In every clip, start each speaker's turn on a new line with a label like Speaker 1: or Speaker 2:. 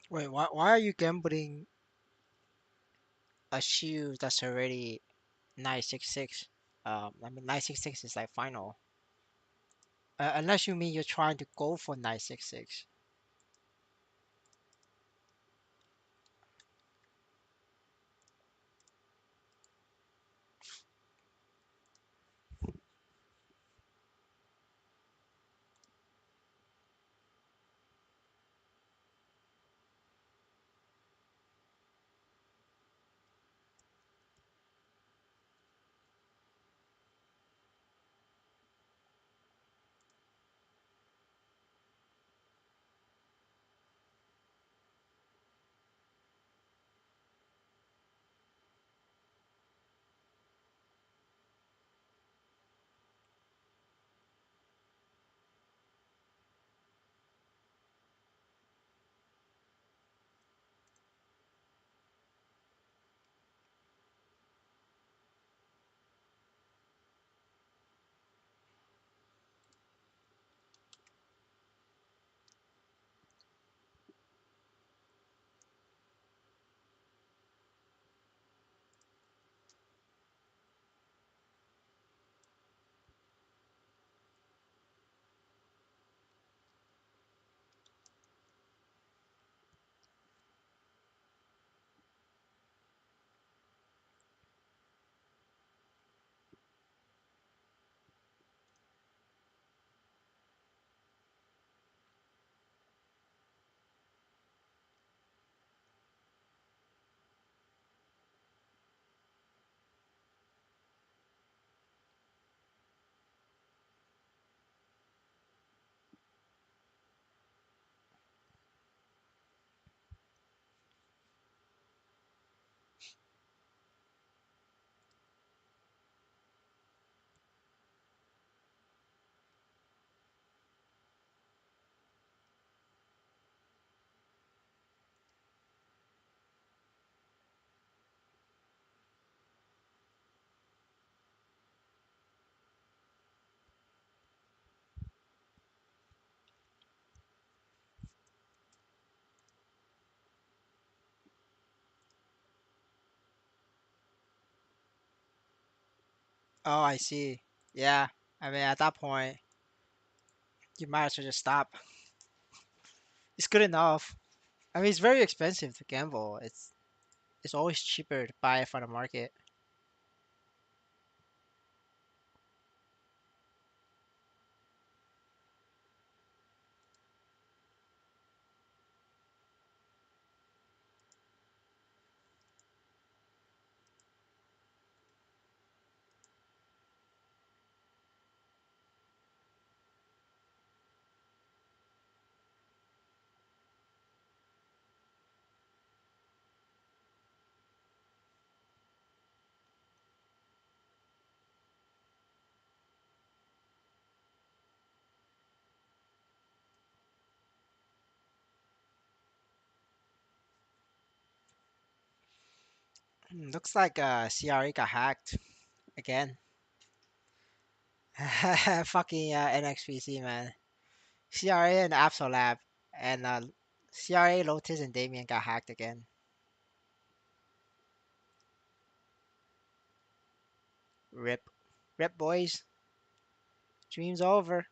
Speaker 1: Wait, why are you gambling a shoe that's already 966? I mean 966 is like final. Unless you mean you're trying to go for 966. Oh, I see. Yeah. I mean, at that point, you might as well just stop. It's good enough. I mean, it's very expensive to gamble. It's always cheaper to buy it from the market. Looks like CRE got hacked again. Fucking NXPC, man. CRA and Absolab and CRA, Lotus, and Damien got hacked again. Rip. Rip, boys. Dream's over.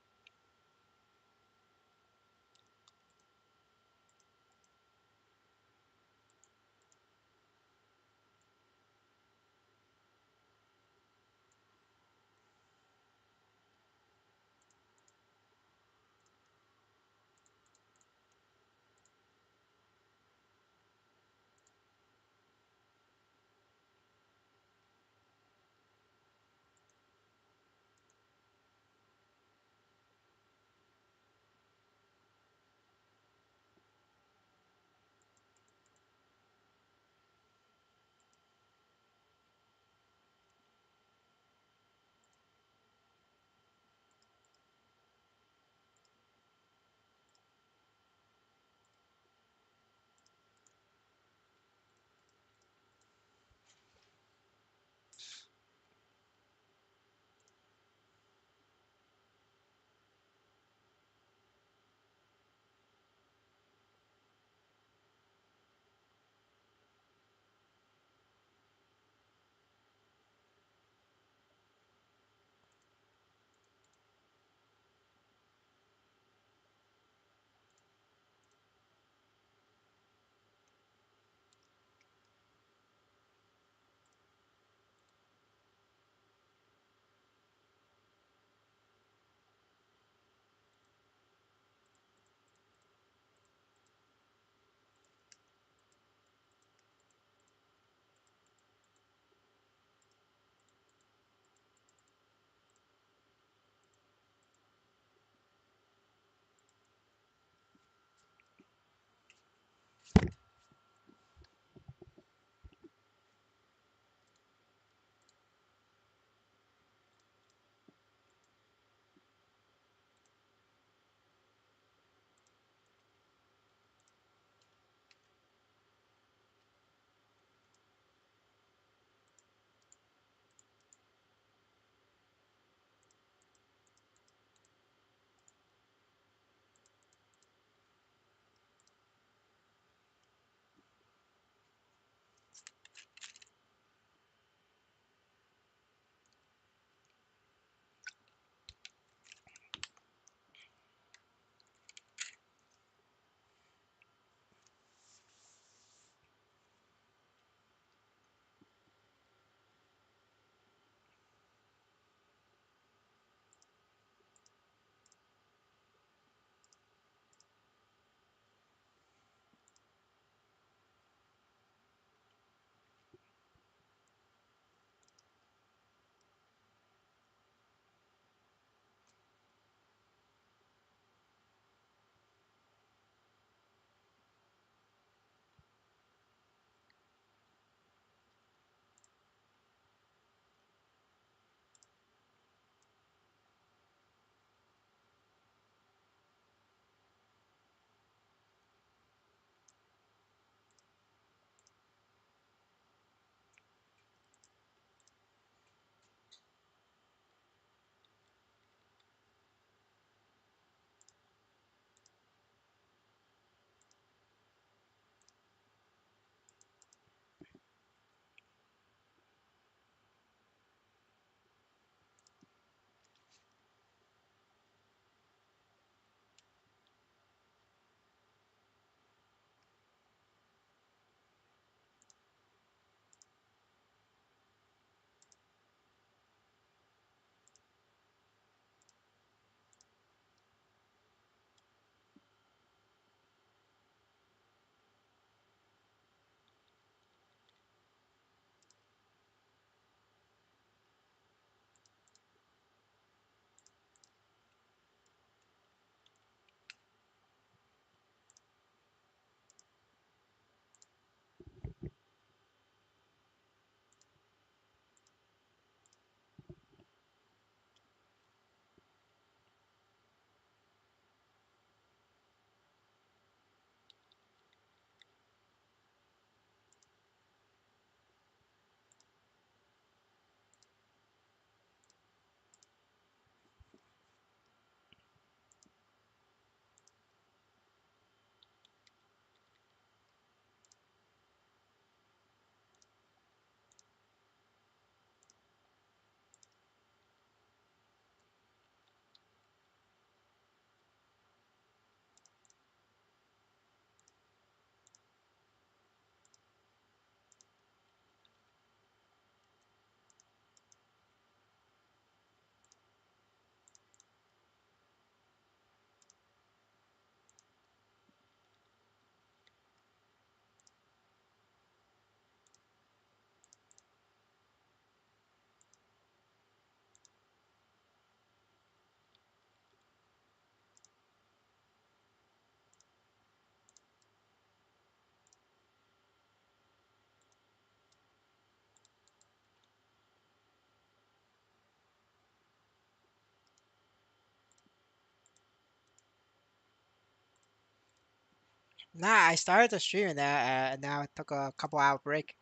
Speaker 1: Nah, I started the stream and now I took a couple hour break.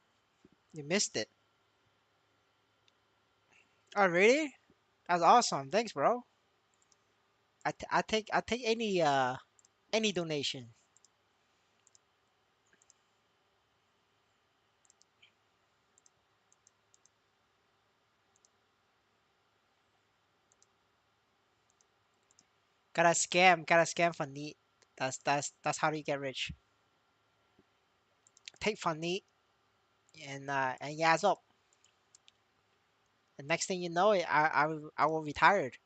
Speaker 1: You missed it. Oh, really? That's awesome. Thanks, bro. I take any donation. Gotta scam for neat. That's how you get rich. Take for neat and yaz up. The next thing you know, I will retired.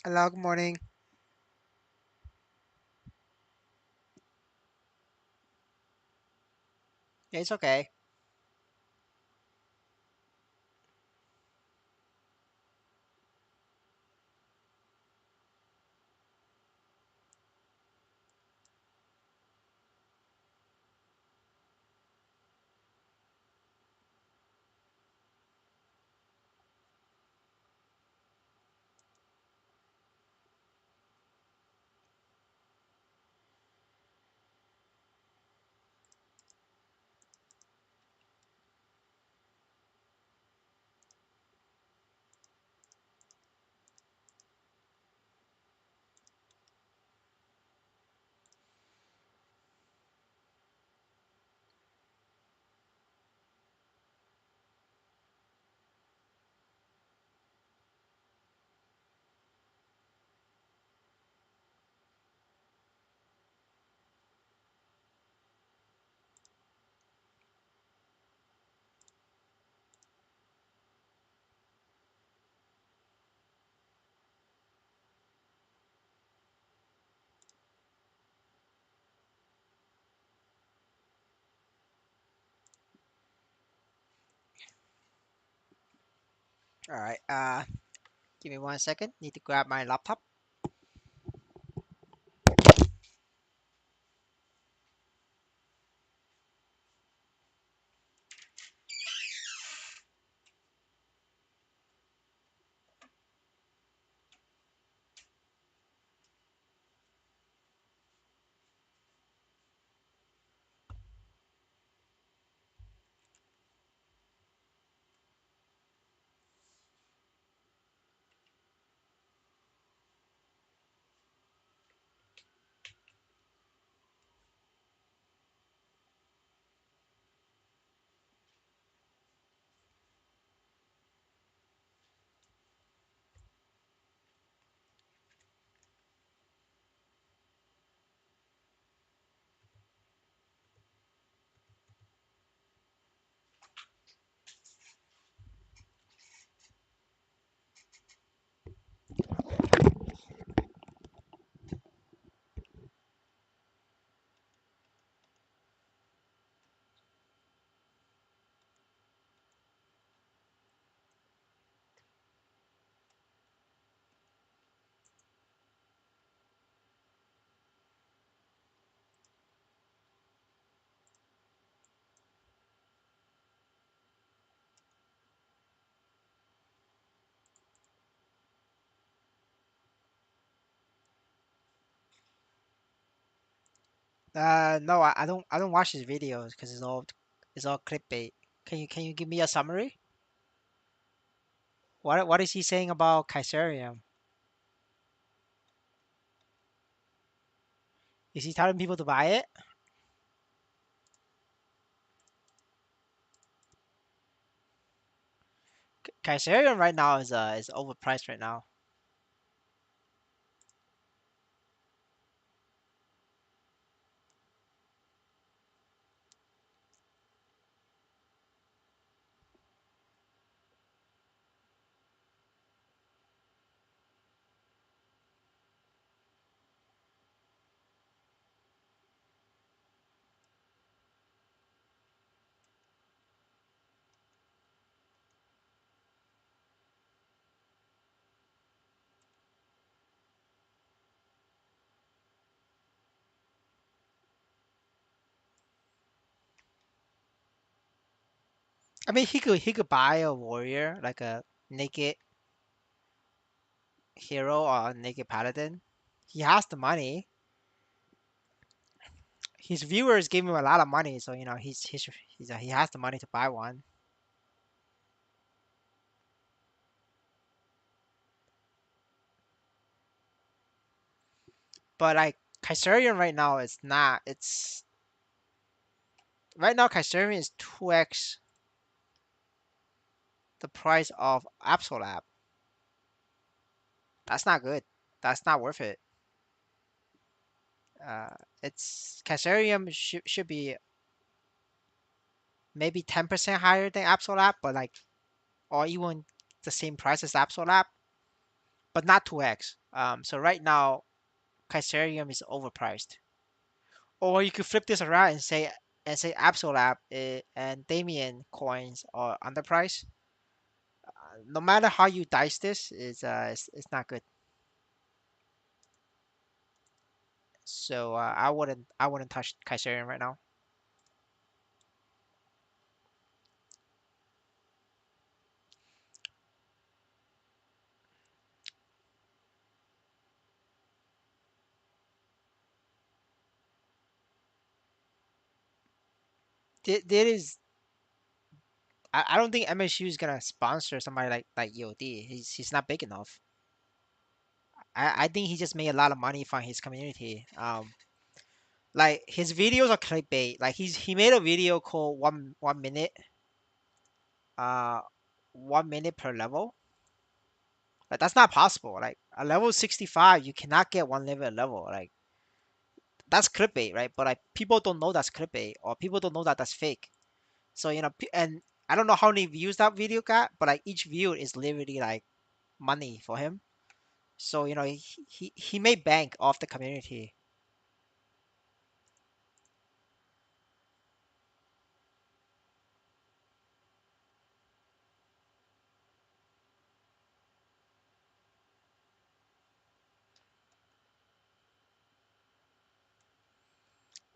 Speaker 1: Hello, good morning. Yeah, it's okay. All right. Give me 1 second. Need to grab my laptop. No, I don't watch his videos because it's all clickbait. Can you give me a summary? What is he saying about Kaiserium? Is he telling people to buy it? Kaiserium right now is overpriced right now. I mean, he could buy a warrior like a naked hero or a naked paladin. He has the money. His viewers gave him a lot of money, so he has the money to buy one. But like Kaiserium right now is not. It's right now Kaiserium is 2x the price of Absolab. That's not good. That's not worth it. Uh, it's Kaiserium should be maybe 10% higher than Absolab, but like or even the same price as Absolab, but not 2x. So right now Kaiserium is overpriced. Or you could flip this around and say Absolab and Damien coins are underpriced. No matter how you dice this, it's not good. So I wouldn't touch Kaiserium right now. There is I don't think MSU is gonna sponsor somebody like EOD. He's not big enough. I think he just made a lot of money from his community. Like his videos are clickbait. Like he made a video called one minute, uh, 1 minute per level. Like that's not possible. Like a level 65, you cannot get one level. Like that's clickbait, right? But like people don't know that's clickbait, or people don't know that that's fake. So and I don't know how many views that video got, but like each view is literally like money for him. So he made bank off the community.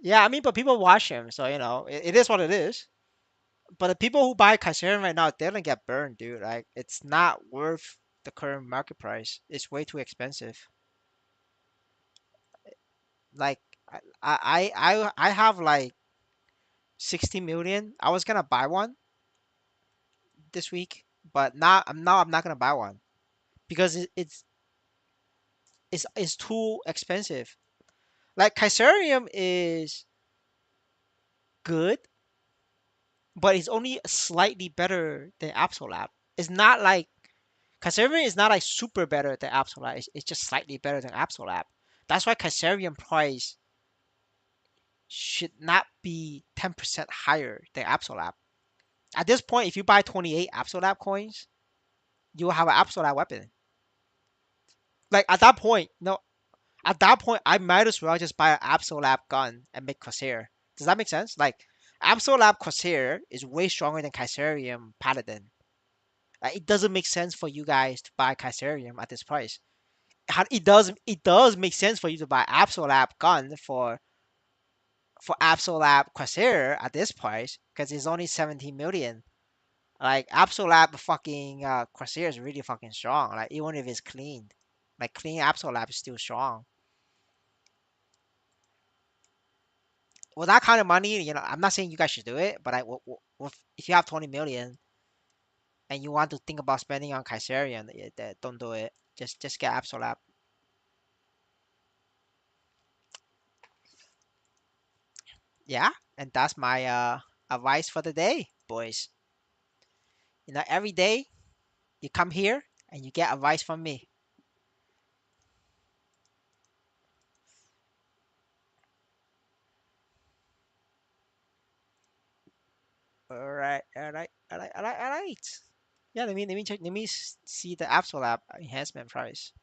Speaker 1: Yeah, I mean, but people watch him, so it is what it is. But the people who buy Kaiserium right now, they're gonna get burned, dude. Like it's not worth the current market price. It's way too expensive. Like I have like 60 million. I was gonna buy one this week, but now I'm not gonna buy one because it's too expensive. Like Kaiserium is good, but it's only slightly better than Absolab. It's not like Kaiserium is not like super better than Absolab. It's just slightly better than Absolab. That's why Kaiserium price should not be 10% higher than Absolab. At this point, if you buy 28 Absolab coins, you will have an Absolab weapon. Like at that point, no, at that point, I might as well just buy an Absolab gun and make Corsair. Does that make sense? Like Absolab Corsair is way stronger than Kaiserium Paladin. Like, it doesn't make sense for you guys to buy Kaiserium at this price. It does make sense for you to buy Absolab gun for Absolab Corsair at this price because it's only 17 million. Like Absolab fucking Corsair is really fucking strong. Like even if it's clean, like clean Absolab is still strong. With that kind of money, I'm not saying you guys should do it, but if you have 20 million and you want to think about spending on Kaiserium, don't do it. Just get Absolab. Yeah, and that's my advice for the day, boys. Every day you come here and you get advice from me. All right, all right, all right, all right, all right. Yeah, let me check. Let me see the Absolab enhancement price.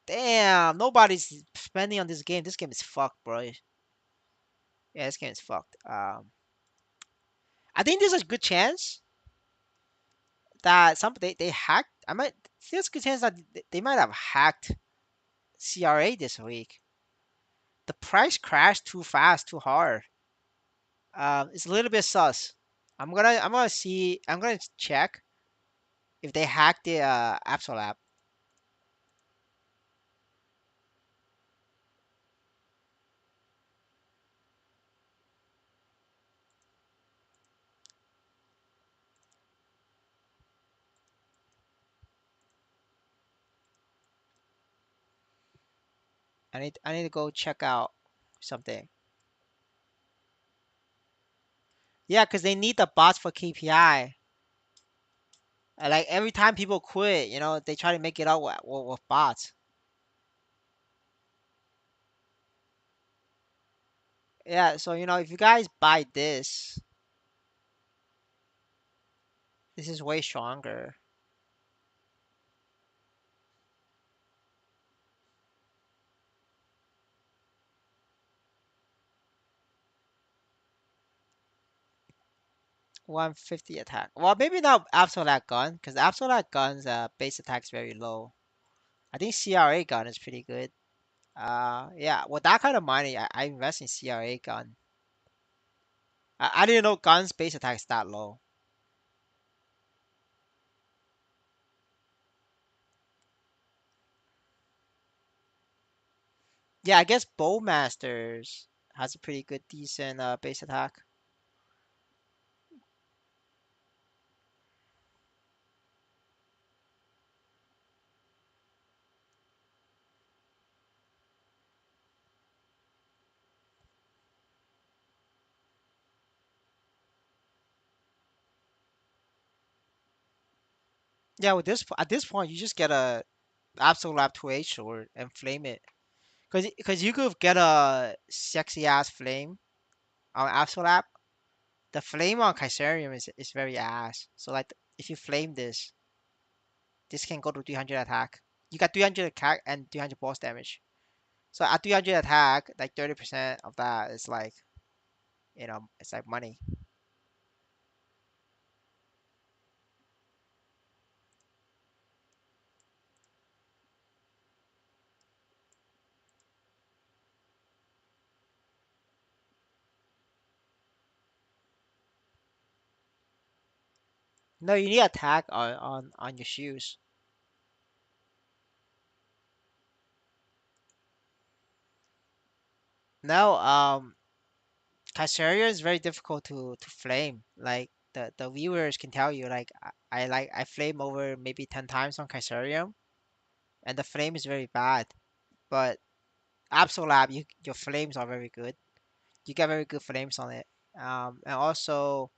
Speaker 1: Damn, nobody's spending on this game. This game is fucked, bro. Yeah, this game is fucked. I think there's a good chance that they hacked. There's a good chance that they might have hacked CRA this week. The price crashed too fast, too hard. It's a little bit sus. I'm gonna check if they hacked the Absol app. I need to go check out something. Yeah, because they need the bots for KPI. Like every time people quit, they try to make it out with bots. Yeah, so if you guys buy this is way stronger. 150 attack. Well, maybe not Absolute gun, because Absolute gun's base attack's very low. I think CRA gun is pretty good. Yeah, with that kind of money, I invest in CRA gun. I didn't know guns base attack is that low. Yeah, I guess Bowmasters has a pretty good, decent base attack. Yeah, at this point, you just get a Absolute Lab 2H sword and flame it. Cause you could get a sexy ass flame on Absolute Lab. The flame on Kaiserium is very ass. So like if you flame this can go to 300 attack. You got 300 attack and 300 boss damage. So at 300 attack, like 30% of that is like, it's like money. No, you need attack on your shoes. No, Kaiserium is very difficult to flame. Like the viewers can tell you, like I flame over maybe 10 times on Kaiserium, and the flame is very bad. But Absolab, your flames are very good. You get very good flames on it. And also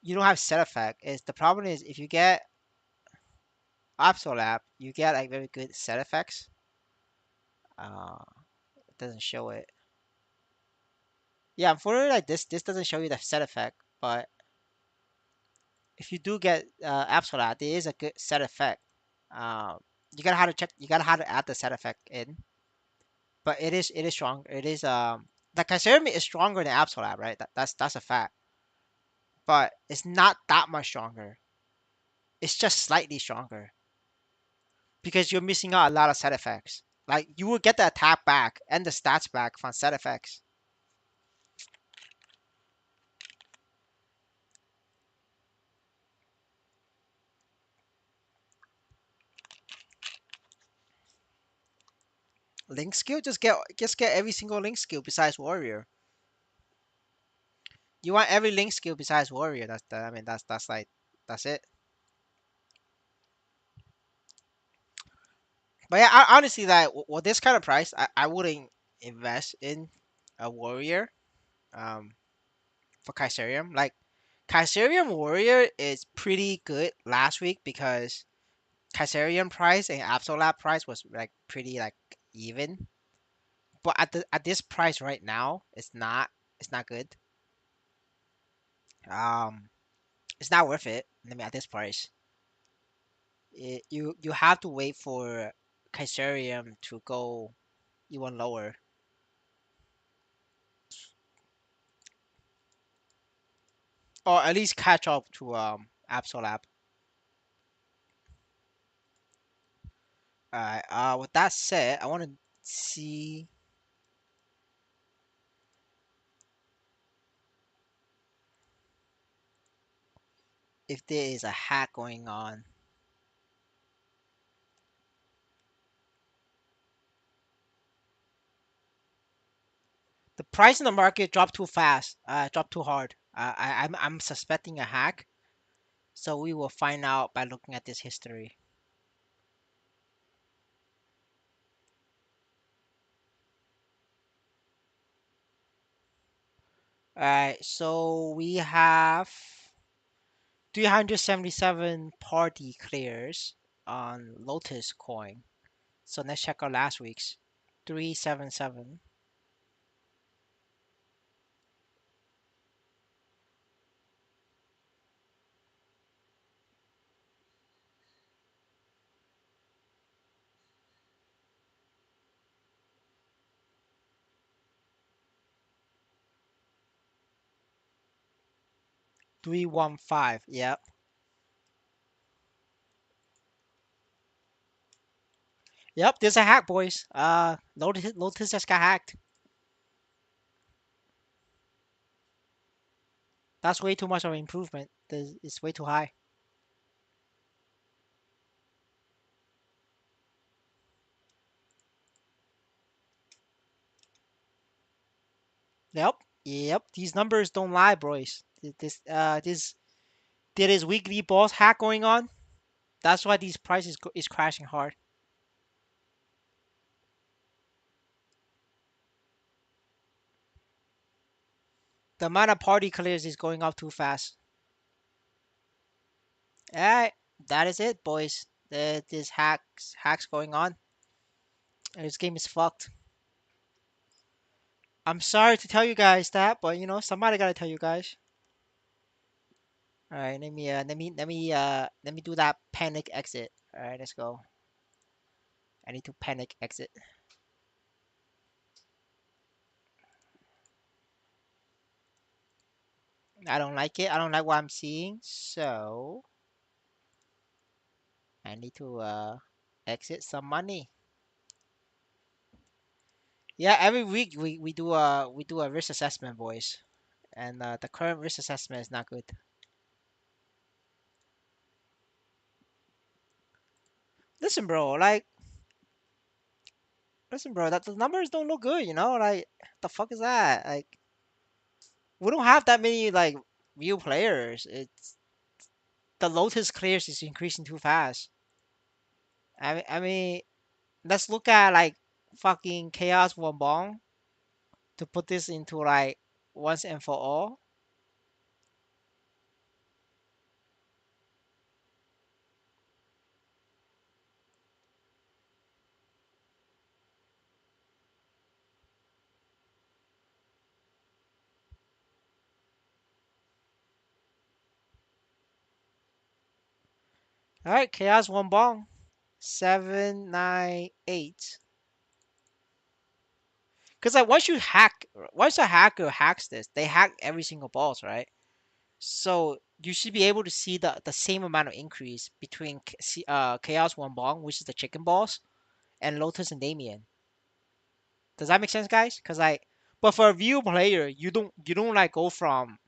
Speaker 1: you don't have set effect. Is the problem is if you get Absolab, you get like very good set effects. Uh, it doesn't show it. Yeah, unfortunately, like this doesn't show you the set effect. But if you do get Absolab, there is a good set effect. Um, you gotta how to check. You gotta how to add the set effect in. But it is strong. It is the Kaiserium is stronger than Absolab, right? That's a fact. But it's not that much stronger. It's just slightly stronger because you're missing out a lot of set effects. Like you will get the attack back and the stats back from set effects. Link skill, just get every single link skill besides warrior. You want every link skill besides warrior. That's the, I mean that's like that's it. But yeah, honestly, that with this kind of price, I wouldn't invest in a warrior. Um, for Kaiserium, like Kaiserium warrior is pretty good last week because Kaiserium price and Absolab price was like pretty like even. But at this price right now, it's not good. Um, it's not worth it. I mean, at this price, you have to wait for Kaiserium to go even lower, or at least catch up to Absolab. Alright. With that said, I want to see if there is a hack going on. The price in the market dropped too fast. Dropped too hard. I'm suspecting a hack, so we will find out by looking at this history. Alright, so we have 377 party clears on Lotus coin. So let's check out last week's 377. 315. Yep. Yep, there's a hack, boys. Lotus just got hacked. That's way too much of an improvement. It's way too high. Yep. Yep. These numbers don't lie, boys. There is weekly boss hack going on. That's why these prices is crashing hard. The amount of party clears is going up too fast. Alright, that is it, boys. This hacks going on. This game is fucked. I'm sorry to tell you guys that, but somebody gotta tell you guys. All right, let me do that panic exit. All right, let's go. I need to panic exit. I don't like it. I don't like what I'm seeing, so I need to exit some money. Yeah, every week we do a risk assessment, boys, and the current risk assessment is not good. Listen, bro, like listen, bro, that the numbers don't look good. Like the fuck is that? Like we don't have that many like real players. It's the Lotus clears is increasing too fast. I mean, let's look at like fucking Chaos Wombong to put this into like once and for all. All right, Chaos Wombong 798. Because like once a hacker hacks this, they hack every single boss, right? So you should be able to see the same amount of increase between Chaos Wombong, which is the chicken boss, and Lotus and Damien. Does that make sense, guys? Because like, but for a view player, you don't like go from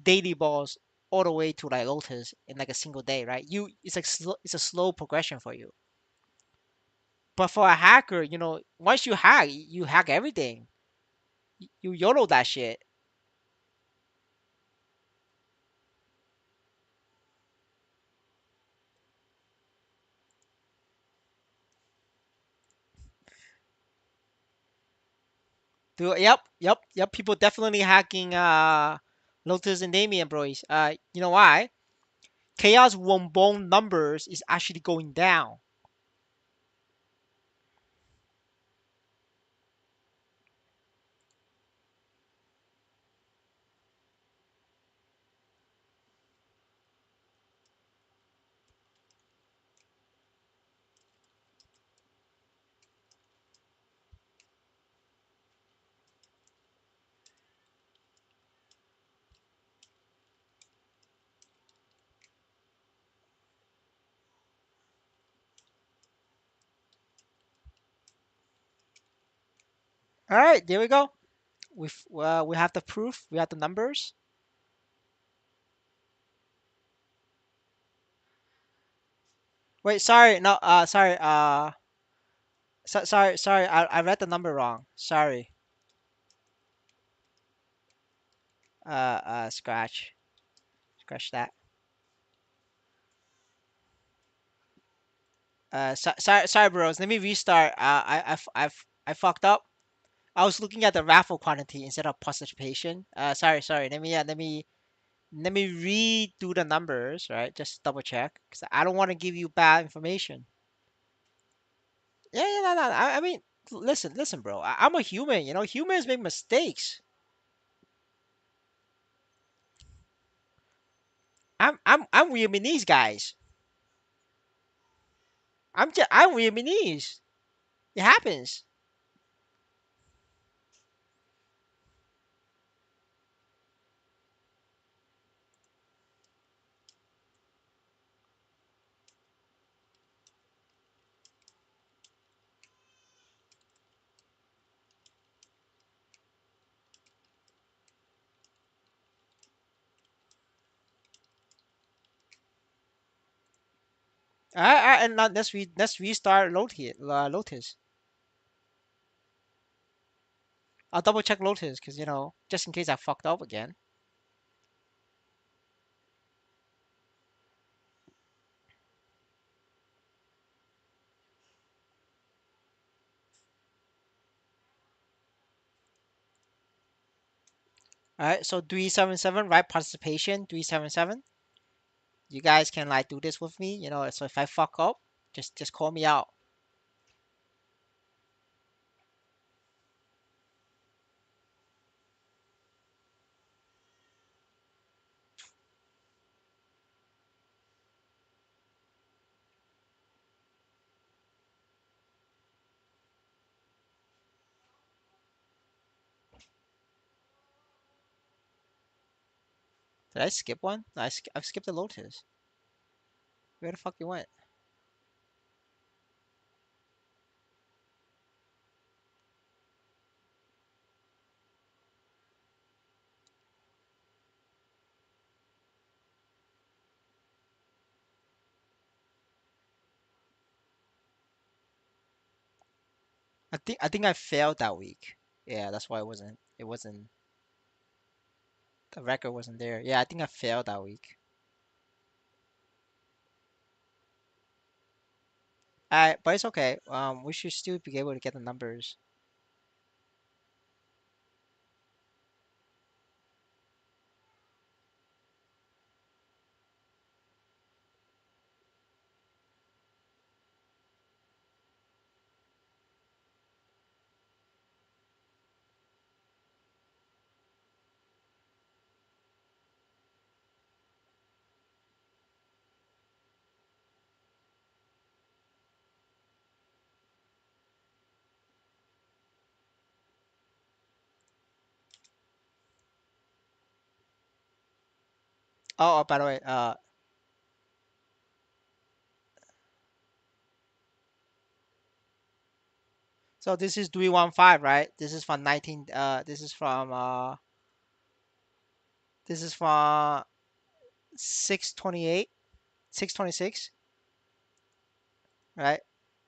Speaker 1: daily balls all the way to like Lotus in like a single day, right? It's like it's a slow progression for you. But for a hacker, once you hack everything. You YOLO that shit. Yep. People definitely hacking Lotus and Damien, bros. You know why? Chaos Wombone numbers is actually going down. All right, there we go. We have the proof. We have the numbers. Wait, sorry, no, sorry, sorry. I read the number wrong. Sorry. Scratch that. Sorry, bros. Let me restart. I fucked up. I was looking at the raffle quantity instead of participation. Sorry. Let me redo the numbers, right? Just double check because I don't want to give you bad information. Yeah, no. I mean, listen, bro. I'm a human. You know, humans make mistakes. I'm Vietnamese, guys. I'm Vietnamese. It happens. And now let's restart Lotus. I'll double check Lotus because just in case I fucked up again. All right, so 377, right? Participation 377. You guys can like do this with me, So if I fuck up, just call me out. Did I skip one? No, I've skipped the Lotus. Where the fuck you went? I think I failed that week. Yeah, that's why it wasn't the record wasn't there. Yeah, I think I failed that week. Alright, but it's okay. We should still be able to get the numbers. By the way, so this is 315, right? This is from 628, 626, right?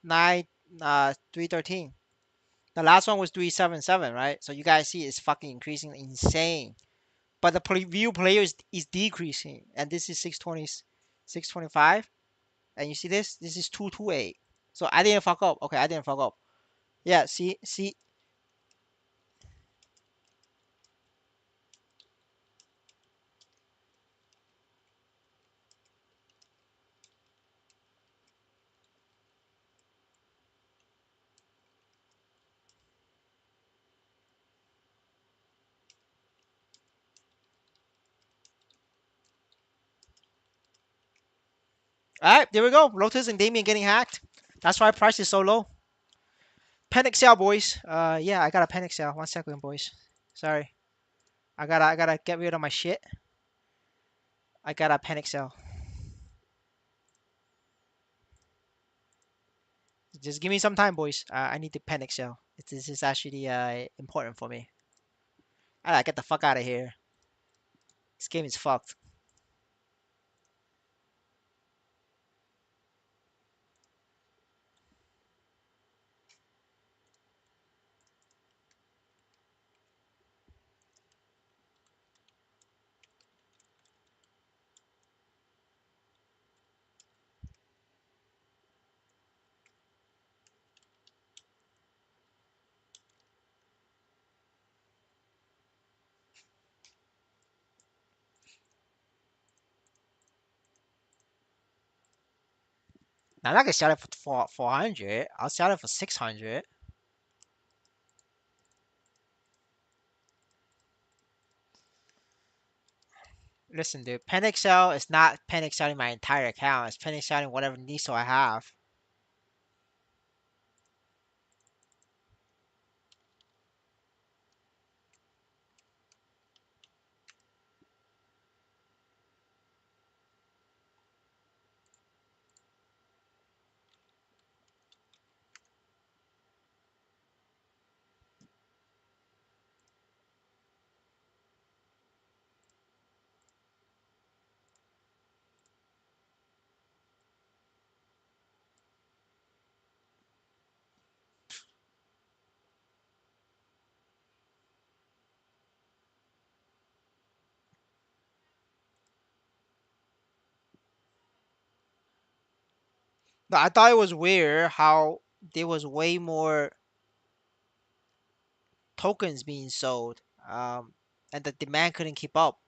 Speaker 1: 9 313. The last one was 377, right? So you guys see it's fucking increasing insane. But the view player is decreasing. And this is 620, 625. And you see this? This is 228. So I didn't fuck up. Okay, I didn't fuck up. Yeah, see, All right, there we go. Lotus and Damien getting hacked. That's why price is so low. Panic sale, boys. Yeah, I got a panic sale. 1 second, boys. Sorry. I gotta get rid of my shit. I got a panic sale. Just give me some time, boys. I need to panic sale. This is actually important for me. I gotta get the fuck out of here. This game is fucked. Now I'm not gonna sell it for 400. I'll sell it for 600. Listen, dude. Panic sell is not panic selling my entire account. It's panic selling whatever NISO I have. But I thought it was weird how there was way more tokens being sold, and the demand couldn't keep up.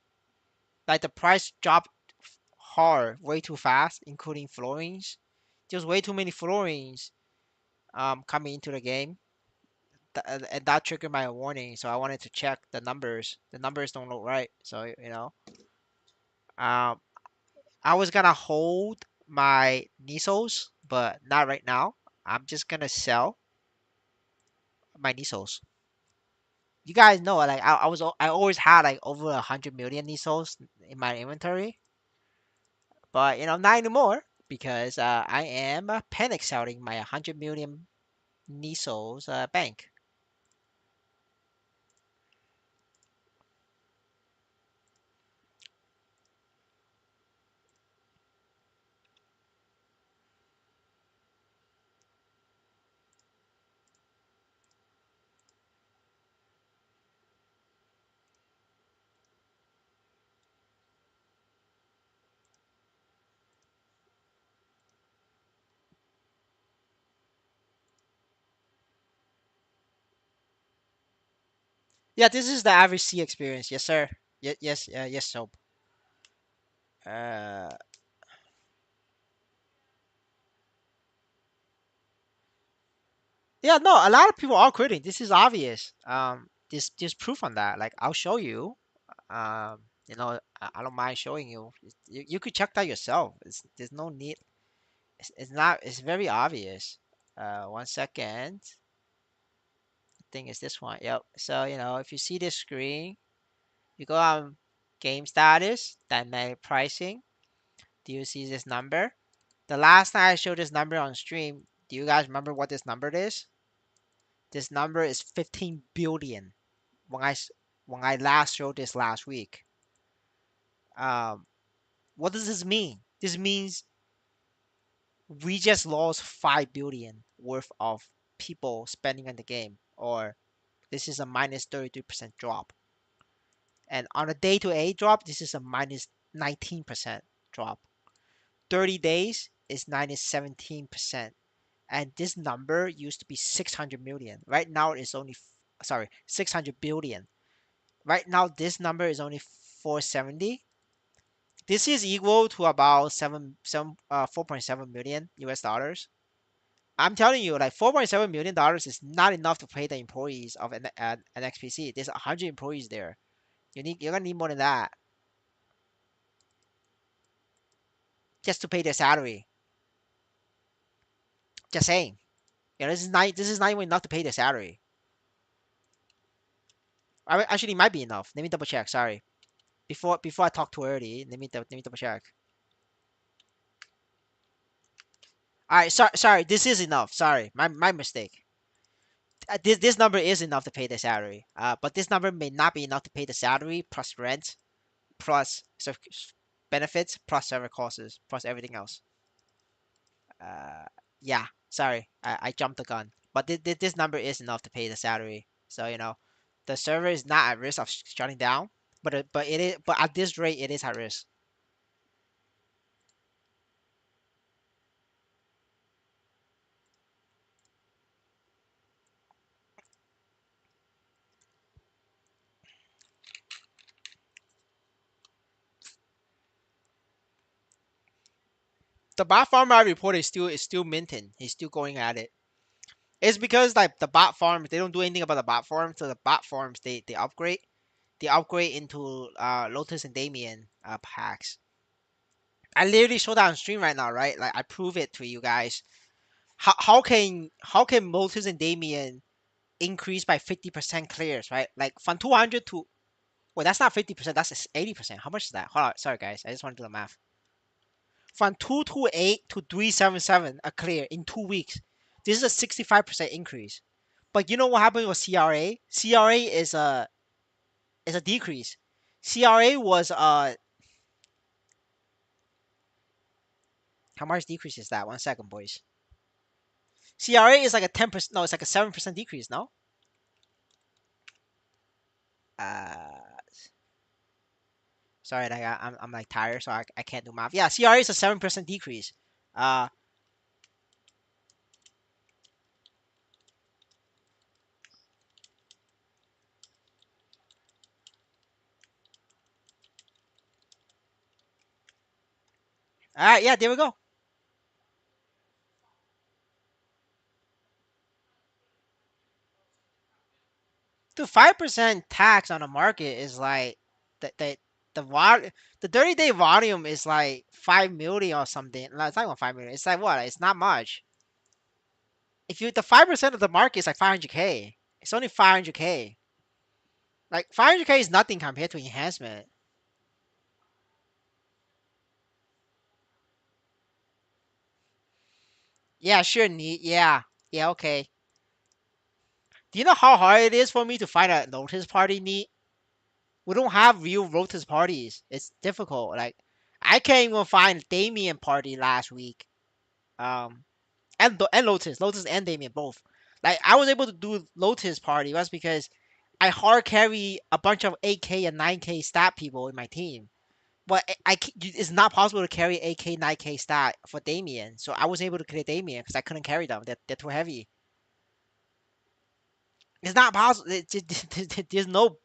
Speaker 1: Like the price dropped hard, way too fast, including floorings. There's way too many floorings coming into the game. And that triggered my warning, so I wanted to check the numbers. The numbers don't look right, so um, I was gonna hold my Nisos, but not right now. I'm just gonna sell my Nisos. You guys know, like I always had like over 100 million Nisos in my inventory, but not anymore because I am panic selling my 100 million Nisos bank. Yeah, this is the average C experience. Yes, sir. Yes, yes, soap. Uh, yeah, no, a lot of people are quitting. This is obvious. There's proof on that. Like I'll show you. I don't mind showing you. You could check that yourself. There's no need. It's not. It's very obvious. 1 second. I think it's this one. Yep. So if you see this screen, you go on game status, dynamic pricing. Do you see this number? The last time I showed this number on stream, do you guys remember what this number is? This number is 15 billion. When I last showed this last week. Um, what does this mean? This means we just lost 5 billion worth of people spending on the game, or this is a minus 33% drop. And on a day to day drop, this is a minus 19% drop. 30 days is minus 17%. And this number used to be 600 million. Right now it's only, sorry, 600 billion. Right now this number is only 470. This is equal to about 4.7 million US dollars. I'm telling you, like $4.7 million is not enough to pay the employees of an XPC. There's 100 employees there. You're gonna need more than that. just to pay their salary. Just saying. This is not even enough to pay their salary. Actually, it might be enough. Let me double check. Sorry. Before I talk too early, let me double check. All right. Sorry. This is enough. Sorry. My mistake. This number is enough to pay the salary. But this number may not be enough to pay the salary plus rent plus benefits plus server costs plus everything else. Uh, yeah. Sorry. I jumped the gun. But this number is enough to pay the salary. So the server is not at risk of shutting down. But it is. But at this rate, it is at risk. The bot farm I report is still minting. He's still going at it. It's because like the bot farms they don't do anything about the bot farms. So the bot farms they upgrade into Lotus and Damien packs. I literally show that on stream right now, right? Like I prove it to you guys. How can Lotus and Damien increase by 50% clears, right? Like from 200 to well, that's not 50%. That's 80%. How much is that? Hold on, sorry guys, I just want to do the math. From 228 to 377 a clear in 2 weeks. This is a 65% increase. But you know what happened with CRA? CRA is a decrease. CRA was how much decrease is that? 1 second, boys. CRA is like a 10%. No, it's like a 7% decrease. No. Uh, sorry, like I'm like tired, so I can't do math. Yeah, CRA is a 7% decrease. Uh, all right, yeah, there we go. The 5% tax on the market is like the the 30-day volume is like 5 million or something. No, it's not even 5 million. It's like what? It's not much. If you the 5% of the market is like 500K. It's only 500K. Like 500K is nothing compared to enhancement. Yeah, sure, neat. Yeah, yeah, okay. Do you know how hard it is for me to find a notice party neat? We don't have real notice parties. It's difficult. Like I can't even find a Damien party last week. Um, and Lotus and Damien both. Like I was able to do Lotus party. That's because I hard carry a bunch of 8K and 9K stat people in my team. But it's not possible to carry 8K 9K stat for Damien. So I was able to clear Damien because I couldn't carry them. They're too heavy. It's not possible. There's no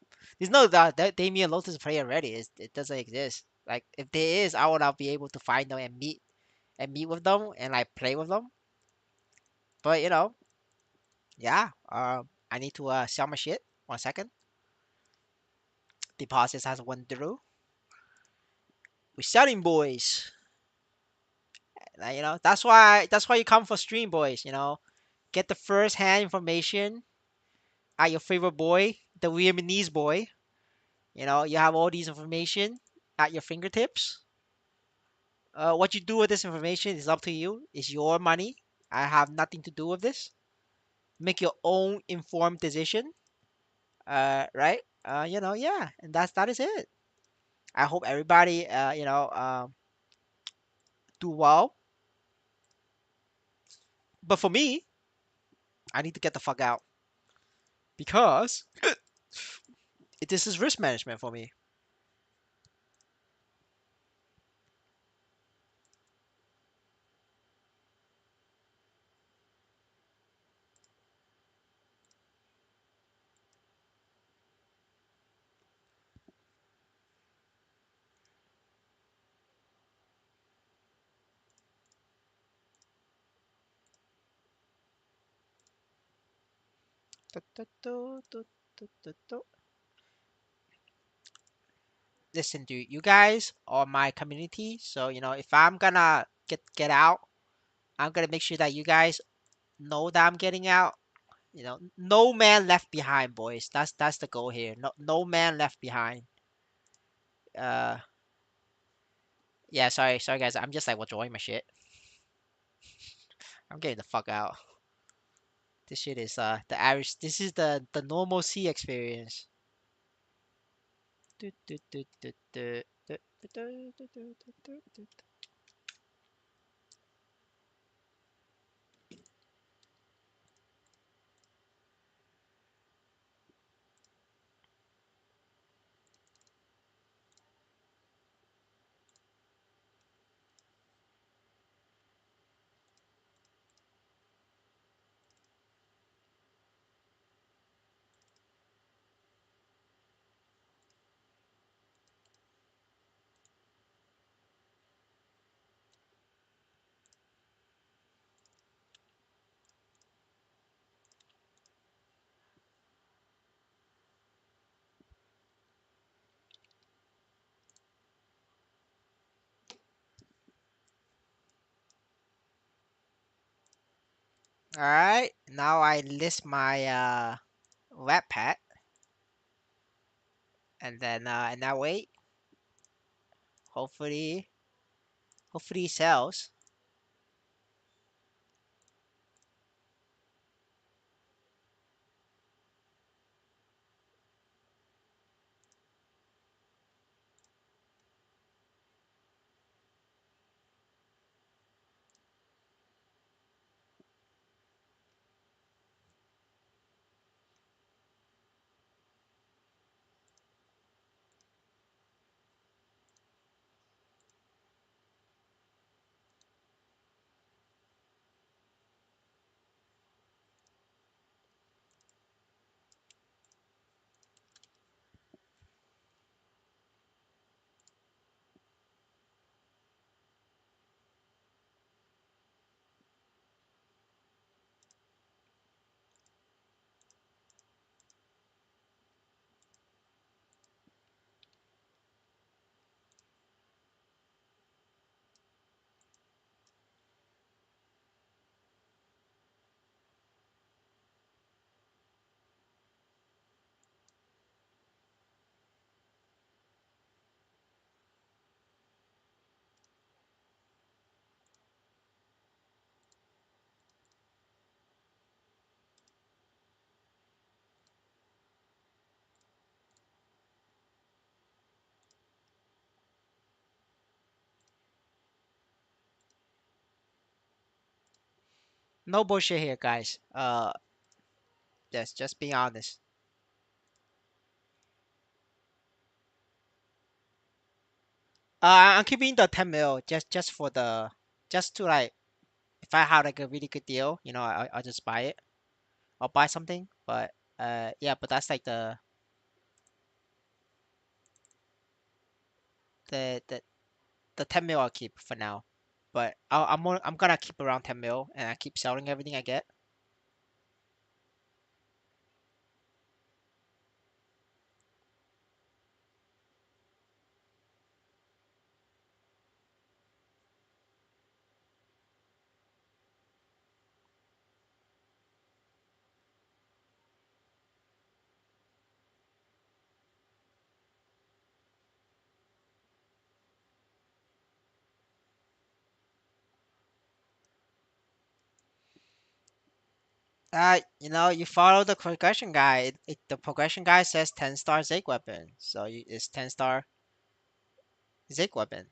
Speaker 1: that Damien Lotus player already. It doesn't exist. Like if there is, I would not be able to find them and meet with them and like play with them. But yeah. I need to sell my shit. 1 second. Deposits has went through. We're selling, boys. That's why you come for stream, boys. Get the first hand information at your favorite boy, the Vietnamese boy. You have all these information at your fingertips. What you do with this information is up to you. It's your money. I have nothing to do with this. Make your own informed decision. Right? Yeah, and that is it. I hope everybody, do well. But for me, I need to get the fuck out because this is risk management for me. listen to you guys or my community. So if I'm gonna get out, I'm gonna make sure that you guys know that I'm getting out. No man left behind, boys. That's the goal here. No man left behind. Uh, yeah. Sorry, guys. I'm just like withdrawing my shit. I'm getting the fuck out. This shit is the average. This is the normal sea experience. All right. Now I list my web pad, and now wait. Hopefully, hopefully it sells. No bullshit here, guys. Just being honest. I'm keeping the 10 mil just for the just to like if I have like a really good deal, I'll just buy it. I'll buy something, but yeah, but that's like the the the 10 mil I'll keep for now. But I'm gonna keep around 10 mil and I keep selling everything I get. You follow the progression guide. The progression guide says 10-star Zig weapon, so it's 10-star Zig weapon.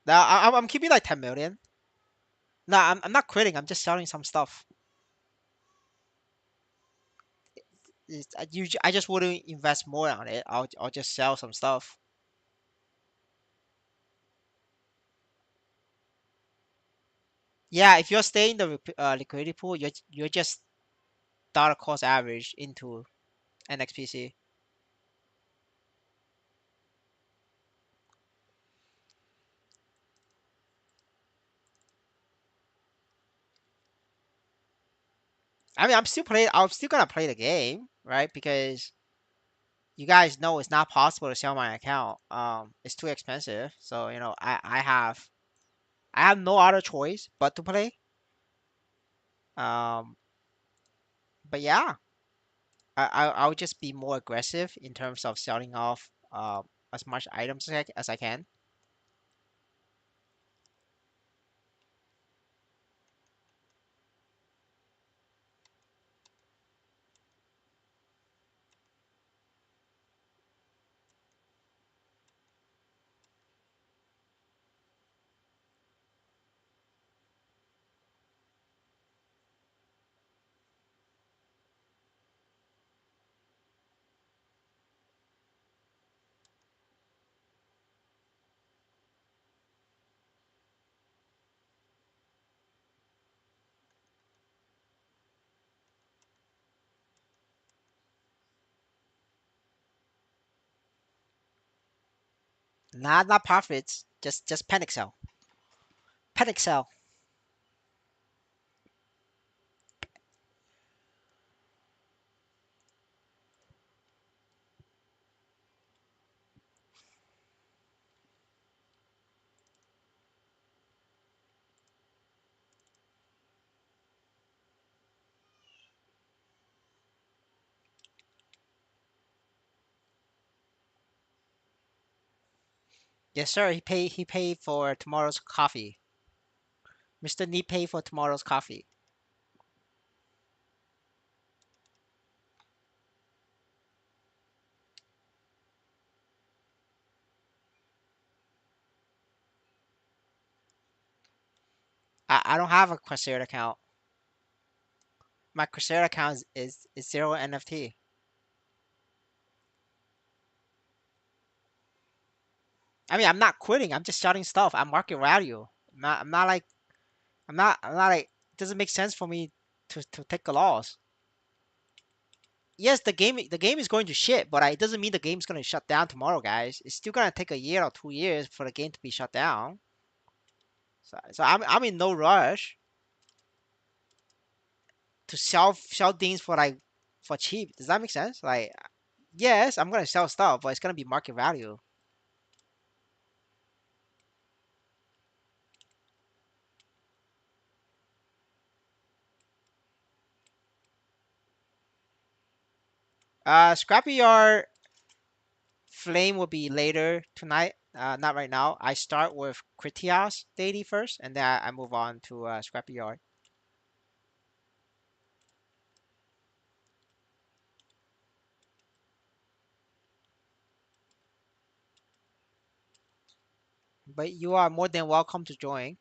Speaker 1: Now I'm keeping like 10 million. No, I'm not quitting. I'm just selling some stuff. I just wouldn't invest more on it. I'll just sell some stuff. Yeah, if you're staying the liquidity pool, you're just dollar cost average into NXPC. I mean, I'm still gonna play the game, right? Because you guys know it's not possible to sell my account. It's too expensive. So I have no other choice but to play. Um, but yeah, I would just be more aggressive in terms of selling off as much items as I can. Not profits, just panic sell. Panic sell. Yes, sir. He paid for tomorrow's coffee. Mr. Nee paid for tomorrow's coffee. I don't have a Kaiserium account. My Kaiserium account is zero NFT. I mean, I'm not quitting. I'm just selling stuff. I'm market value. I'm not like I'm not like. It doesn't make sense for me to take a loss. Yes, the game is going to shit, but it doesn't mean the game's going to shut down tomorrow, guys. It's still going to take a year or 2 years for the game to be shut down. So I'm in no rush to sell things for like for cheap. Does that make sense? Like, yes, I'm gonna sell stuff, but it's gonna be market value. Scrapyard Flame will be later tonight. Not right now. I start with Critias daily first, and then I move on to Scrapyard. But you are more than welcome to join.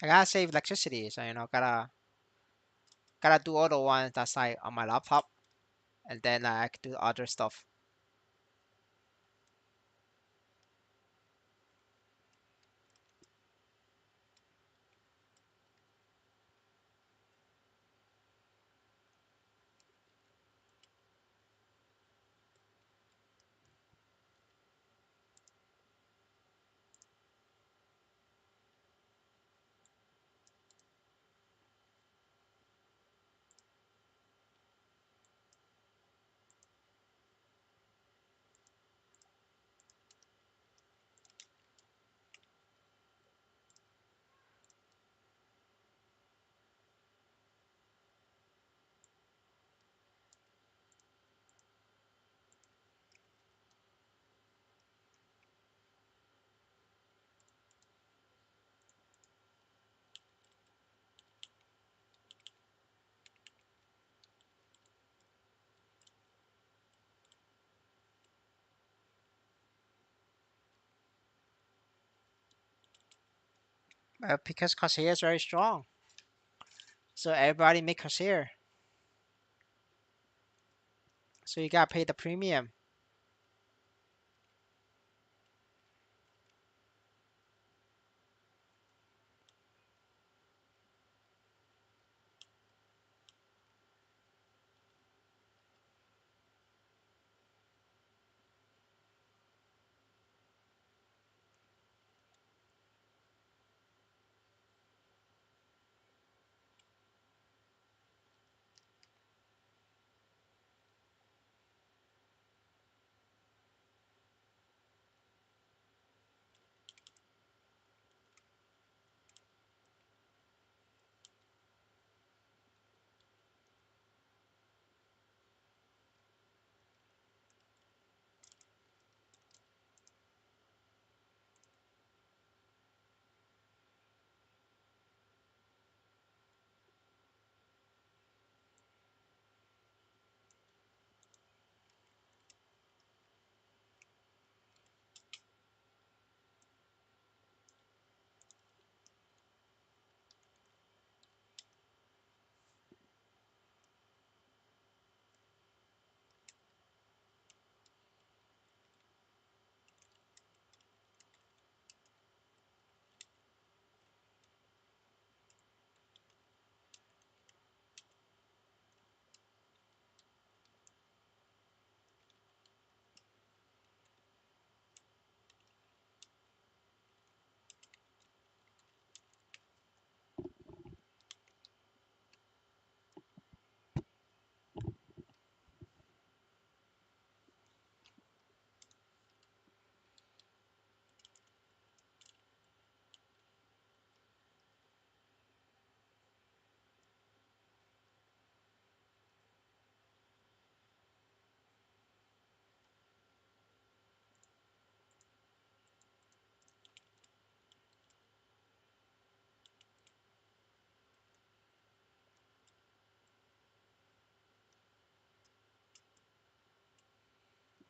Speaker 1: I gotta save electricity, so gotta do all the ones that's like on my laptop, and then I can do other stuff. Because Corsair is very strong, so everybody make Corsair. So you gotta pay the premium.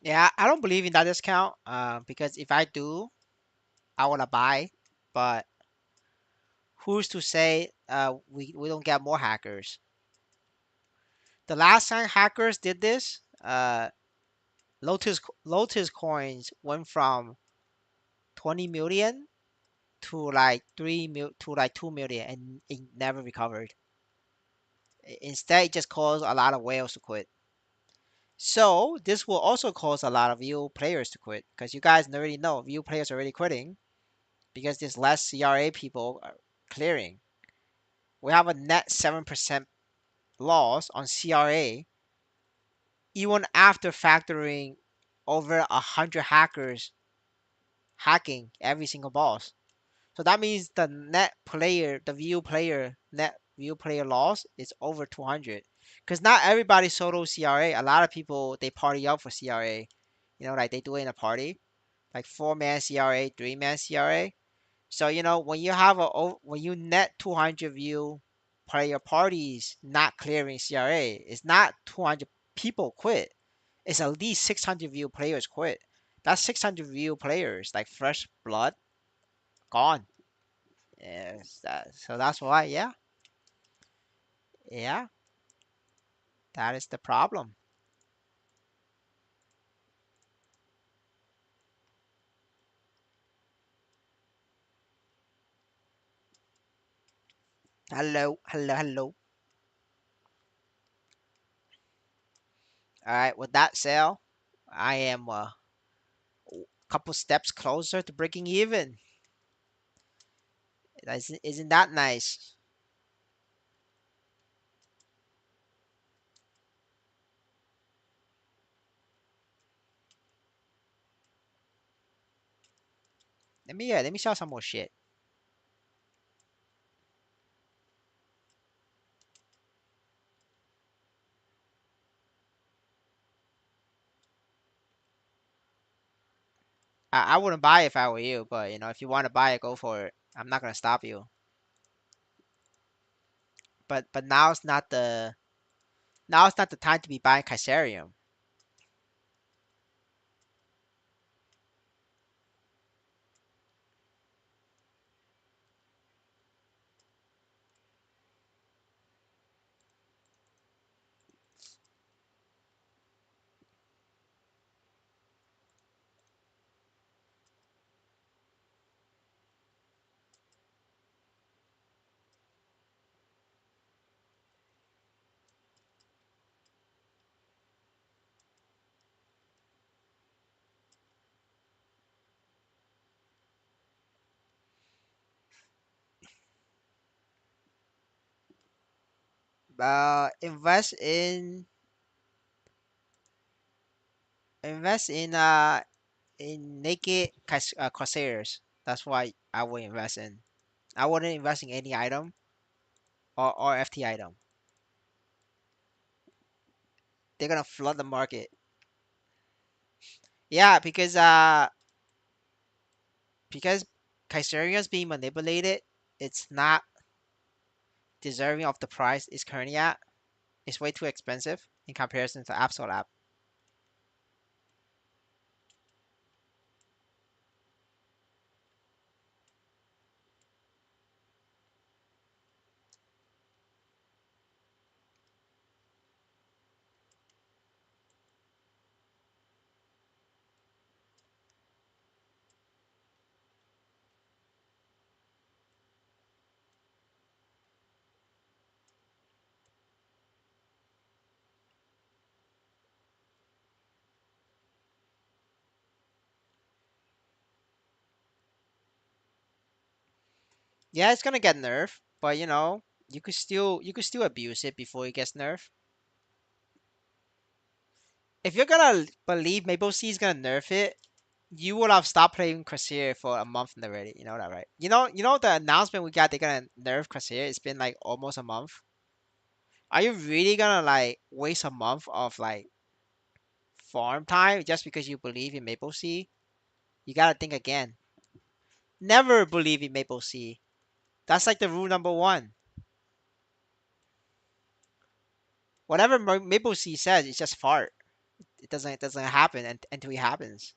Speaker 1: Yeah, I don't believe in that discount. Because if I do, I wanna buy. But who's to say we don't get more hackers? The last time hackers did this, Lotus coins went from 20 million to like 2 million, and it never recovered. Instead, it just caused a lot of whales to quit. So this will also cause a lot of view players to quit, because you guys already know view players are already quitting because there's less CRA people clearing. We have a net 7% loss on CRA, even after factoring over 100 hackers hacking every single boss. So that means the net player, the view player, net view player loss is over 200. Because not everybody solo CRA. A lot of people, they party up for CRA. Like they do it in a party, like 4-man CRA, 3-man CRA. So when you have when you net 200 view player parties not clearing CRA, it's not 200 people quit. It's at least 600 view players quit. That's 600 view players, like fresh blood, gone. Yes, so that's why, yeah, yeah, that is the problem. Hello, hello, hello. All right, with that said, I am a couple steps closer to breaking even. Isn't that nice? Let me sell some more shit. I wouldn't buy it if I were you, but if you want to buy it, go for it. I'm not gonna stop you. But now it's not the time to be buying Kaiserium. Invest in naked Corsairs. That's why I would invest in. I wouldn't invest in any item or FT item. They're gonna flood the market. Yeah, because Kaiserium is being manipulated, it's not deserving of the price it's currently at. It's way too expensive in comparison to Absol app. Yeah, it's gonna get nerfed, but you could still abuse it before it gets nerfed. If you're gonna believe Maple Sea is gonna nerf it, you would have stopped playing Crusader for a month already. You know that, right? You know the announcement we got they're gonna nerf Crusader. It's been like almost a month. Are you really gonna like waste a month of like farm time just because you believe in Maple Sea? You gotta think again. Never believe in Maple Sea. That's like the rule number one. Whatever Maple Sea says, it's just fart. It doesn't happen until it happens.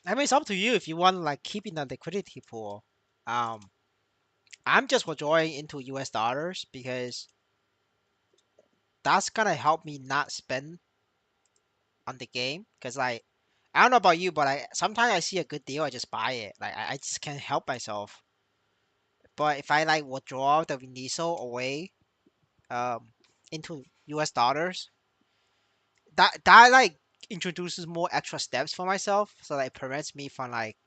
Speaker 1: I mean, it's up to you if you want like keeping the liquidity pool. Um, I'm just withdrawing into US dollars because that's gonna help me not spend on the game. Cause like I don't know about you, but I sometimes I see a good deal, I just buy it. Like I just can't help myself. But if I like withdraw the Veniso away um into US dollars, that like introduces more extra steps for myself, so that it prevents me from like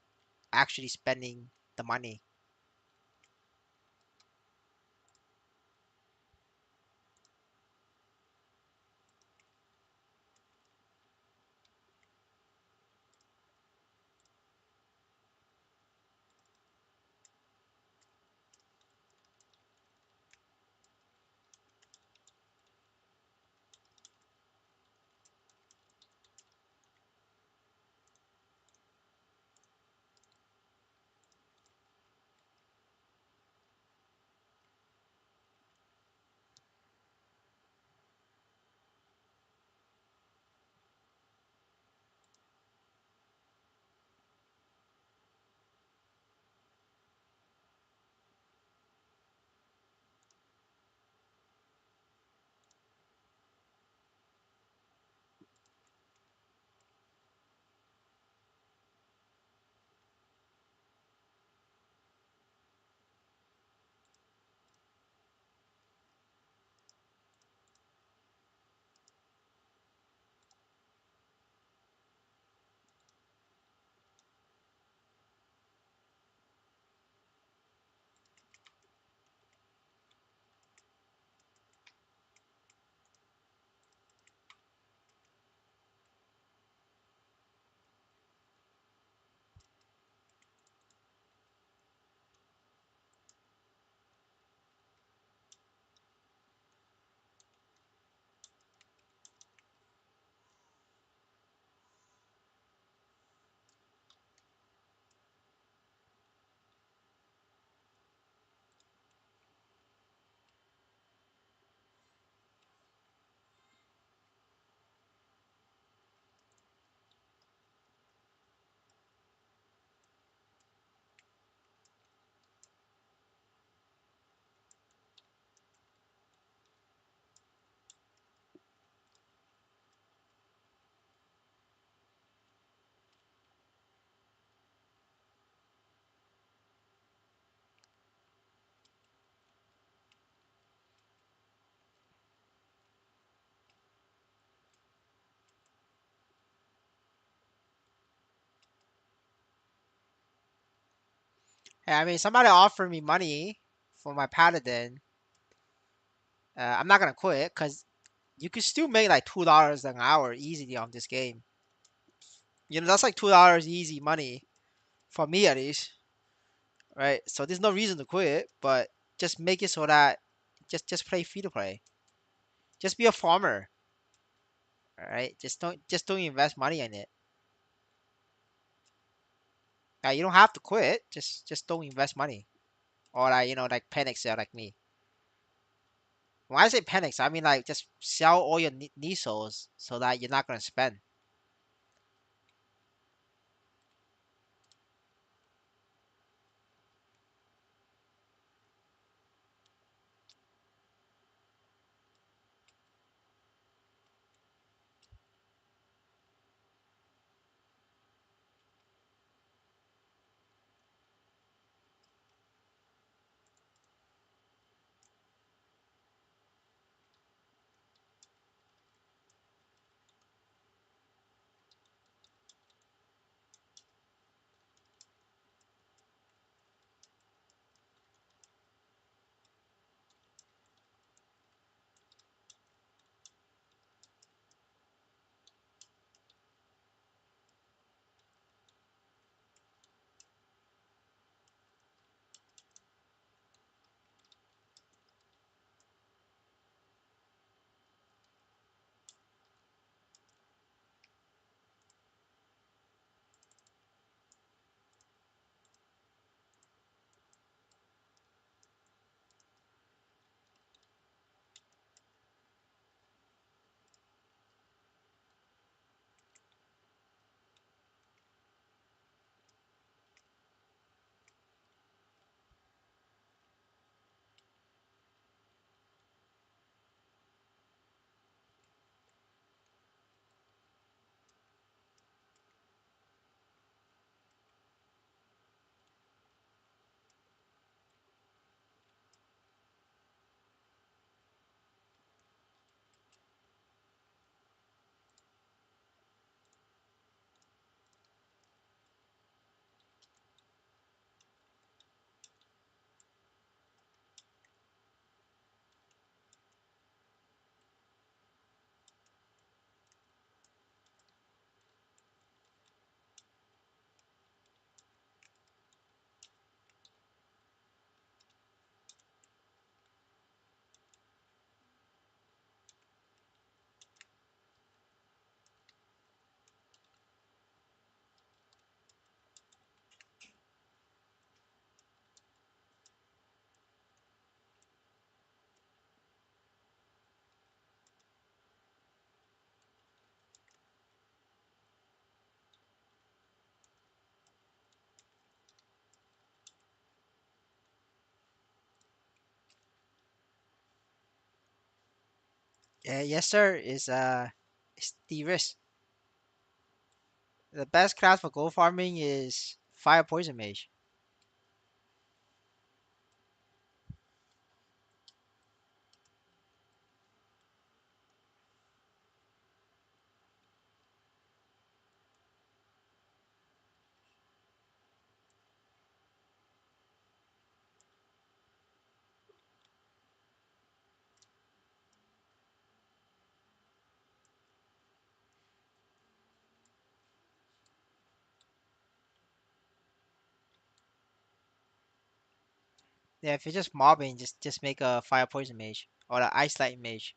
Speaker 1: actually spending the money. Hey, I mean, somebody offered me money for my paladin. I'm not gonna quit because you could still make like $2 an hour easily on this game. You know, that's like $2 easy money for me at least, right? So there's no reason to quit, but just make it so that just play free to play. Just be a farmer, all right? Just don't invest money in it. You don't have to quit. Just don't invest money, or like like panic sell like me. When I say panics, I mean like just sell all your Nisos so that you're not gonna spend. Yes, sir. Is the risk. The best class for gold farming is fire poison mage. Yeah, if you're just mobbing, just make a fire poison mage or an ice light mage.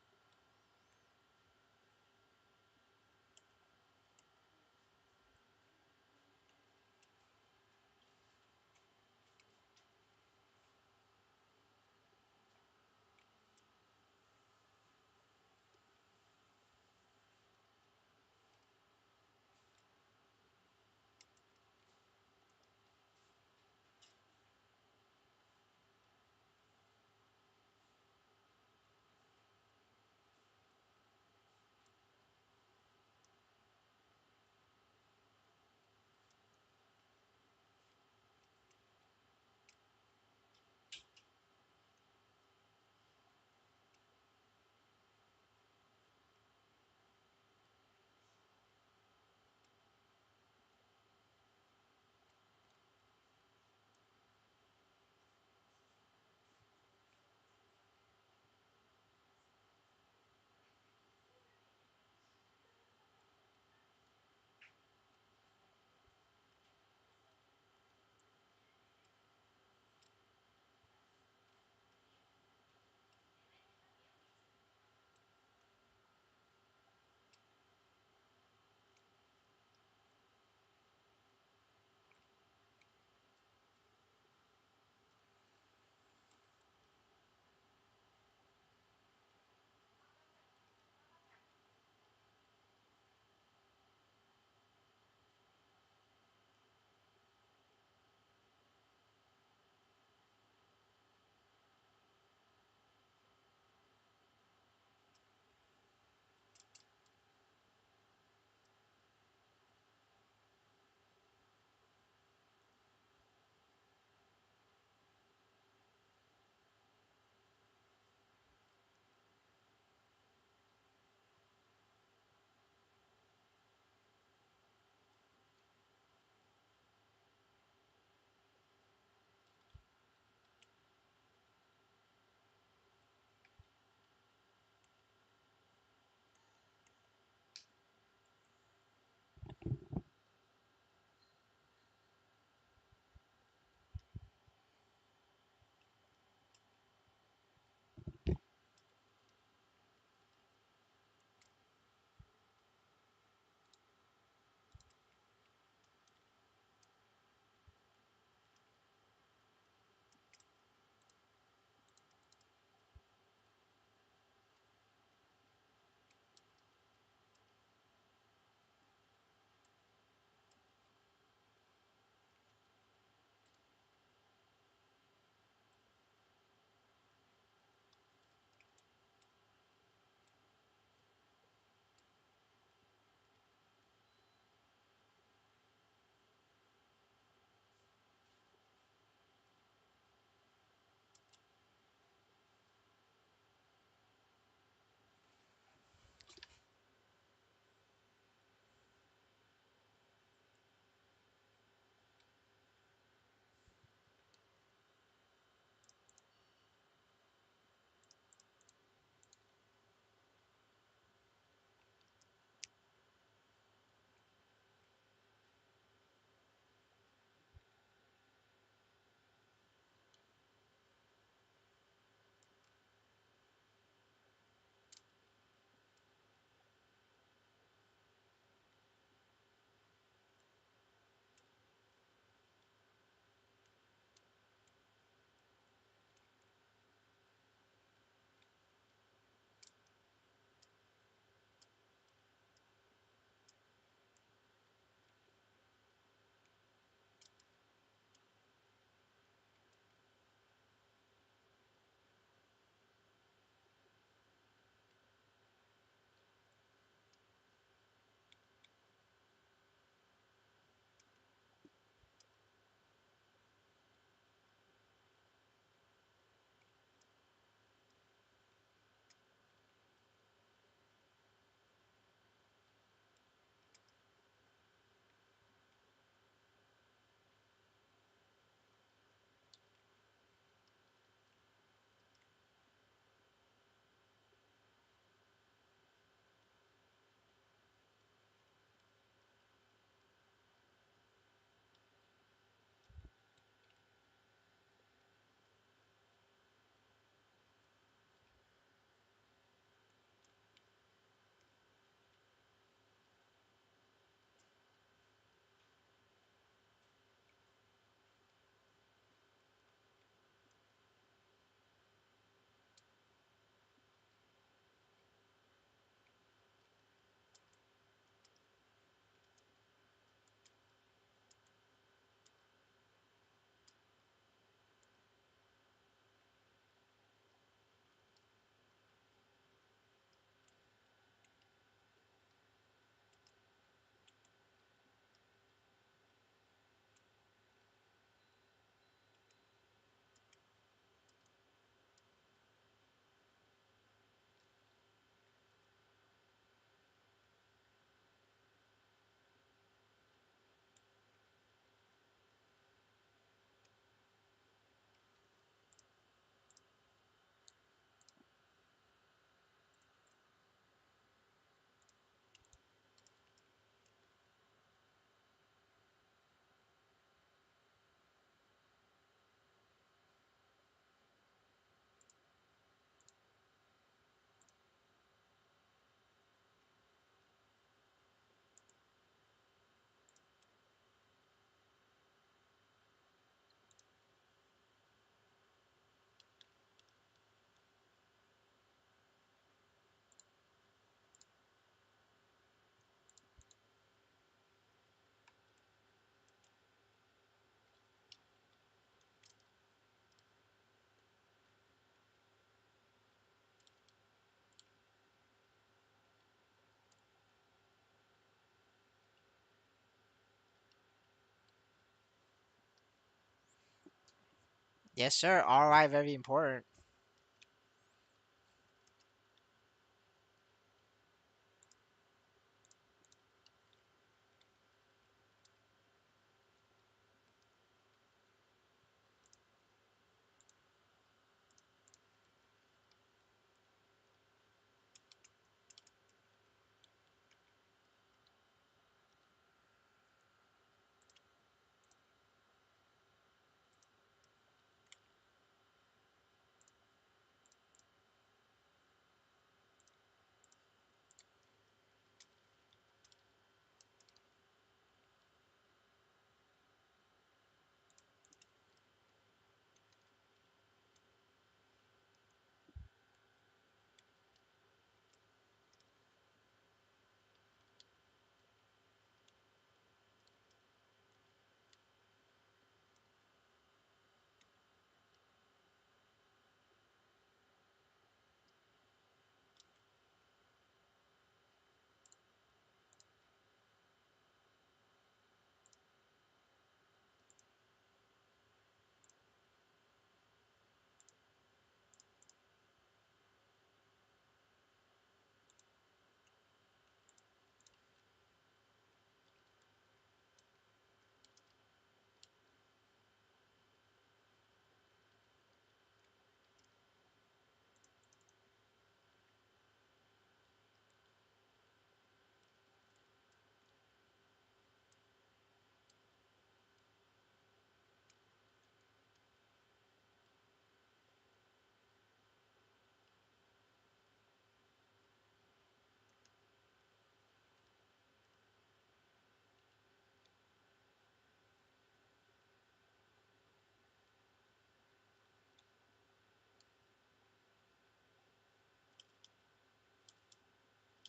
Speaker 1: Yes, sir. ROI very important.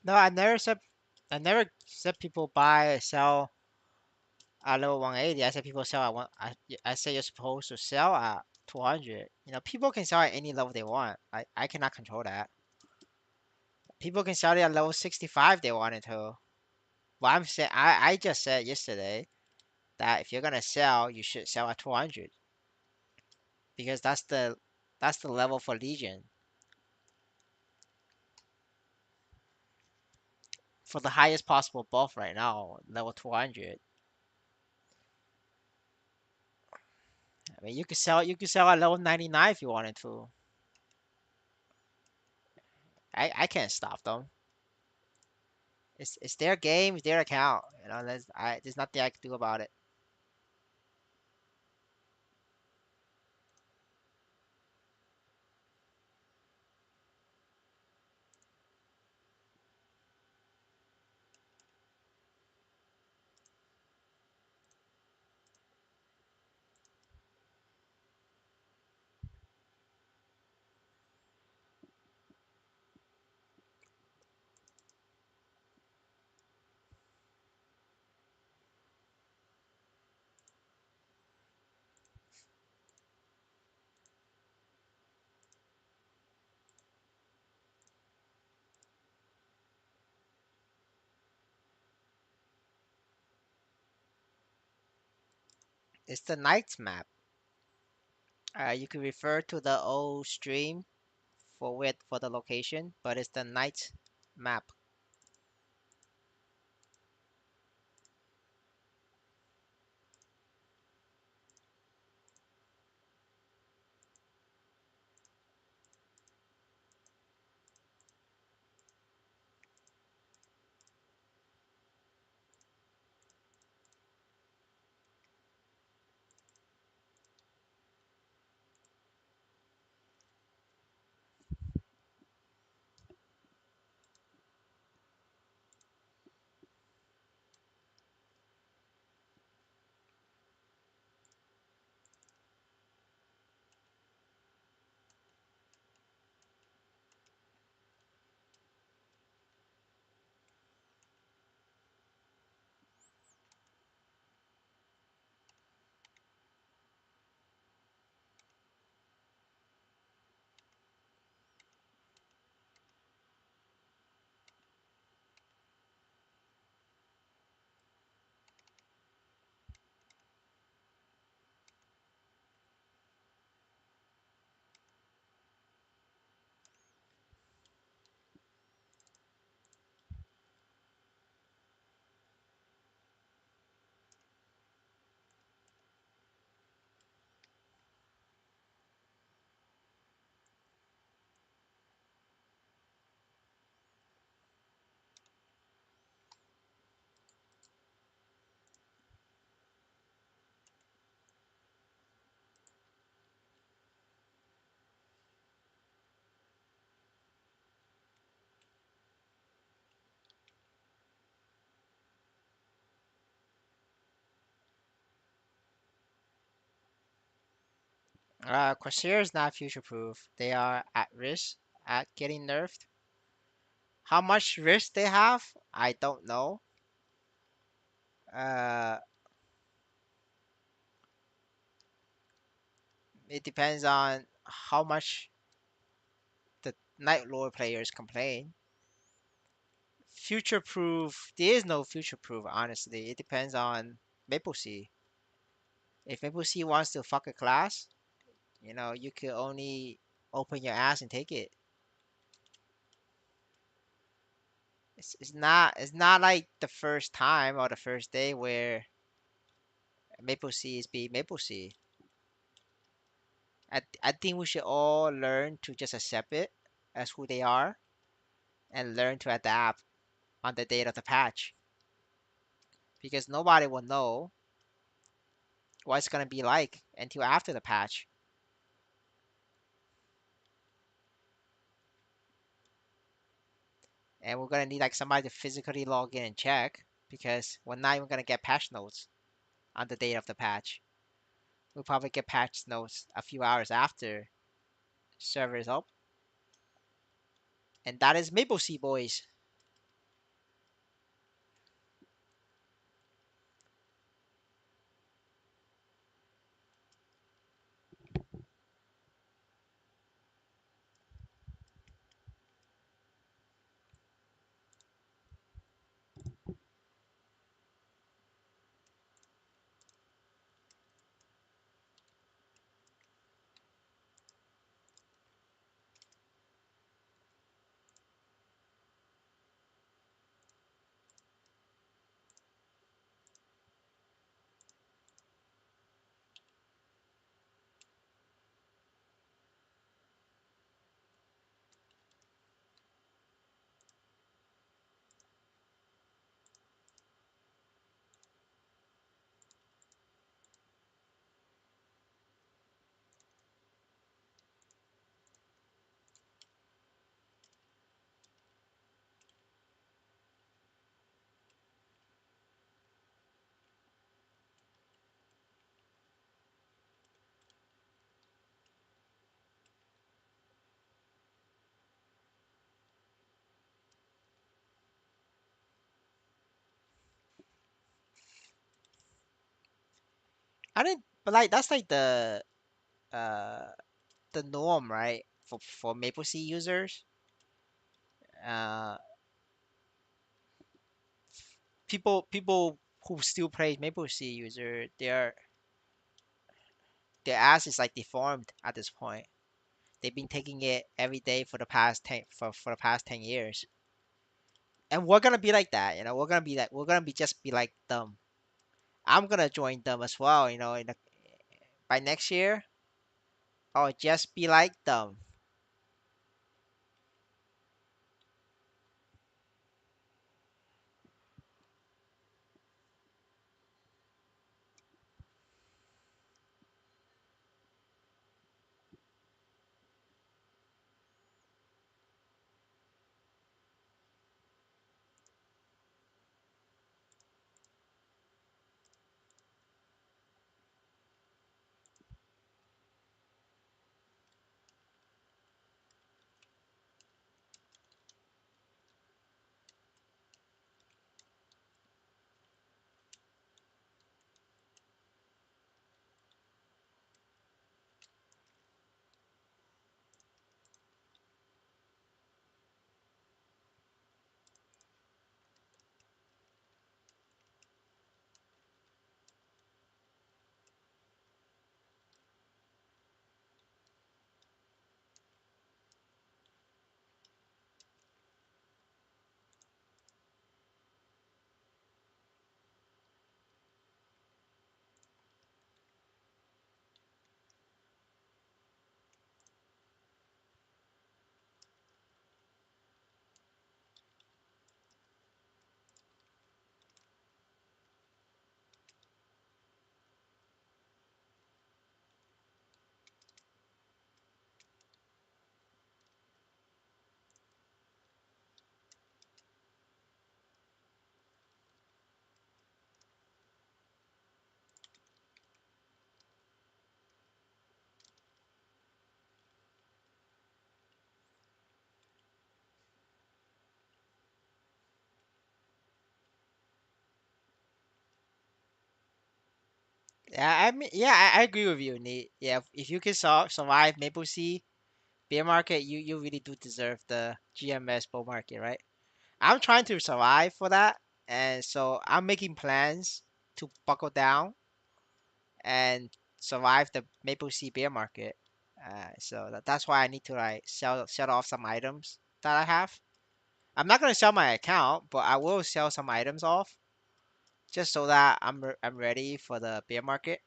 Speaker 1: No, I never said people buy sell at level 180. I said people sell at one. I say you're supposed to sell at 200. You know, people can sell at any level they want. I cannot control that. People can sell it at level 65 they wanted to. Well, I'm saying I just said yesterday that if you're gonna sell, you should sell at 200 because that's the level for Legion for the highest possible buff right now, level 200. I mean, you could sell at level 99 if you wanted to. I can't stop them. It's their game, it's their account. You know, there's nothing I can do about it. It's the Knights map. You can refer to the old stream for the location, but it's the Knights map. Corsair is not future proof. They are at risk at getting nerfed. How much risk they have, I don't know. Uh, it depends on how much the Night Lord players complain. Future proof, there is no future proof, honestly. It depends on Maple Sea. If Maple Sea wants to fuck a class, you could only open your ass and take it. It's not like the first time or the first day where Maple Sea is being Maple Sea. I think we should all learn to just accept it as who they are and learn to adapt on the date of the patch because nobody will know what it's gonna be like until after the patch. And we're gonna need like somebody to physically log in and check because we're not even gonna get patch notes on the date of the patch. We'll probably get patch notes a few hours after server is up. And that is Maple Sea boys. I didn't, but like that's like uh the norm, right? For Maple Sea users. Uh, people who still play Maple Sea user, their ass is like deformed at this point. They've been taking it every day for the past 10 years. And we're gonna be like that, we're gonna be like them. I'm gonna join them as well, by next year. I'll just be like them. Yeah, I mean, yeah, I agree with you, Nate. Yeah, if you can survive Maple Sea bear market, you really do deserve the GMS bull market, right? I'm trying to survive for that, and so I'm making plans to buckle down and survive the Maple Sea bear market. So that's why I need to like sell off some items that I have. I'm not gonna sell my account, but I will sell some items off just so that I'm ready for the bear market.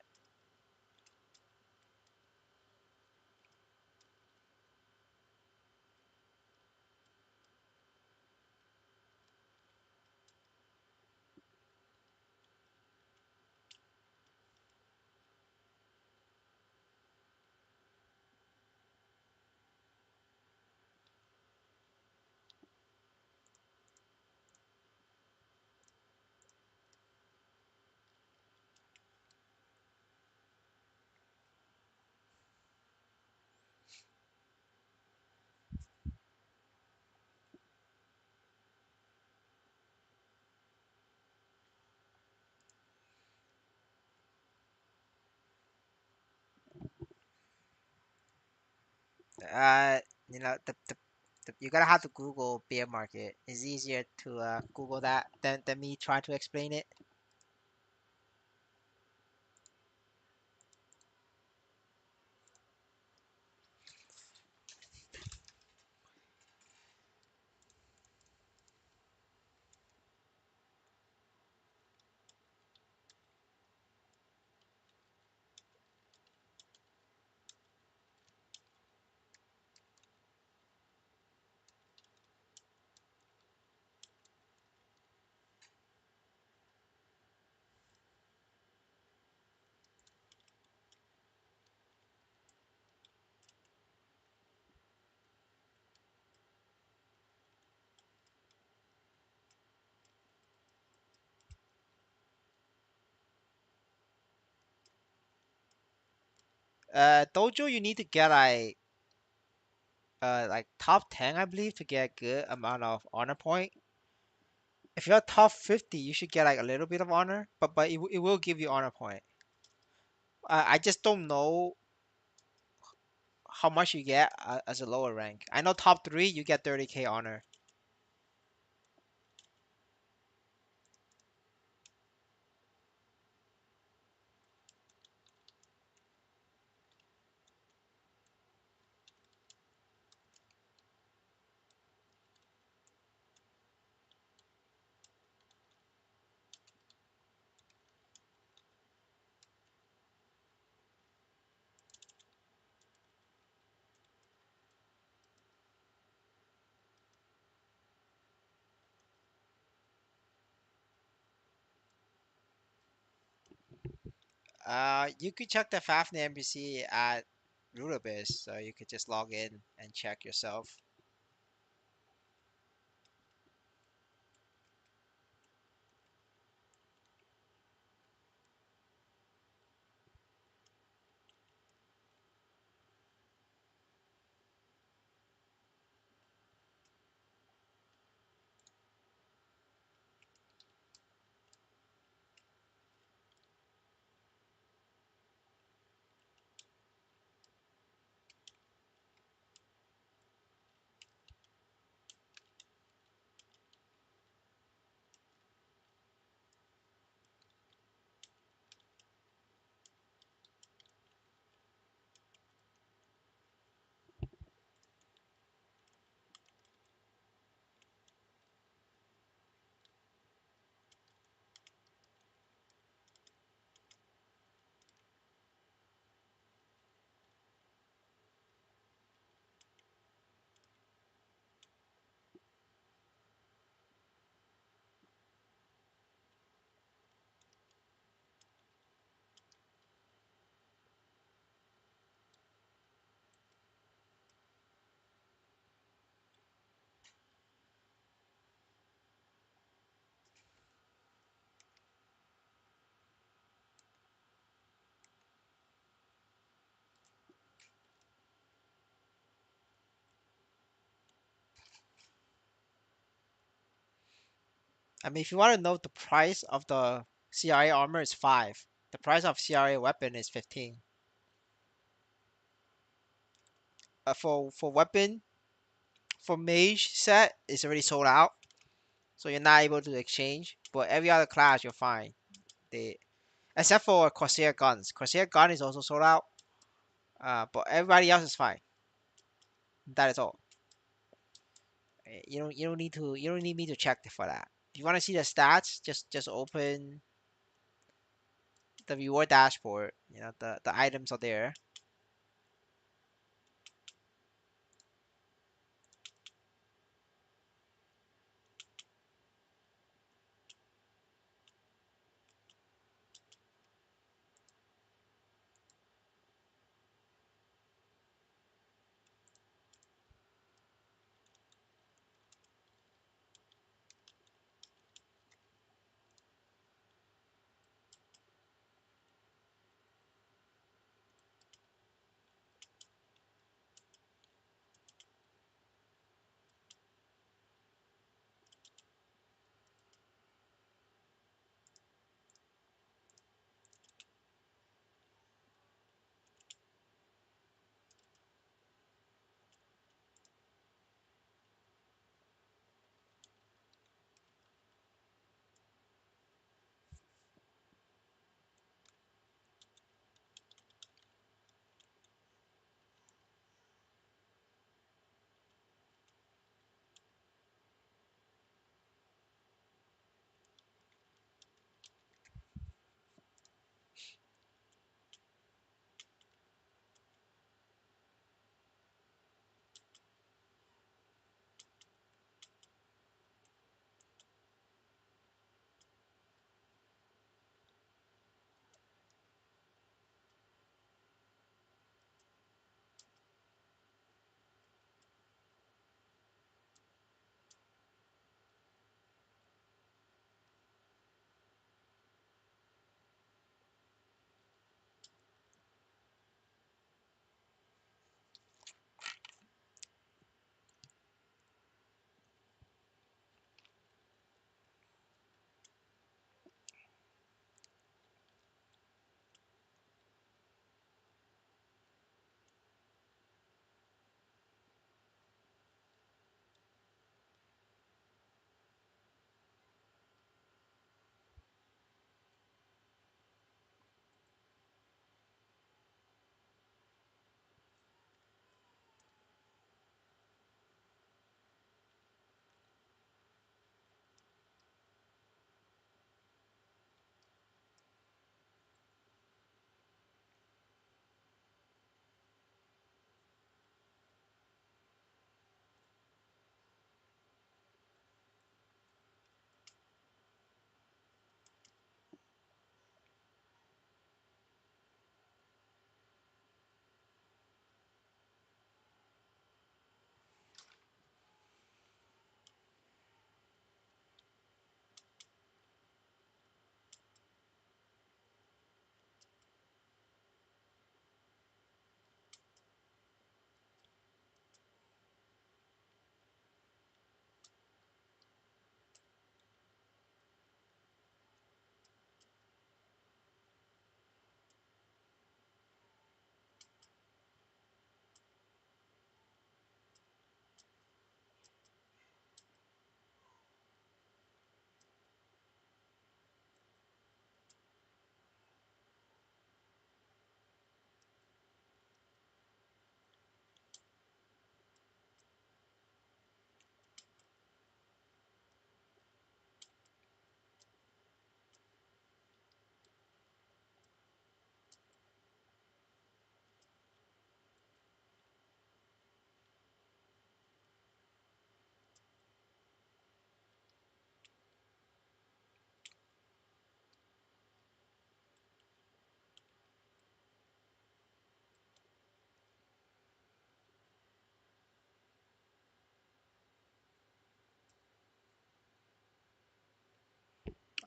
Speaker 1: Uh, you gotta have to Google bear market. It's easier to Google that than me trying to explain it. Dojo, you need to get like top 10, I believe, to get a good amount of honor point. If you're top 50, you should get like a little bit of honor, but it will give you honor point. I just don't know how much you get as a lower rank. I know top 3 you get 30k honor. You could check the Fafnir NPC at Rutabiz, so you could just log in and check yourself. I mean, if you want to know the price of the CRA armor is 5. The price of CRA weapon is 15. For weapon for mage set, it's already sold out, so you're not able to exchange. But every other class, you're fine. They except for Corsair guns. Corsair gun is also sold out. But everybody else is fine. That is all. You don't need me to check for that. If you want to see the stats, just open the reward dashboard. The items are there.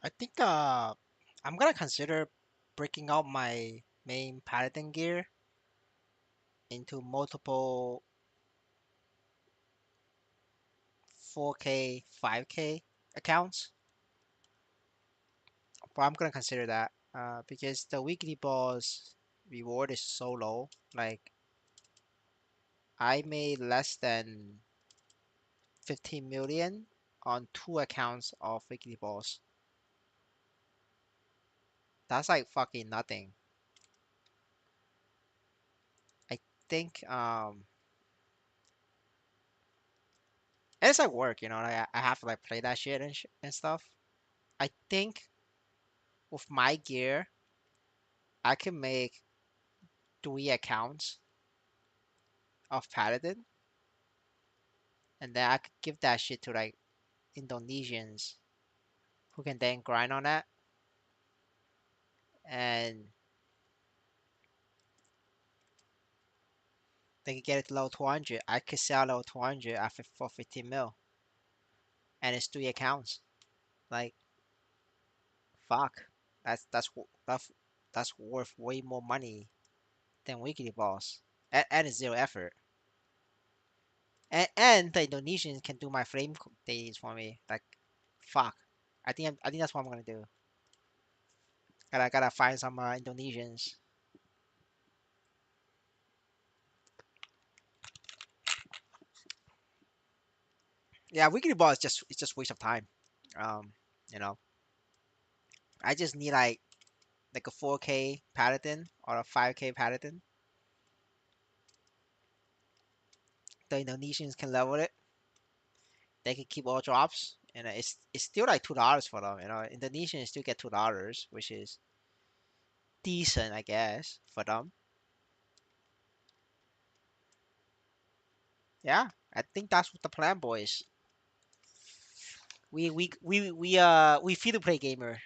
Speaker 1: I think I'm gonna consider breaking out my main paladin gear into multiple 4K, 5K accounts. But I'm gonna consider that. Because the weekly boss reward is so low. Like I made less than 15 million on 2 accounts of weekly boss. That's like fucking nothing. I think and it's like work, like I have to like play that shit and stuff. I think with my gear, I can make 3 accounts of Paladin, and then I could give that shit to like Indonesians who can then grind on that, and they can get it to level 200. I could sell level 200 after for 15 mil, and it's 3 accounts. Like fuck, that's worth way more money than weekly boss, and it's zero effort. And the Indonesians can do my flame days for me. Like fuck, I think that's what I'm gonna do. Gotta find some Indonesians. Yeah, weekly boss it's just waste of time. Um, you know, I just need like a 4K paladin or a 5K paladin. The Indonesians can level it. They can keep all drops, and it's still like $2 for them. Indonesians still get $2, which is decent, I guess, for them. Yeah, I think that's what the plan, boys. We feel to play gamer.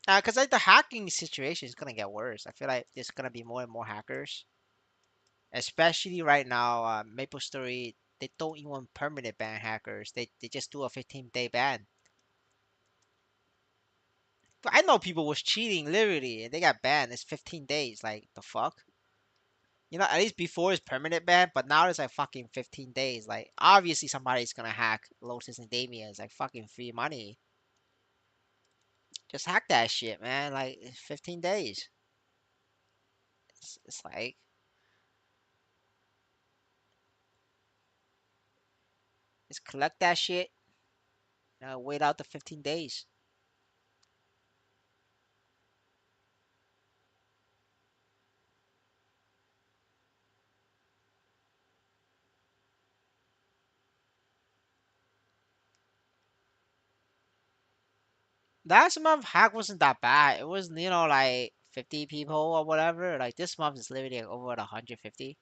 Speaker 1: Cause like the hacking situation is gonna get worse. I feel like there's gonna be more and more hackers, especially right now. MapleStory they don't even permanent ban hackers. They just do a 15-day ban. But I know people was cheating literally, and they got banned. It's 15 days. Like the fuck. At least before it's permanent ban, but now it's like fucking 15 days. Like obviously somebody's gonna hack Lotus and Damien. It's like fucking free money. Just hack that shit, man. Like it's 15 days. It's like just collect that shit. Wait out the 15 days. Last month hack wasn't that bad. It was like 50 people or whatever. Like this month is literally like over 150.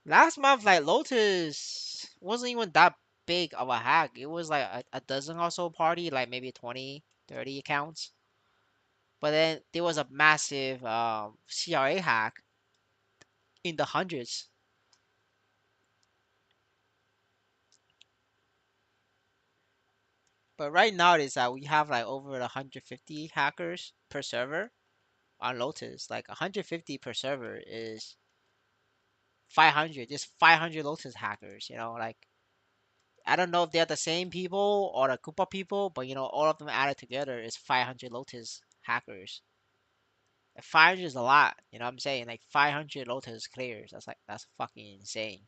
Speaker 1: Last month like Lotus wasn't even that big of a hack. It was like a dozen or so party, like maybe 20, 30 accounts. But then there was a massive CRA hack in the hundreds. But right now it is that we have like over 150 hackers per server on Lotus. Like 150 per server is 500, just 500 Lotus hackers. Like I don't know if they're the same people or a group of people, but all of them added together is 500 Lotus hackers. 500 is a lot. You know what I'm saying? Like 500 Lotus clears. That's fucking insane.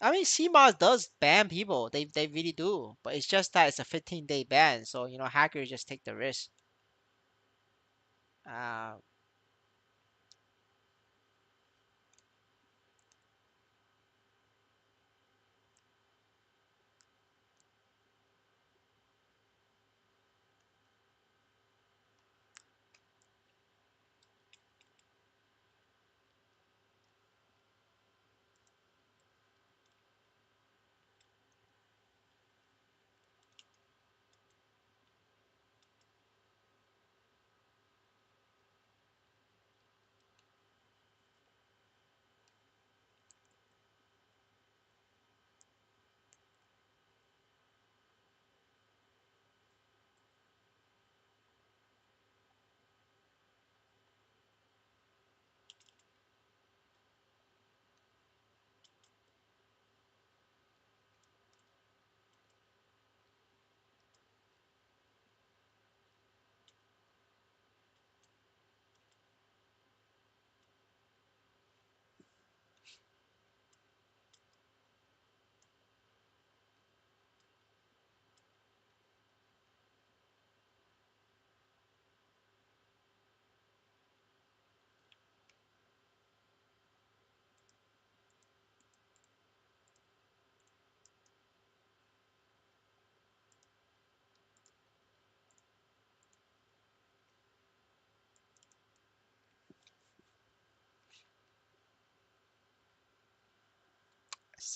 Speaker 1: I mean, CMOS does ban people. They really do. But it's just that it's a 15-day ban, so hackers just take the risk. Uh,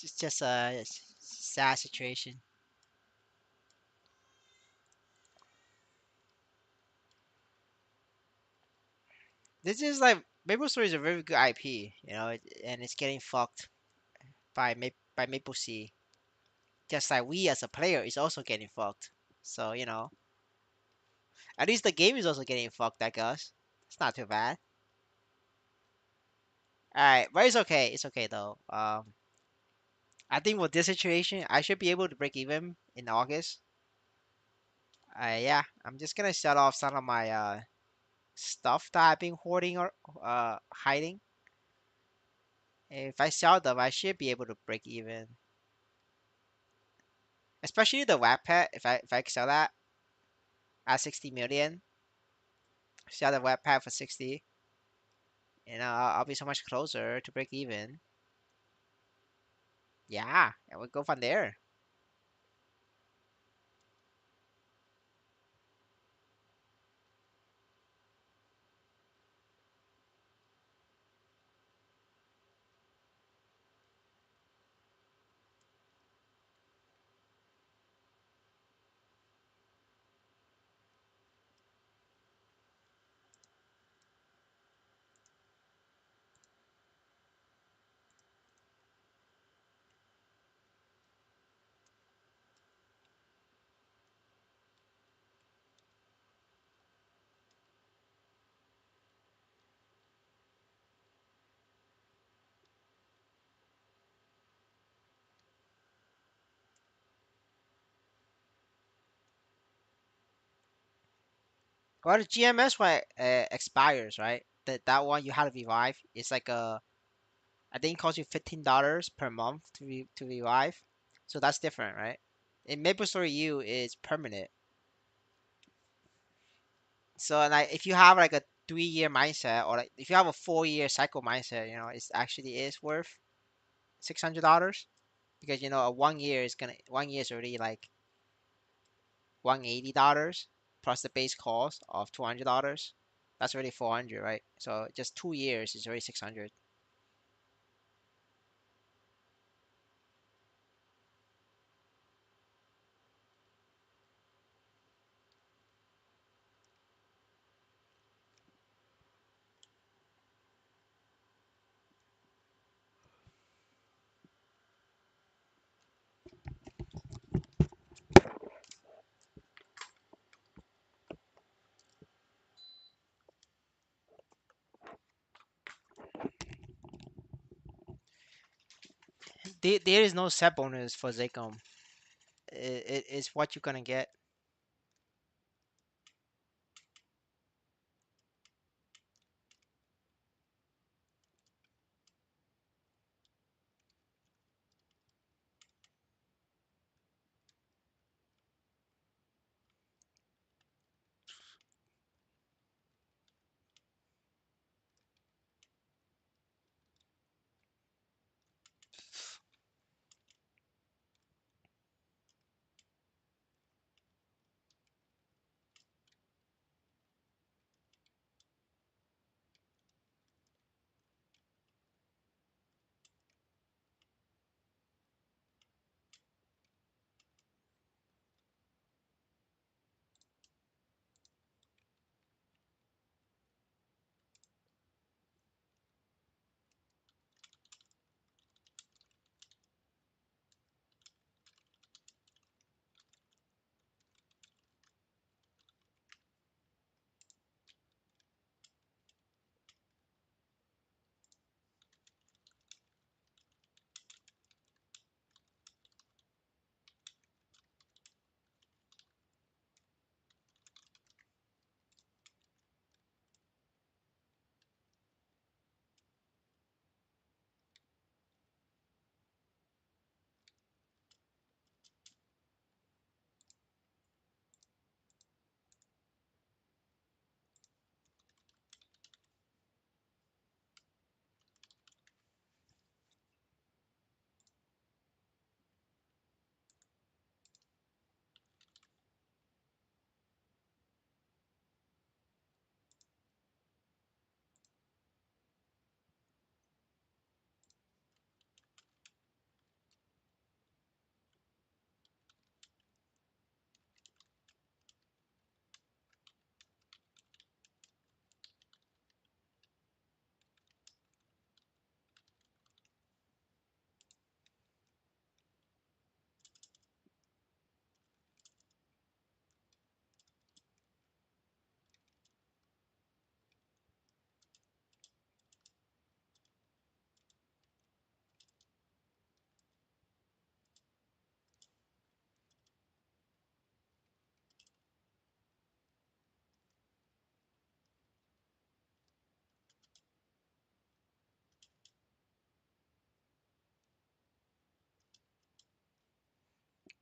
Speaker 1: It's just a sad situation. This is like Maple Story is a very good IP, and it's getting fucked by Maple Sea. Just like we as a player is also getting fucked. So at least the game is also getting fucked, I guess. It's not too bad. All right, but it's okay. It's okay though. I think with this situation, I should be able to break even in August. Yeah, I'm just gonna sell off some of my stuff that I've been hoarding or hiding. If I sell them, I should be able to break even. Especially the web pet. If I sell that at 60 million, sell the web pet for 60, I'll be so much closer to break even. Yeah, and we'll go from there. Well, the GMS one expires, right? That one you have to revive. It's like I think it costs you $15 per month to revive. So that's different, right? In MapleStory U is permanent. So like if you have like a 3-year mindset or like if you have a 4-year cycle mindset, it's actually is worth $600 because a 1 year is already like $180 plus the base cost of $200. That's already 400, right? So just 2 years is already 600. There is no set bonus for Zacom. It's what you're gonna get.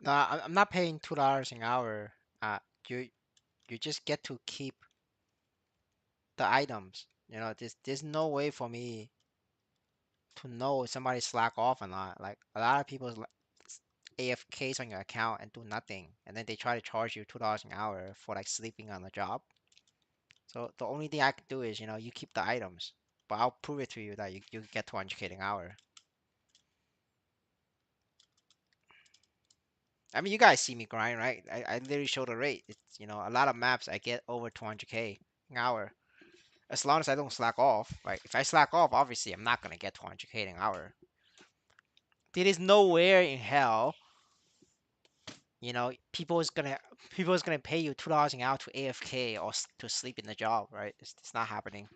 Speaker 1: No, I'm not paying $2 an hour. You you just get to keep the items. There's no way for me to know if somebody slack off or not. Like a lot of people AFKs on your account and do nothing, and then they try to charge you $2 an hour for like sleeping on the job. So the only thing I can do is, you keep the items, but I'll prove it to you that you get 200k an hour. I mean, you guys see me grind, right? I literally show the rate. It's, a lot of maps I get over 200k an hour. As long as I don't slack off, right? If I slack off, obviously I'm not gonna get 200k an hour. There is nowhere in hell, people is gonna pay you $2 an hour to AFK or to sleep in the job, right? It's not happening.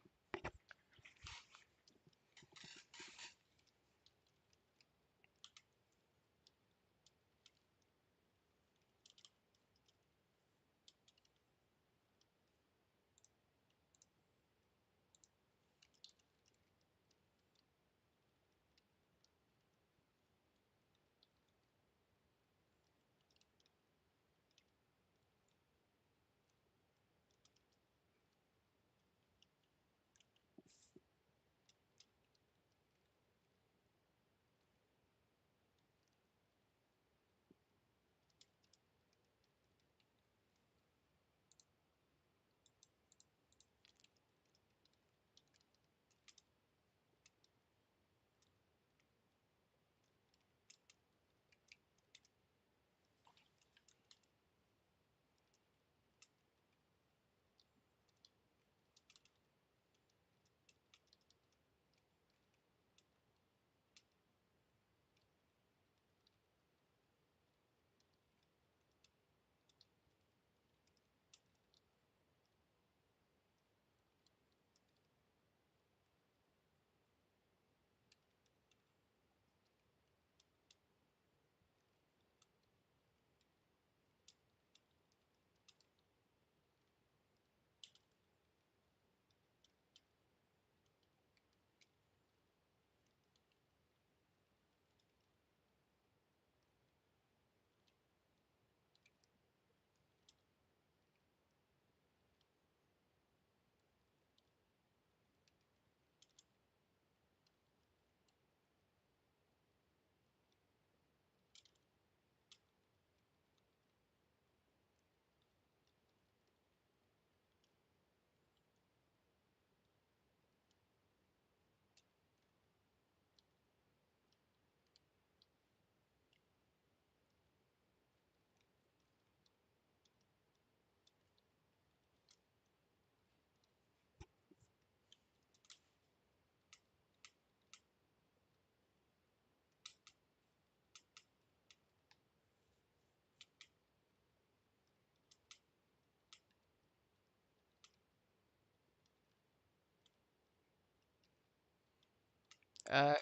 Speaker 1: Uh,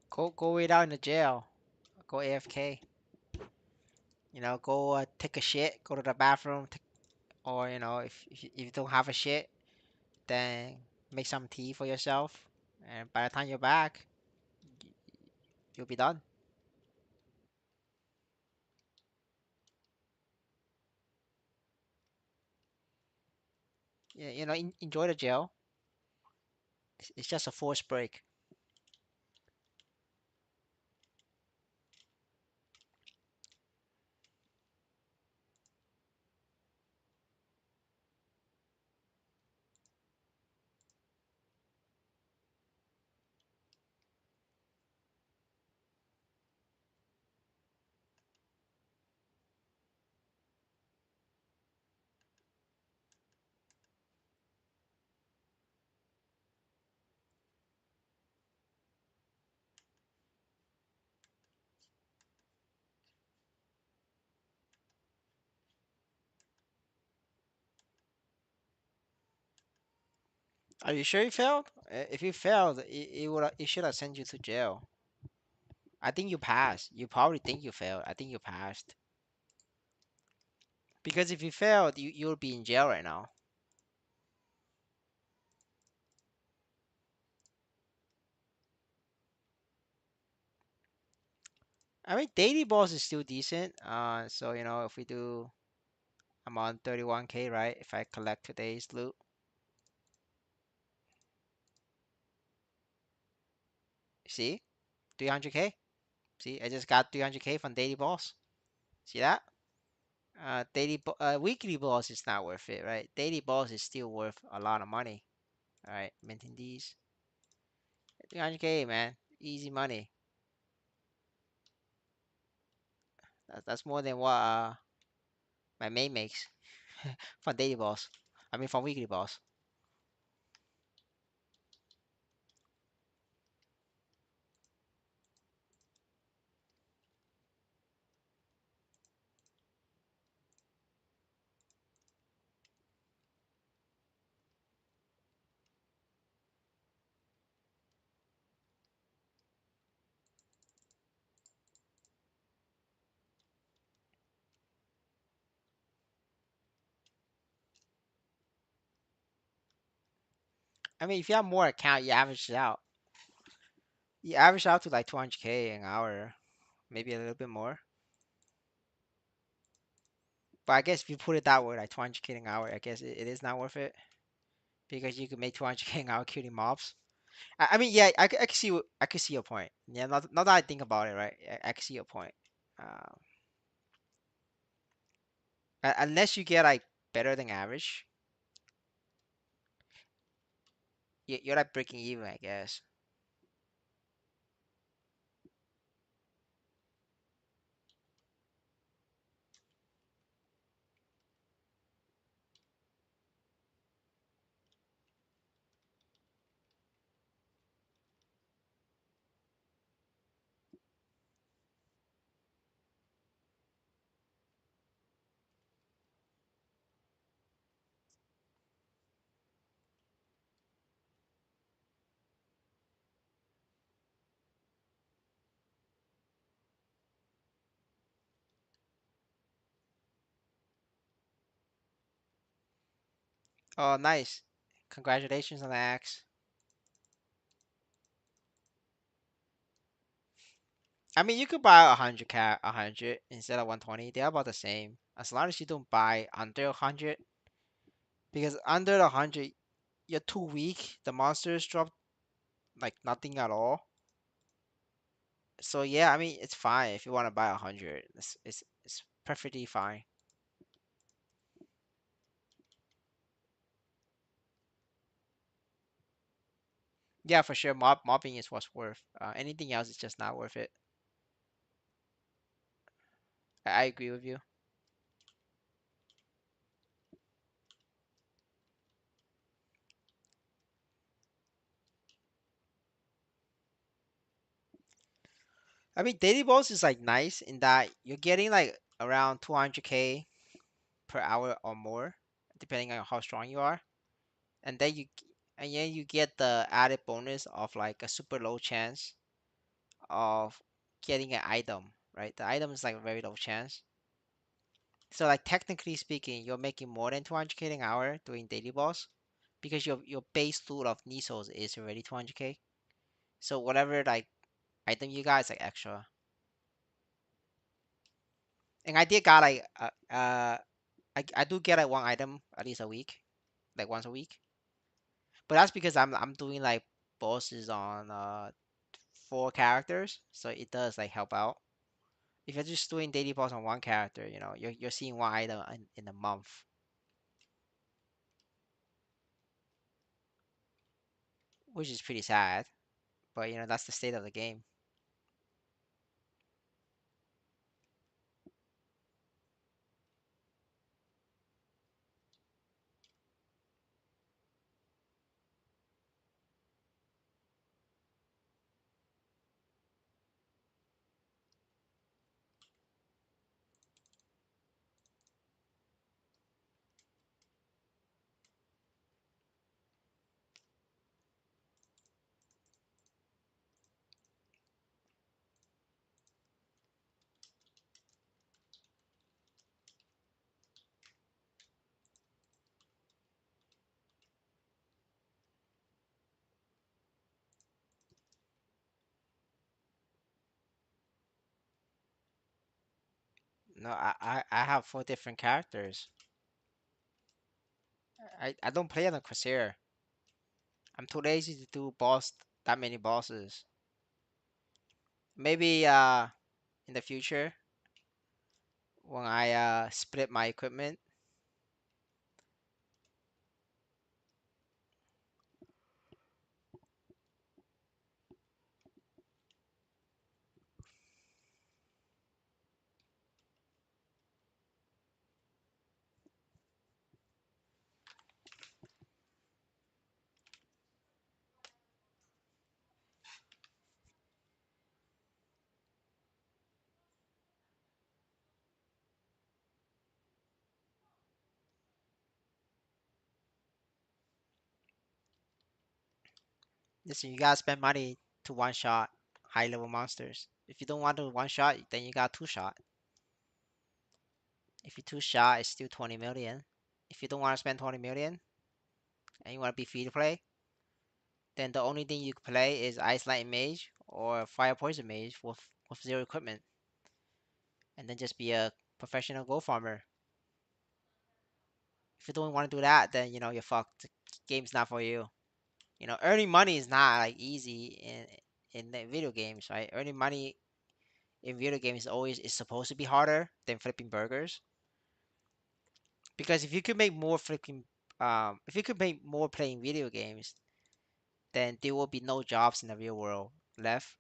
Speaker 1: go way down in the jail. Go AFK. Go take a shit. Go to the bathroom. Or if you don't have a shit, then make some tea for yourself. And by the time you're back, you'll be done. Yeah, enjoy the jail. It's just a forced break. Are you sure you failed? If you failed, it should have sent you to jail. I think you passed. You probably think you failed. I think you passed. Because if you failed, you'll be in jail right now. I mean, daily balls is still decent. So if we do, I'm on 31K, right? If I collect today's loot, see, 300K. See, I just got 300K from daily balls. See that? Weekly balls is not worth it, right? Daily balls is still worth a lot of money. All right, minting these. 300K, man, easy money. That's more than what my main makes from daily balls. I mean, from weekly balls. I mean, if you have more account, you average it out. You average out to like 200K an hour, maybe a little bit more. But I guess if you put it that way, like 200K an hour, I guess it is not worth it because you could make 200K an hour killing mobs. I mean, yeah, I can see I can see your point. Yeah, not that I think about it, right? I can see your point. Uh, unless you get like better than average, you're like breaking even, I guess. Oh, nice. Congratulations on the axe. I mean, you could buy 100 instead of 120. They're about the same. As long as you don't buy under 100, because under the 100, you're too weak. The monsters drop like nothing at all. So yeah, I mean, it's fine if you want to buy 100. It's perfectly fine. Yeah, for sure. Mobbing is what's worth. Anything else is just not worth it. I agree with you. I mean, daily balls is like nice in that you're getting like around 200K per hour or more, depending on how strong you are. And then you get the added bonus of like a super low chance of getting an item, right? The item is like a very low chance. So like technically speaking, you're making more than 200K an hour doing daily balls because your base loot of Nisos is already 200K. So whatever like item you got is like extra. And I did got like I do get like one item at least a week, like once a week. But that's because I'm doing like bosses on 4 characters, so it does like help out. If you're just doing daily boss on one character, you're seeing one item in a month, which is pretty sad. But that's the state of the game. No, I have four different characters. I don't play on the Corsair. I'm too lazy to do that many bosses. Maybe in the future when I split my equipment. Listen, you gotta spend money to one shot high level monsters. If you don't want to one shot, then you got two shot. If you two shot, it's still 20 million. If you don't want to spend 20 million and you want to be free to play, then the only thing you can play is Ice Light Mage or Fire Poison Mage with zero equipment, and then just be a professional gold farmer. If you don't want to do that, then you're fucked. The game's not for you. Earning money is not like easy in the video games, right? Earning money in video games always is supposed to be harder than flipping burgers because if you could make more playing video games, then there will be no jobs in the real world left,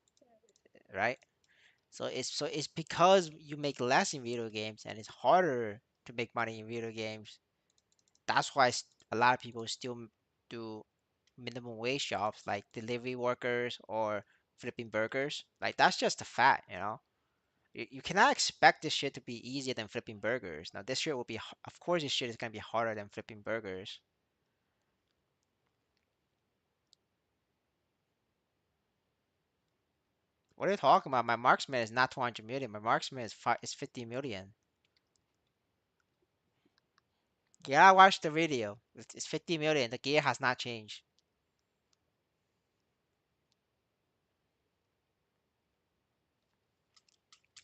Speaker 1: right? So it's because you make less in video games and it's harder to make money in video games. That's why a lot of people still do minimum wage jobs like delivery workers or flipping burgers. Like that's just a fact. You cannot expect this shit to be easier than flipping burgers. Now this shit will be, of course, this shit is gonna be harder than flipping burgers. What are you talking about? My marksman is not 200 million. My marksman is 50 million. Yeah, I watched the video. It's 50 million. The gear has not changed.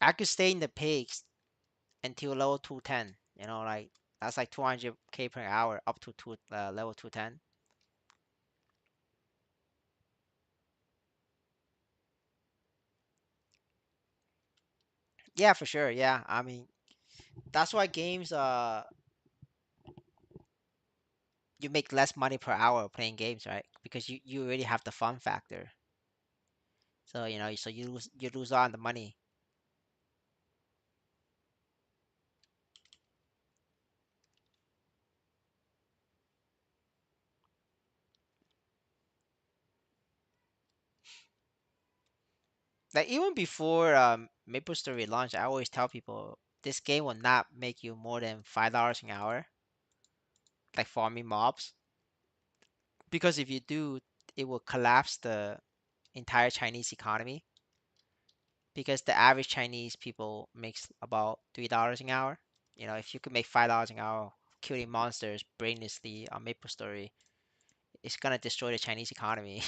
Speaker 1: I could stay in the pigs until level 210. Like that's like 200k per hour up to level 210. Yeah, for sure. Yeah, I mean that's why games you make less money per hour playing games, right? Because you already have the fun factor. So so you lose on the money. Like even before MapleStory launch, I always tell people this game will not make you more than $5 an hour, like farming mobs. Because if you do, it will collapse the entire Chinese economy. Because the average Chinese people makes about $3 an hour. If you could make $5 an hour killing monsters brainlessly on MapleStory, it's gonna destroy the Chinese economy.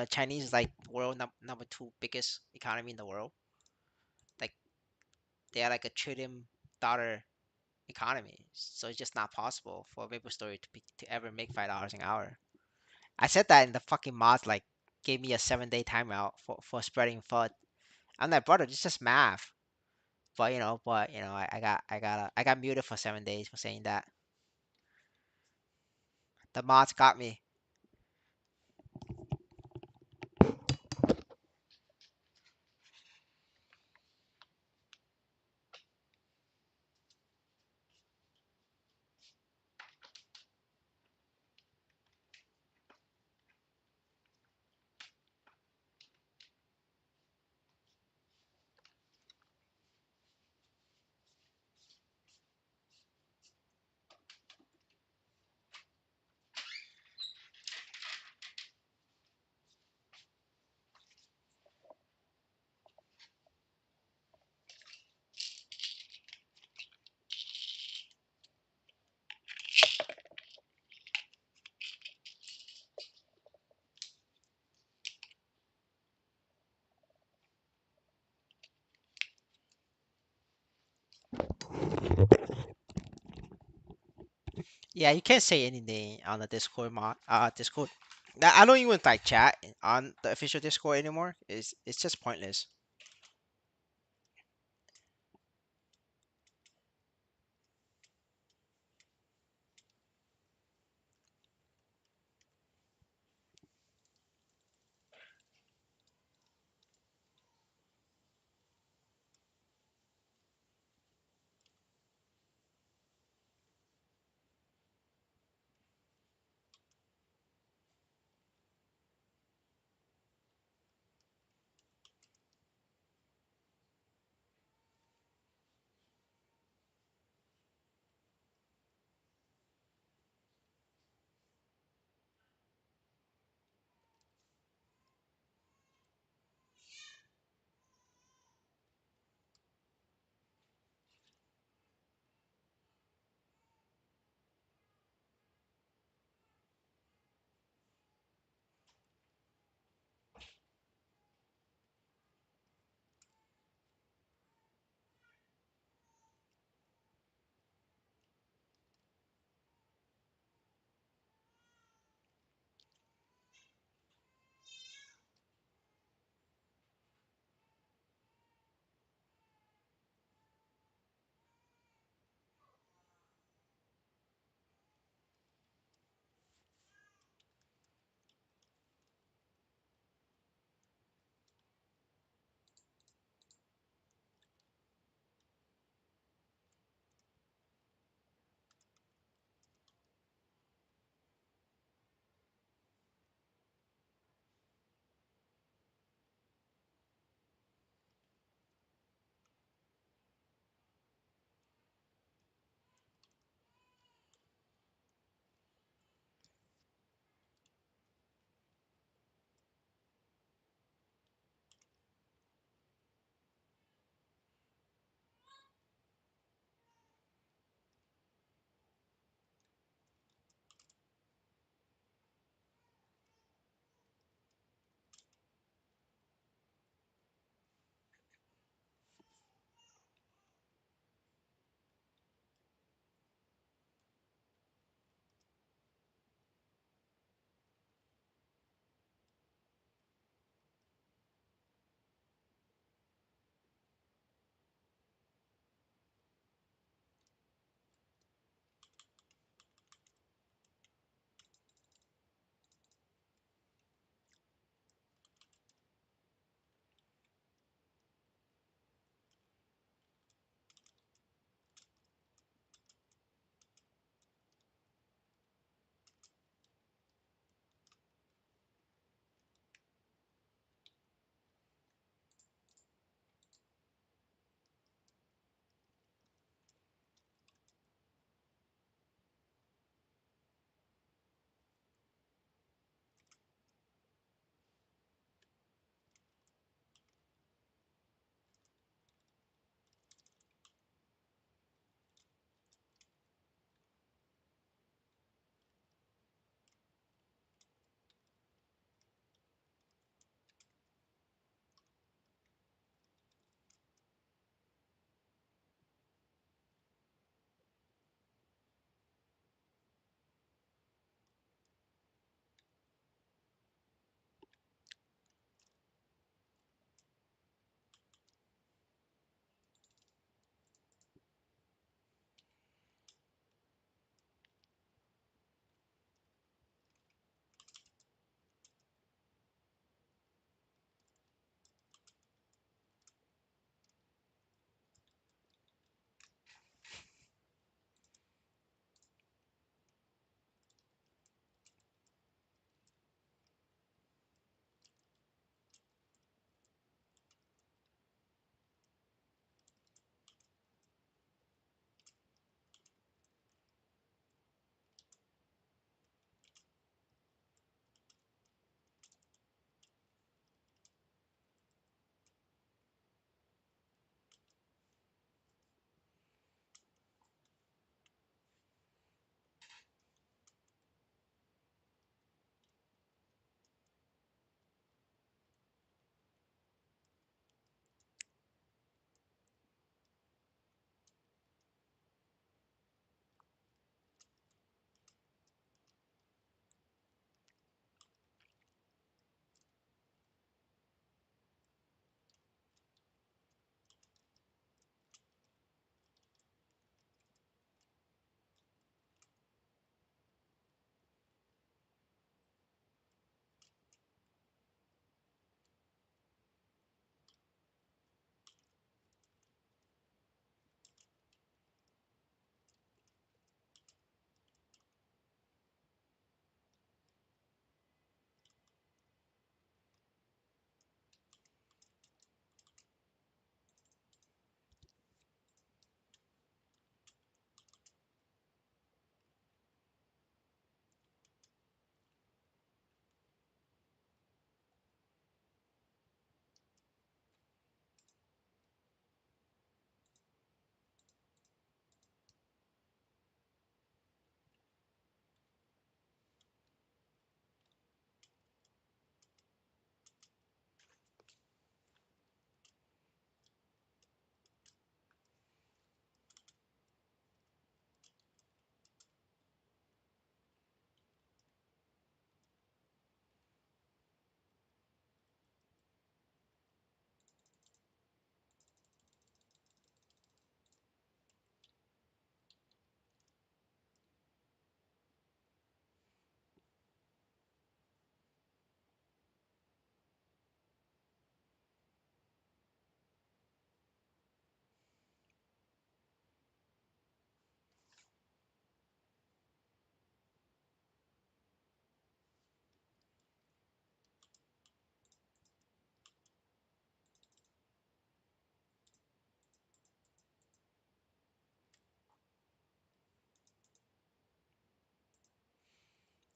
Speaker 1: Chinese is like world number two biggest economy in the world. Like they are like $1 trillion economy. So it's just not possible for MapleStory to ever make $5 an hour. I said that in the fucking mods like gave me a 7 day timeout for spreading FUD. I'm like, brother, it's just math. I got muted for 7 days for saying that. The mods got me. Yeah, you can't say anything on the Discord. I don't even like chat on the official Discord anymore. It's just pointless.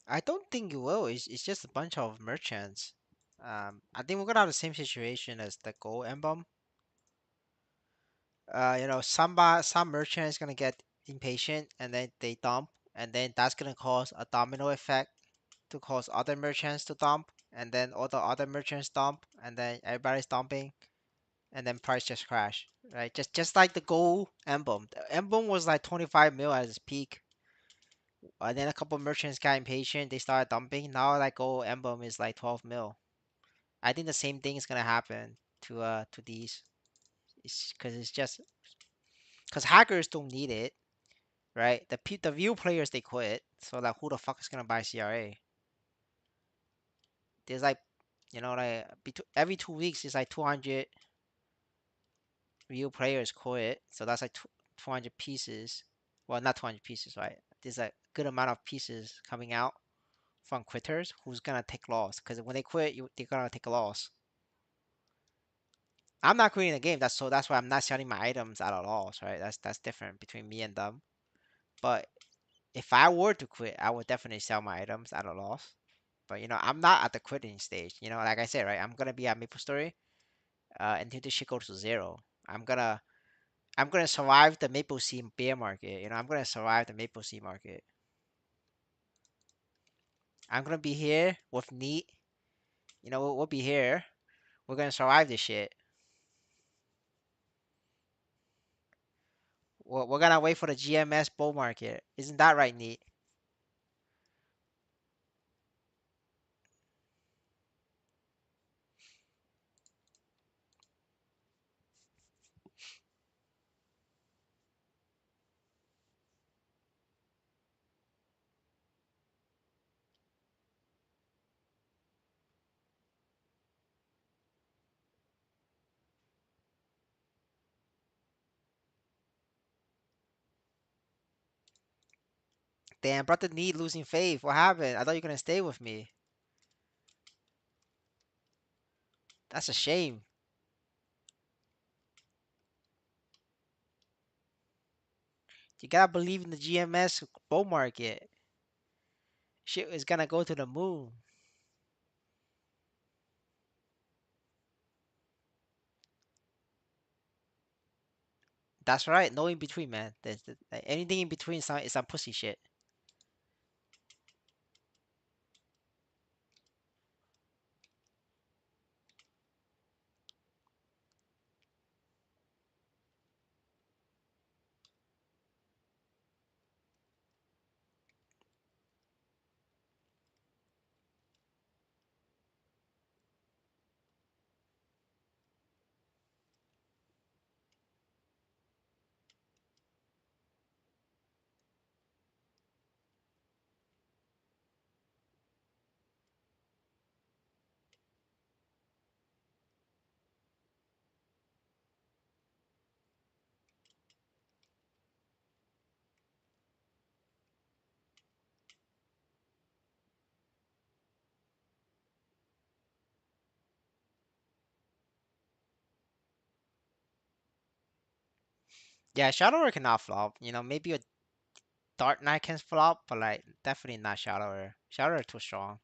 Speaker 1: I don't think it will. It's just a bunch of merchants. I think we're gonna have the same situation as the gold emblem. Some merchant is gonna get impatient and then they dump, and then that's gonna cause a domino effect to cause other merchants to dump, and then all the other merchants dump, and then everybody's dumping, and then price just crash, right? Just like the gold emblem. The emblem was like 25 mil at its peak, and then a couple merchants got impatient, they started dumping. Now like gold emblem is like 12 mil. I think the same thing is gonna happen to these. It's because hackers don't need it, right? The view players they quit, so like who the fuck is gonna buy CRA? There's like like every 2 weeks it's like 200 view players quit, so that's like 200 pieces. Well, not 200 pieces, right? There's a good amount of pieces coming out from quitters who's gonna take loss because when they quit, they're gonna take a loss. I'm not quitting the game. That's why I'm not selling my items at a loss, right? That's different between me and them. But if I were to quit, I would definitely sell my items at a loss. But I'm not at the quitting stage. Like I said, right? I'm gonna be at MapleStory until this shit goes to zero. I'm gonna I'm gonna survive the Maple Sea bear market. I'm gonna survive the Maple Sea market. I'm gonna be here with Neat. We'll be here. We're gonna survive this shit. We're gonna wait for the GMS bull market. Isn't that right, Neat? Damn, brother Neat losing faith. What happened? I thought you were gonna stay with me. That's a shame. You gotta believe in the GMS bull market. Shit is gonna go to the moon. That's right. No in between, man. Like, anything in between is some pussy shit. Yeah, Shadower cannot flop. Maybe a Dark Knight can flop, but like definitely not Shadower. Shadower too strong.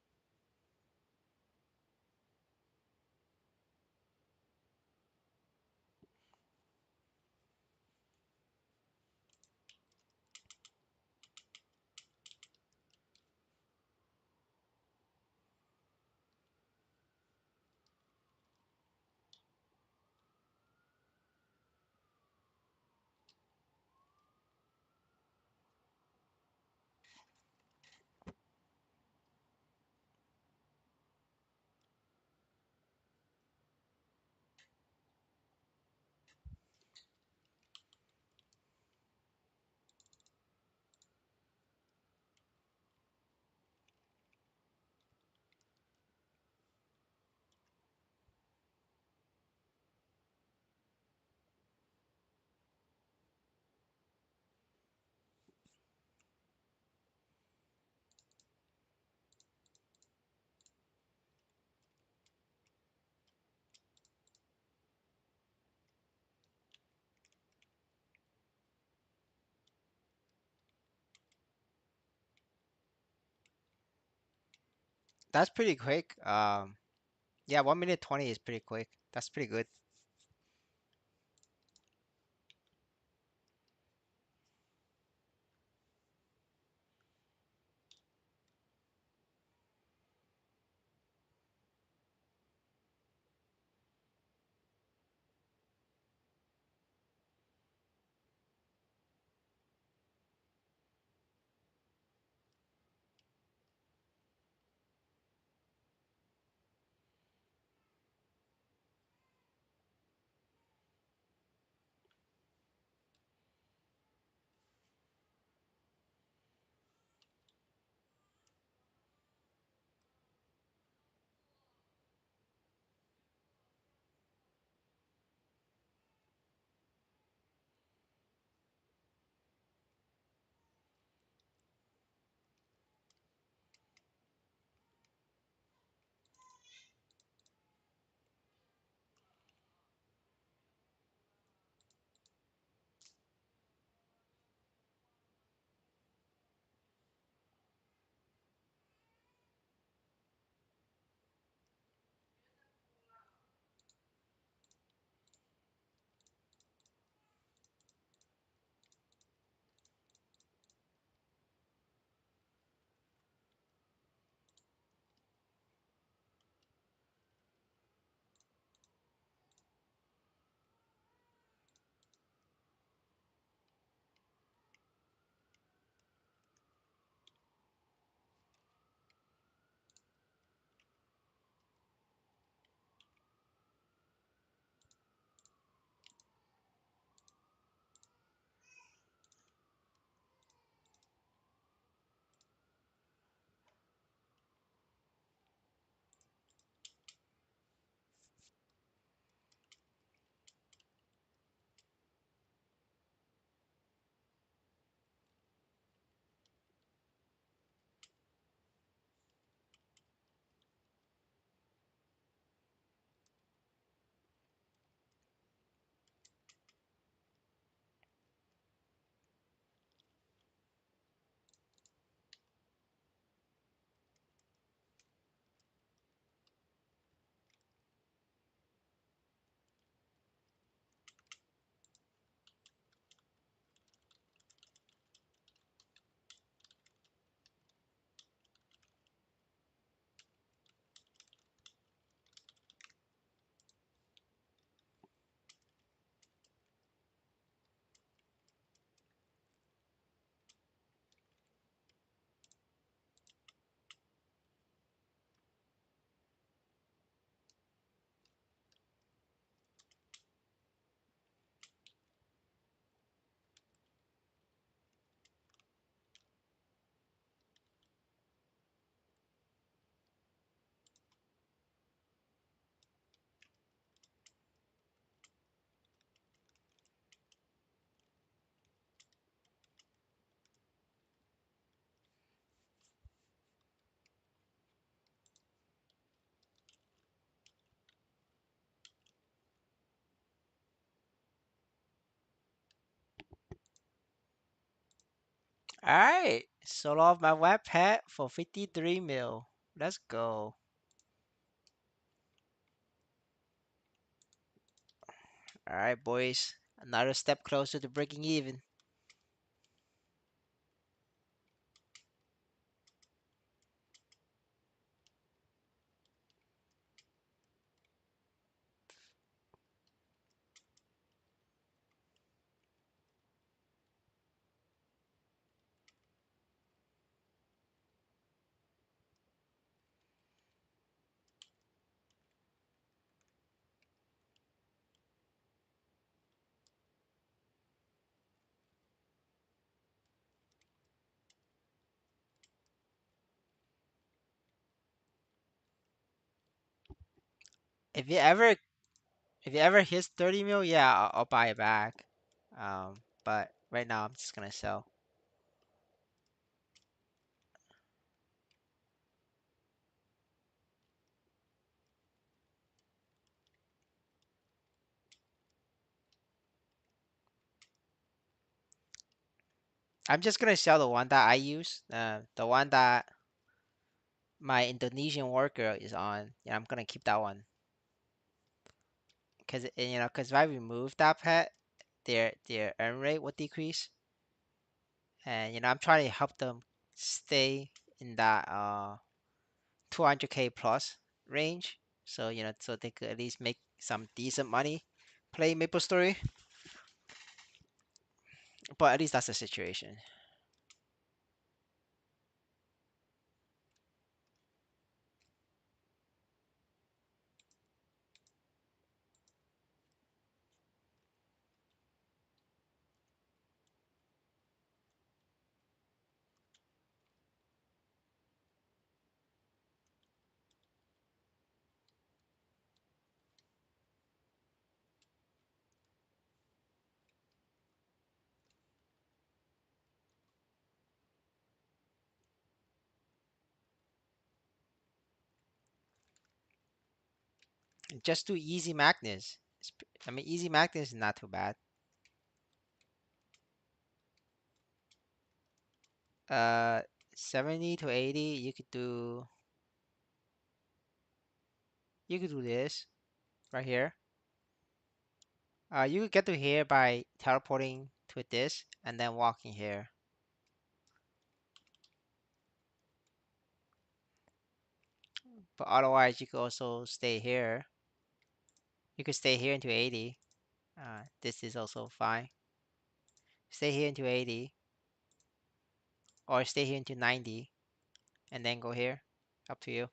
Speaker 1: That's pretty quick. Yeah, 1 minute 20 is pretty quick. That's pretty good. All right, sold off my web pet for 53 mil. Let's go. All right, boys. Another step closer to breaking even. If you ever if it ever hits 30 mil, yeah, I'll buy it back. But right now I'm just gonna sell. I'm just gonna sell the one that I use. The one that my Indonesian worker is on. Yeah, I'm gonna keep that one because because if I remove that pet, their earn rate would decrease, and I'm trying to help them stay in that 200k plus range, so so they could at least make some decent money playing MapleStory. But at least that's the situation. Just do easy Magnus. I mean, easy Magnus is not too bad. 70 to 80, you could do this right here. You could get to here by teleporting to this and then walking here. But otherwise, you could also stay here. You could stay here into 80. This is also fine. Stay here into 80 or stay here into 90 and then go here. Up to you.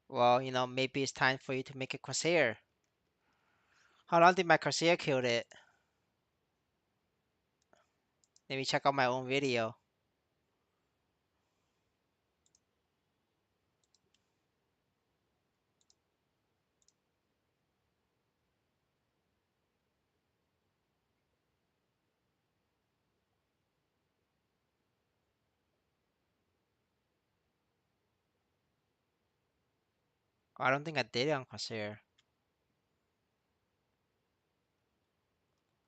Speaker 1: Well, maybe it's time for you to make a Corsair. How long did my Corsair kill it? Let me check out my own video. Oh, I don't think I did it on Corsair.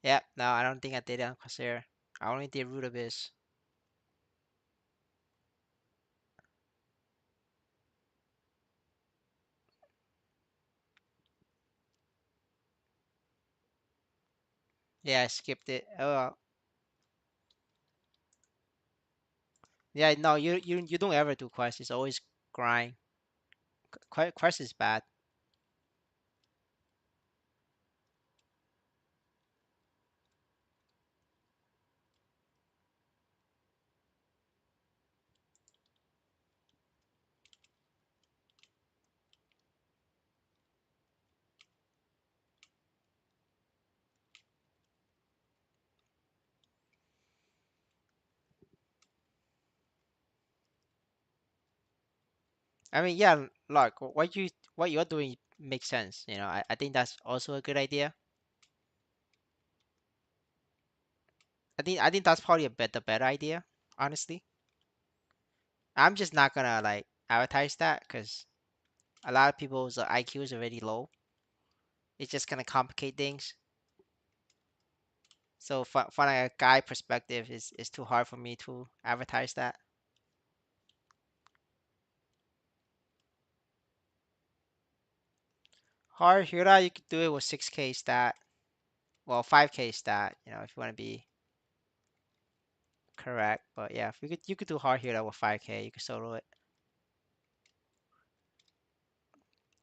Speaker 1: Yep, no, I don't think I did it on Corsair. I only did Root Abyss. Yeah, I skipped it. Oh, well. Yeah, no, you don't ever do quest. It's always grind. Quest is bad. I mean, yeah, like what you're doing makes sense. I think that's also a good idea. I think that's probably the better idea, honestly. I'm just not gonna like advertise that because a lot of people's IQ is already low. It's just gonna complicate things. So from a guy perspective, is too hard for me to advertise that. Hard Hira, you could do it with 6k stat. Well, 5k stat, if you want to be correct. But yeah, if you could do hard Hira with 5k, you could solo it.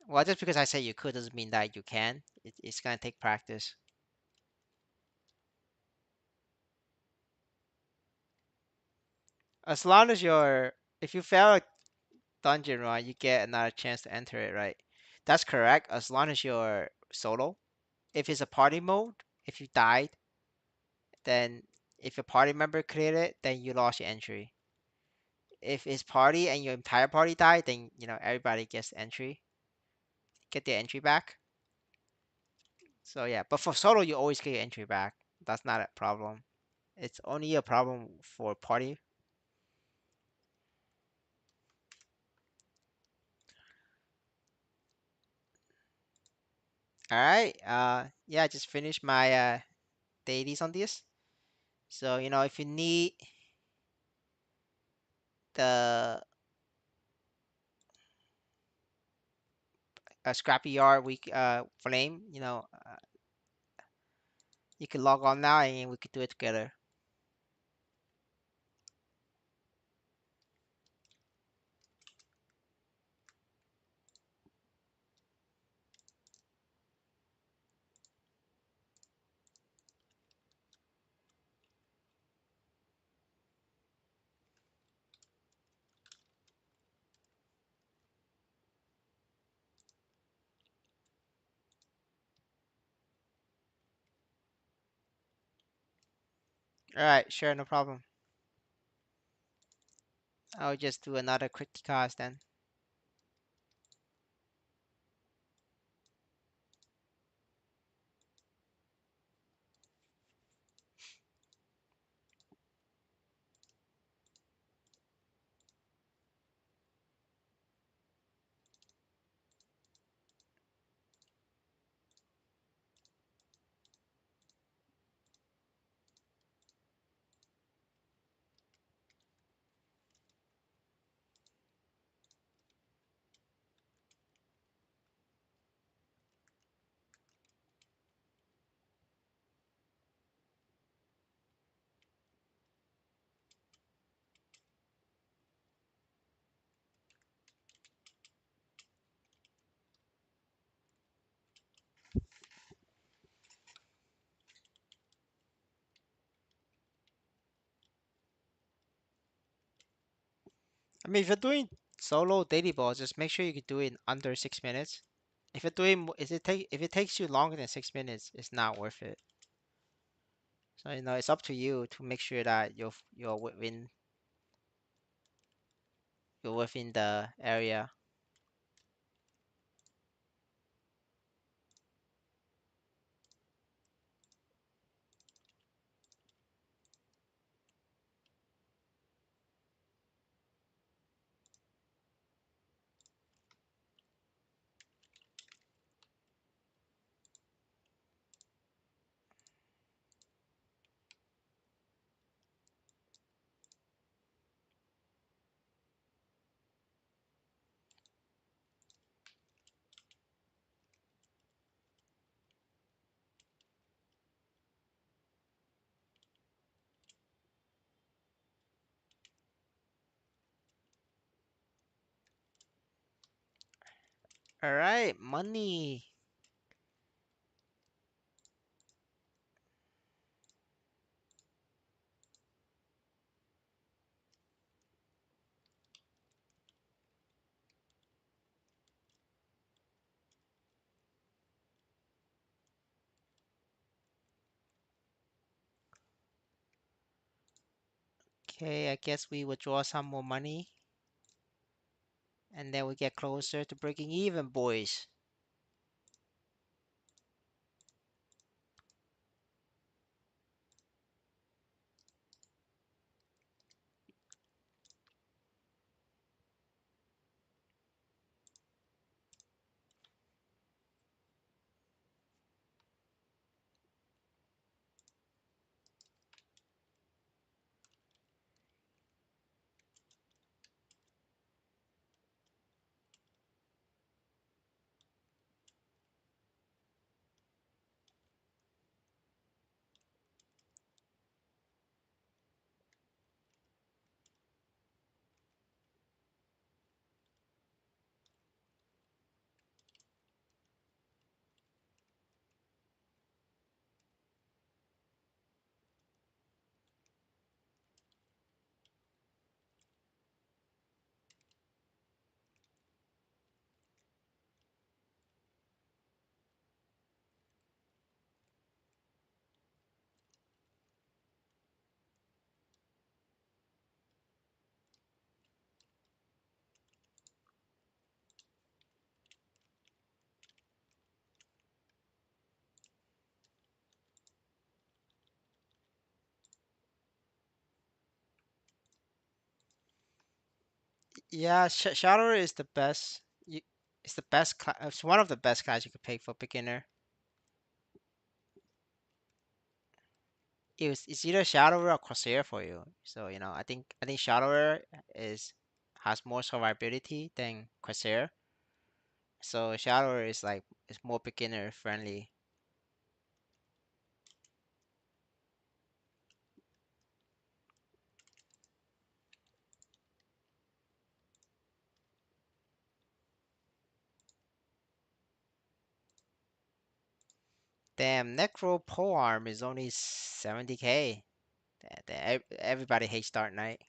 Speaker 1: Well, just because I say you could doesn't mean that you can. It's gonna take practice. As long as if you fail a dungeon run, you get another chance to enter it, right? That's correct. As long as you're solo. If it's a party mode, if you died, then if a party member cleared it, then you lost your entry. If it's party and your entire party died, then everybody gets entry, get their entry back. So yeah, but for solo, you always get your entry back. That's not a problem. It's only a problem for party. All right. Yeah, I just finished my dailies on this. So, if you need the scrappy yard flame, you can log on now and we could do it together. All right, sure, no problem. I'll just do another quick cast then. I mean, if you're doing solo daily balls, just make sure you can do it in under 6 minutes. If it takes you longer than 6 minutes, it's not worth it. So it's up to you to make sure that you're within the area. All right, money. Okay, I guess we withdraw some more money, and then we get closer to breaking even, boys. Yeah, Shadow is the best. It's one of the best class you could pick for beginner. it's either shallower or Corsair for you. So I think shallower is has more survivability than Corsair. So shallower is like it's more beginner friendly. Damn, Necro Polearm is only 70k. Everybody hates Dark Knight.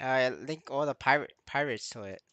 Speaker 1: I link all the pirates to it.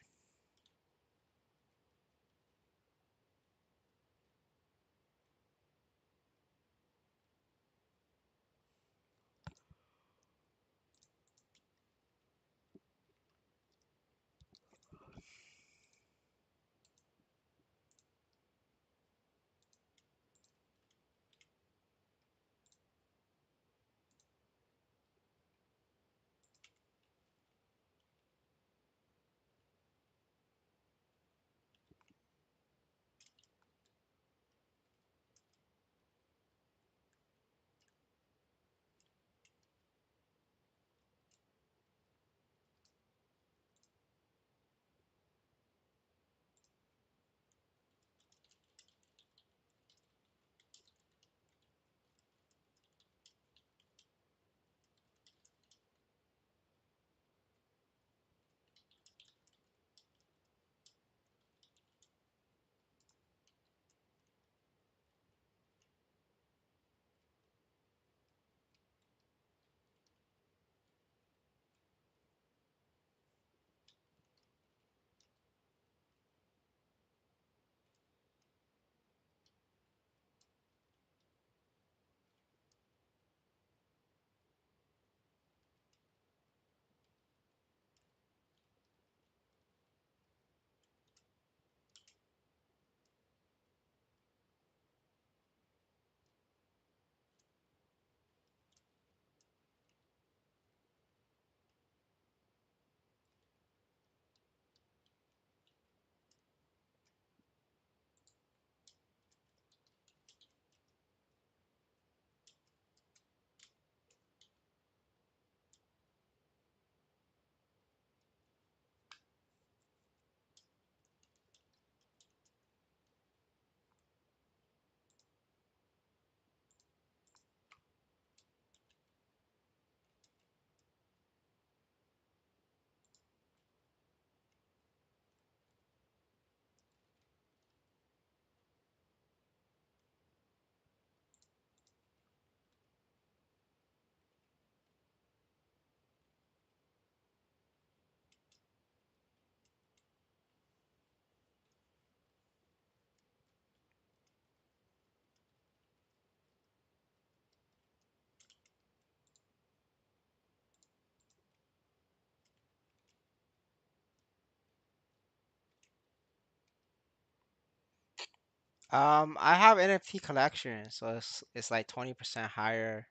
Speaker 1: I have NFT collection, so it's like 20% higher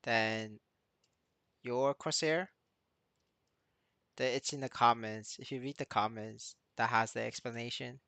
Speaker 1: than your Corsair. It's in the comments. If you read the comments, that has the explanation.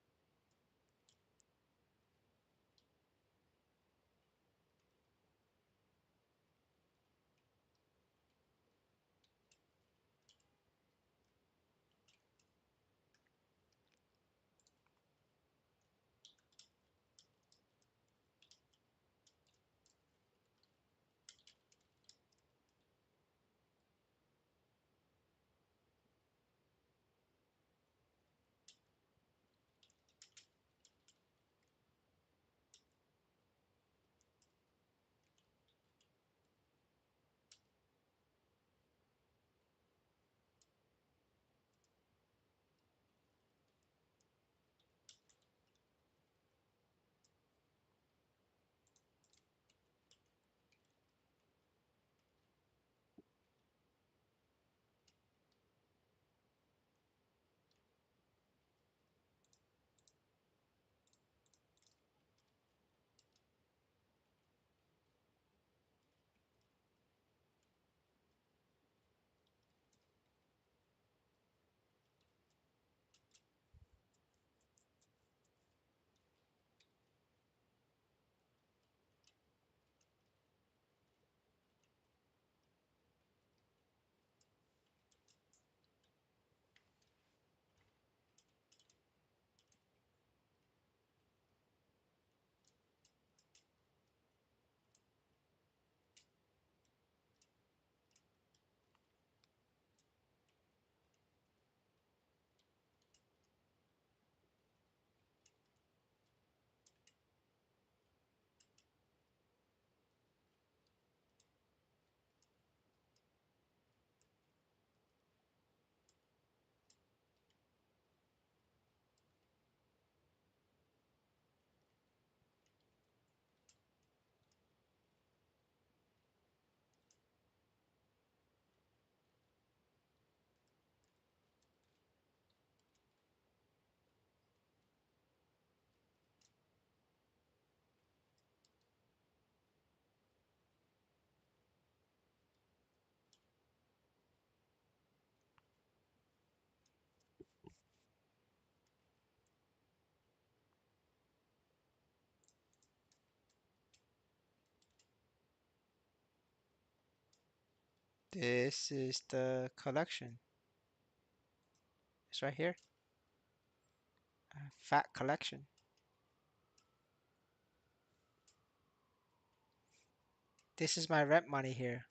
Speaker 1: This is the collection. It's right here. Fat collection. This is my rent money here.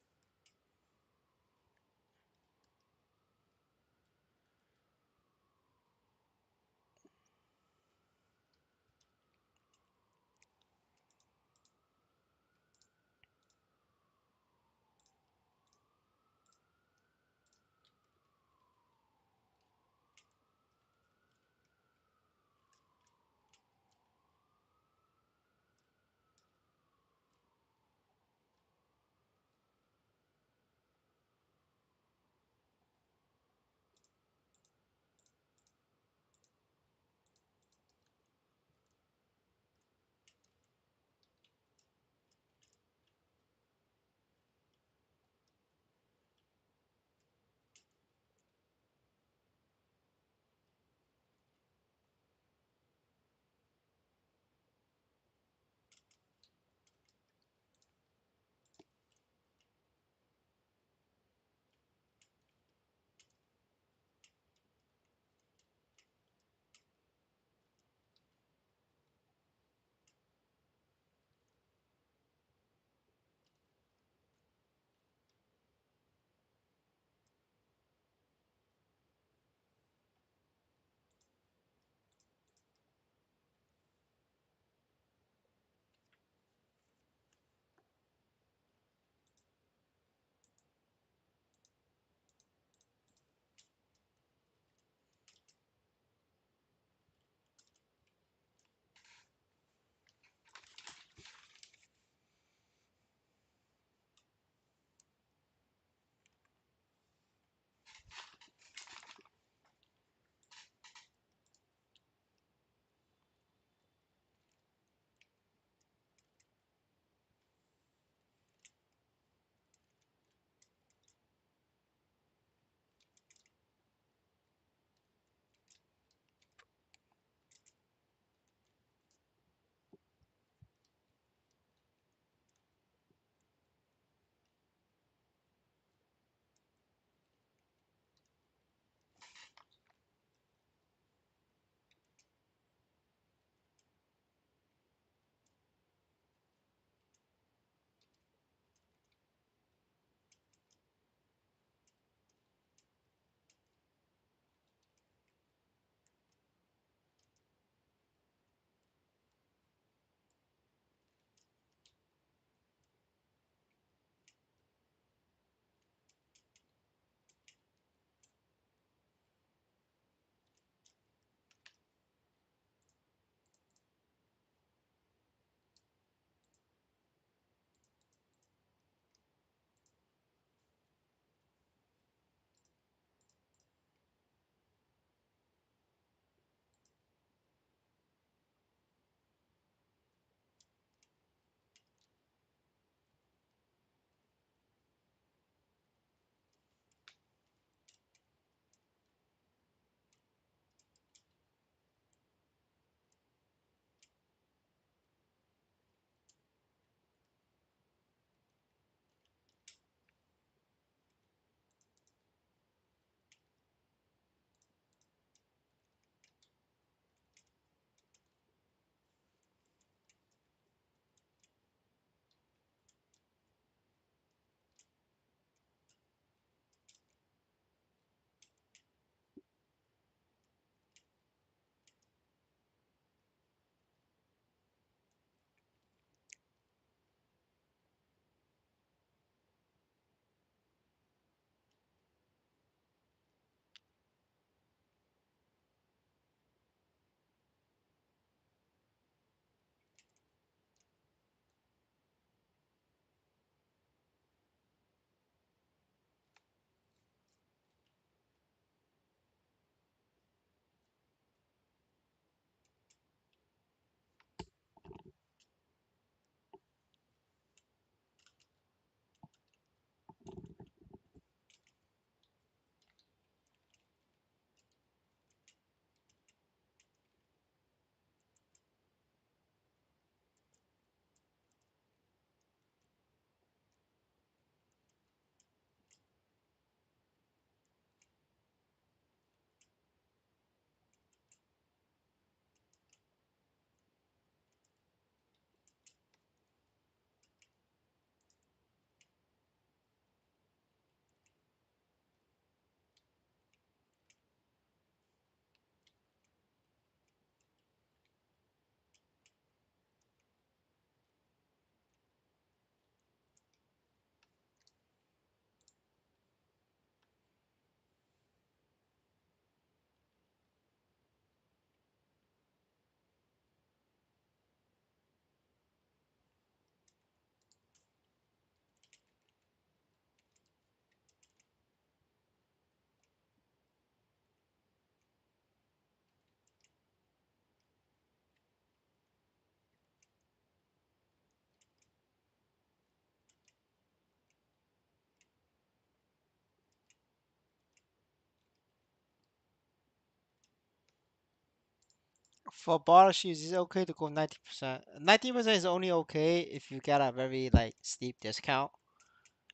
Speaker 1: For bottle shoes, it's okay to go 90%. 90% is only okay if you get a very like steep discount.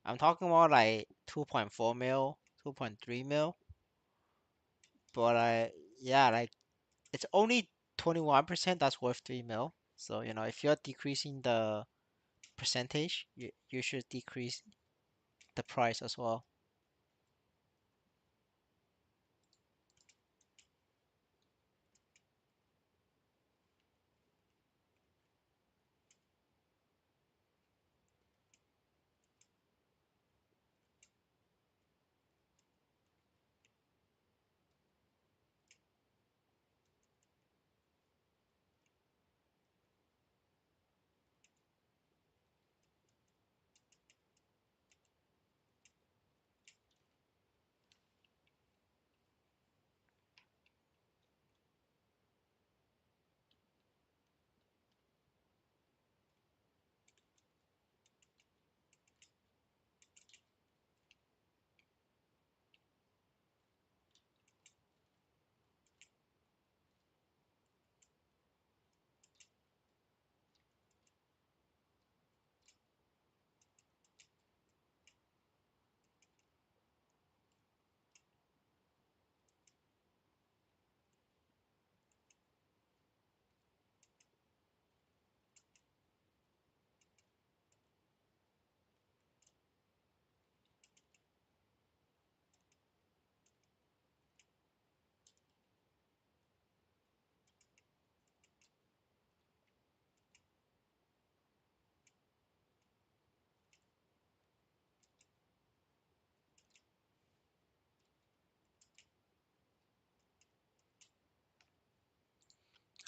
Speaker 1: I'm talking about like 2.4 mil, 2.3 mil. But yeah, like it's only 21% that's worth 3 mil. So, if you're decreasing the percentage, you should decrease the price as well.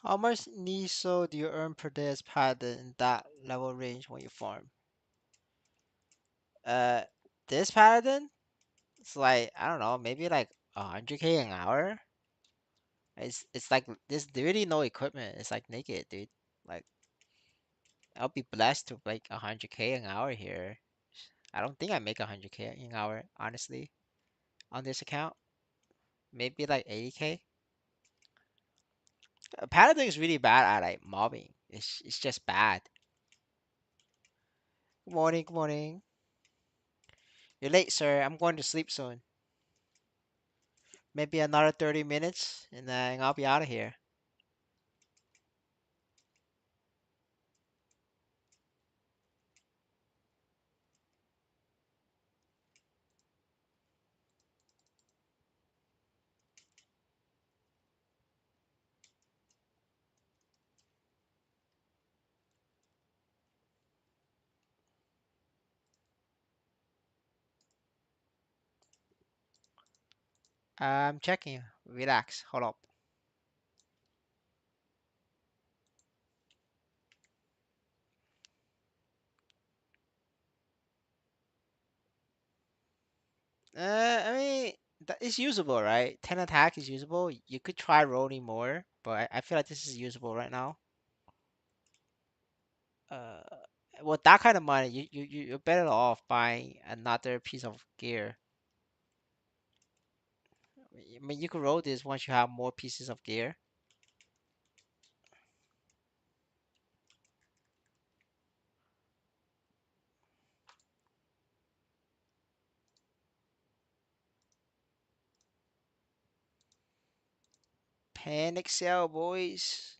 Speaker 1: How much NISO do you earn per day as pattern in that level range when you farm? Uh, this pattern, it's like, I don't know, maybe like 100K an hour. It's like there's really no equipment. It's like naked, dude. Like I'll be blessed to make 100K an hour here. I don't think I make 100K an hour, honestly, on this account. Maybe like 80K. Paladin is really bad at like mobbing. It's just bad. Good morning, good morning. You're late, sir. I'm going to sleep soon. Maybe another 30 minutes, and then I'll be out of here. I'm checking. Relax. Hold up. I mean, it's usable, right? 10 attack is usable. You could try rolling more, but I feel like this is usable right now. Uh, with that kind of money, you're better off buying another piece of gear. I mean, you could roll this once you have more pieces of gear. Panic sell, boys.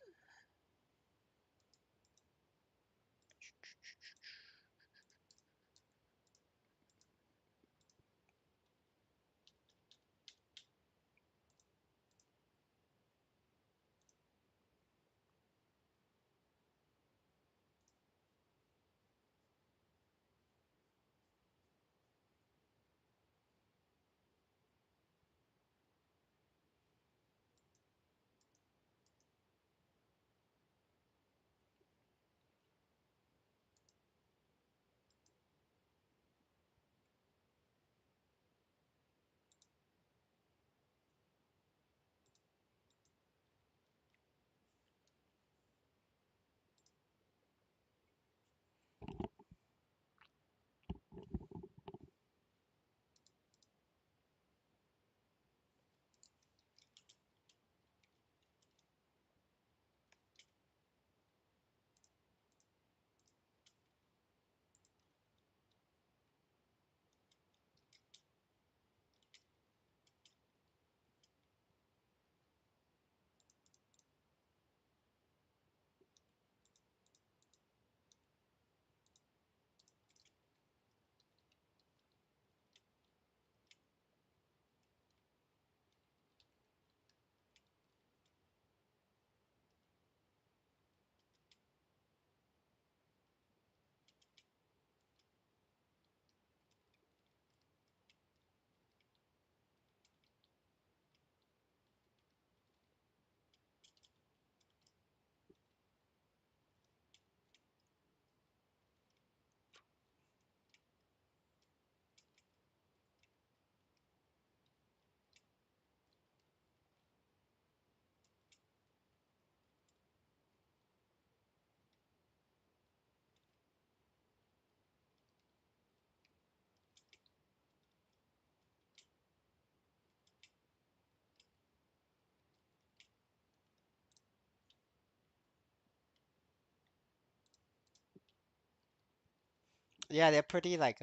Speaker 1: Yeah, they're pretty like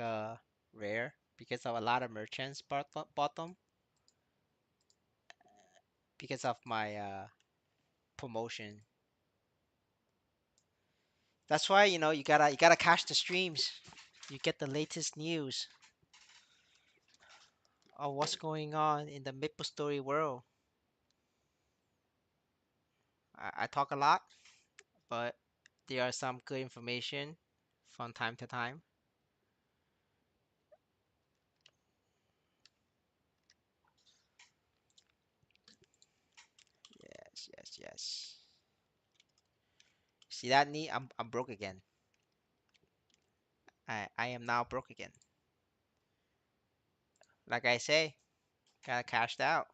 Speaker 1: rare because of a lot of merchants bought them because of my promotion. That's why, you gotta catch the streams. You get the latest news of what's going on in the Maple Story world. I talk a lot, but there are some good information from time to time. Yes, yes, yes. See that knee? I'm broke again. I am now broke again. Like I say, got cashed out.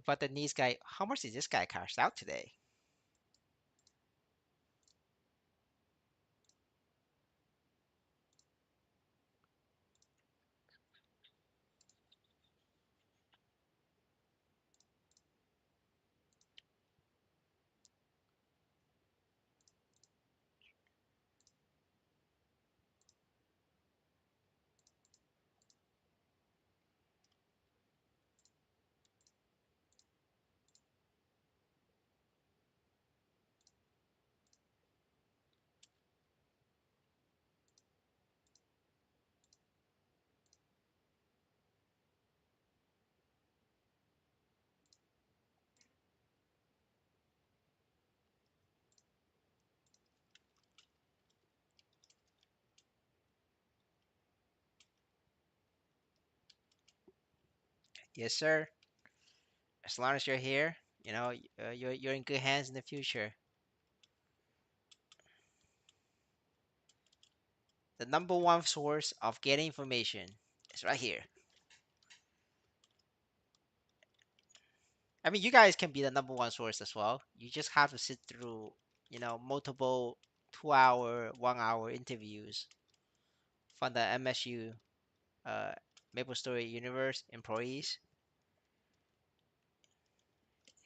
Speaker 1: But the knees guy, how much did this guy cashed out today? Yes, sir. As long as you're here, you're in good hands in the future. The number one source of getting information is right here. I mean, you guys can be the number one source as well. You just have to sit through, multiple 2 hour, 1 hour interviews from the MSU, Maple Story Universe employees.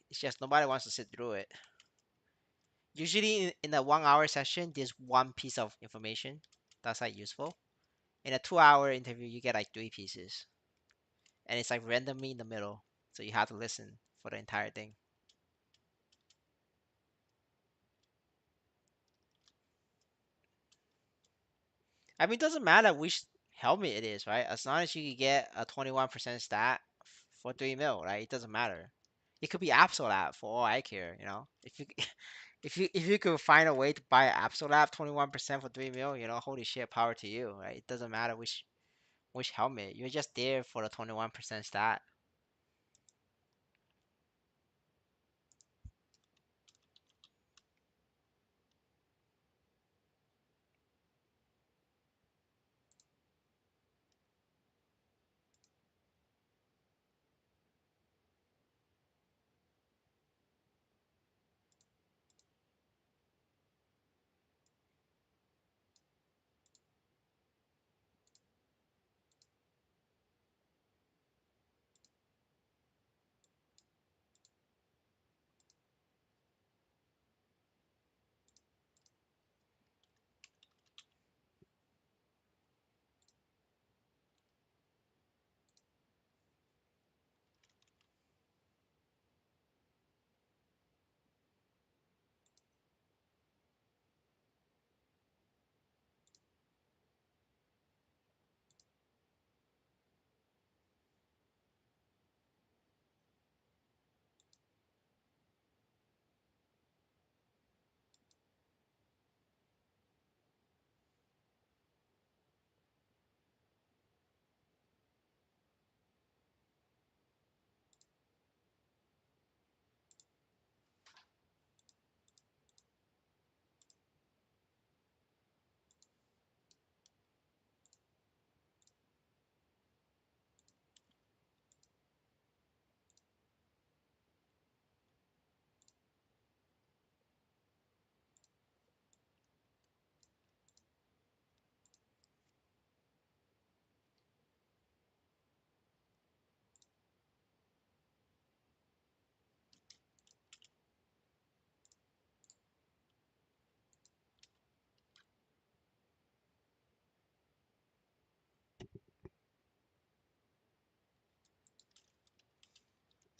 Speaker 1: It's just nobody wants to sit through it. Usually in a 1 hour session, there's one piece of information that's like useful. In a 2 hour interview, you get like three pieces, and it's like randomly in the middle, so you have to listen for the entire thing. I mean, it doesn't matter which helmet it is, right? As long as you can get a 21% stat for 3 mil, right? It doesn't matter. It could be Absolab for all I care. If you if you could find a way to buy Absolab 21% for 3 mil, holy shit, power to you, right? It doesn't matter which helmet. You're just there for the 21% stat.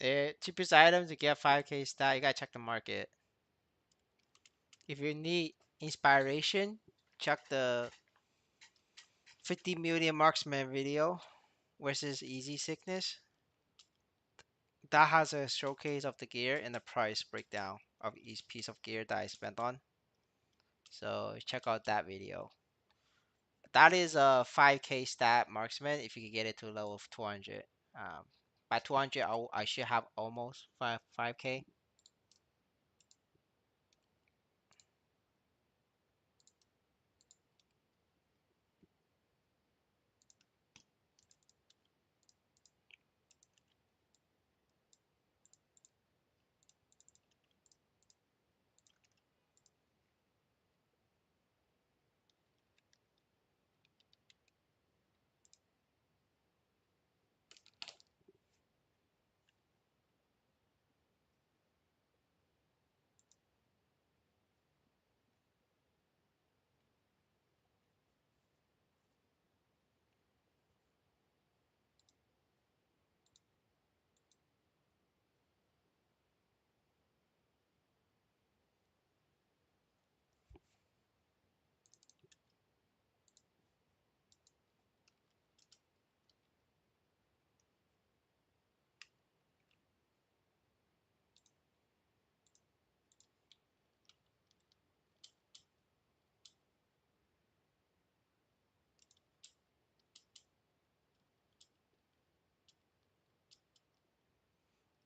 Speaker 1: Cheapest item to get 5k stat, you gotta check the market. If you need inspiration, check the 50 million marksman video versus easy sickness. That has a showcase of the gear and the price breakdown of each piece of gear that I spent on. So check out that video. That is a 5k stat marksman if you can get it to a level of 200. By 200, I should have almost 5k.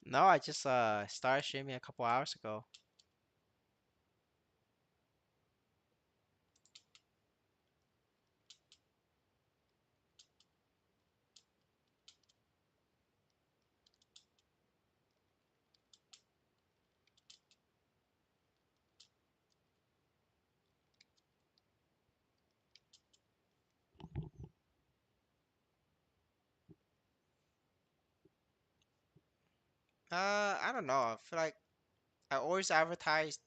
Speaker 1: No, I just started streaming a couple hours ago. I don't know. I feel like I always advertise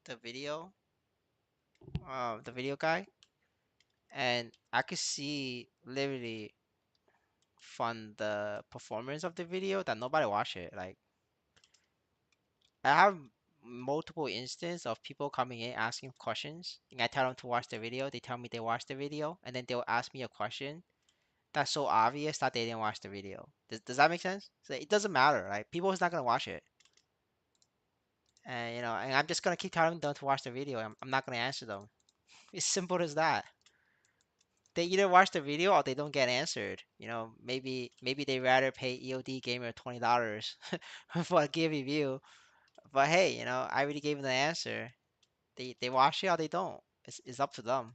Speaker 1: the video guy, and I could see literally from the performance of the video that nobody watch it. Like I have multiple instances of people coming in asking questions, and I tell them to watch the video. They tell me they watched the video, and then they'll ask me a question that's so obvious that they didn't watch the video. Does that make sense? So it doesn't matter. Like people is not gonna watch it, and and I'm just gonna keep telling them to watch the video. I'm not gonna answer them. It's simple as that. They either watch the video or they don't get answered. Maybe they rather pay EOD Gamer $20 for a gear review. But hey, I already gave them the answer. They watch it or they don't. It's up to them.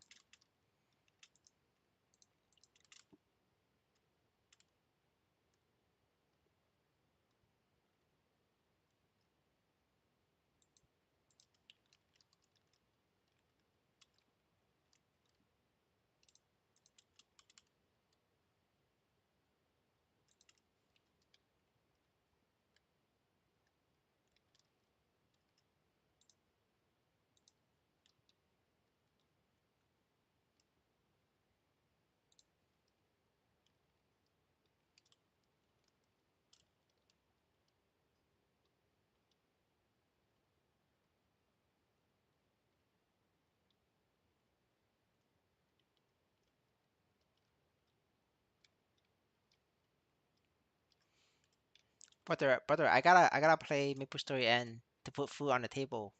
Speaker 1: Brother, I gotta play MaplestoryN to put food on the table.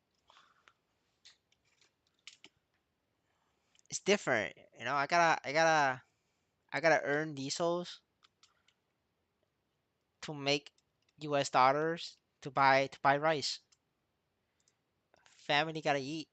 Speaker 1: It's different. I gotta earn these souls to make US dollars to buy rice. Family gotta eat.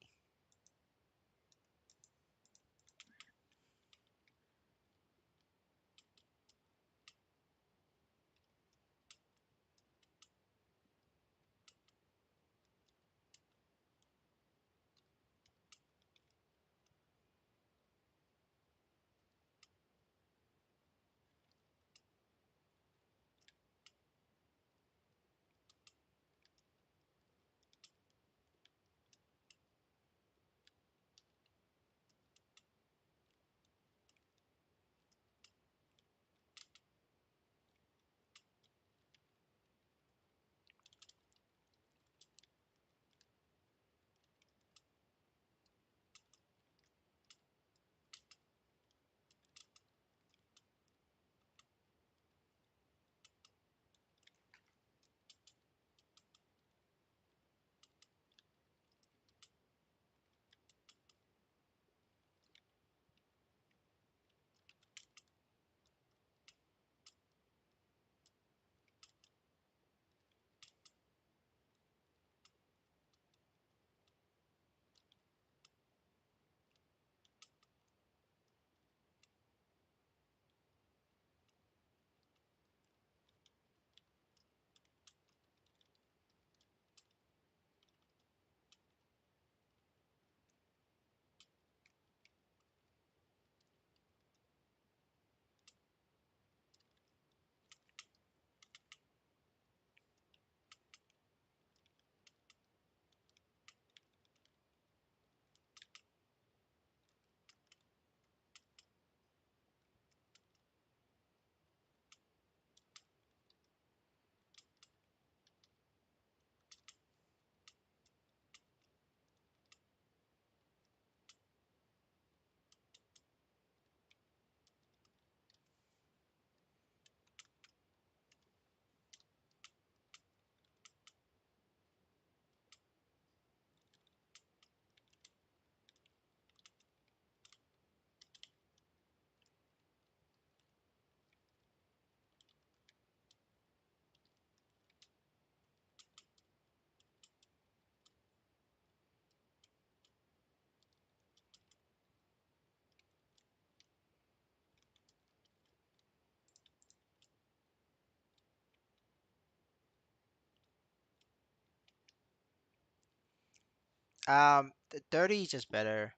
Speaker 1: The 30 is just better.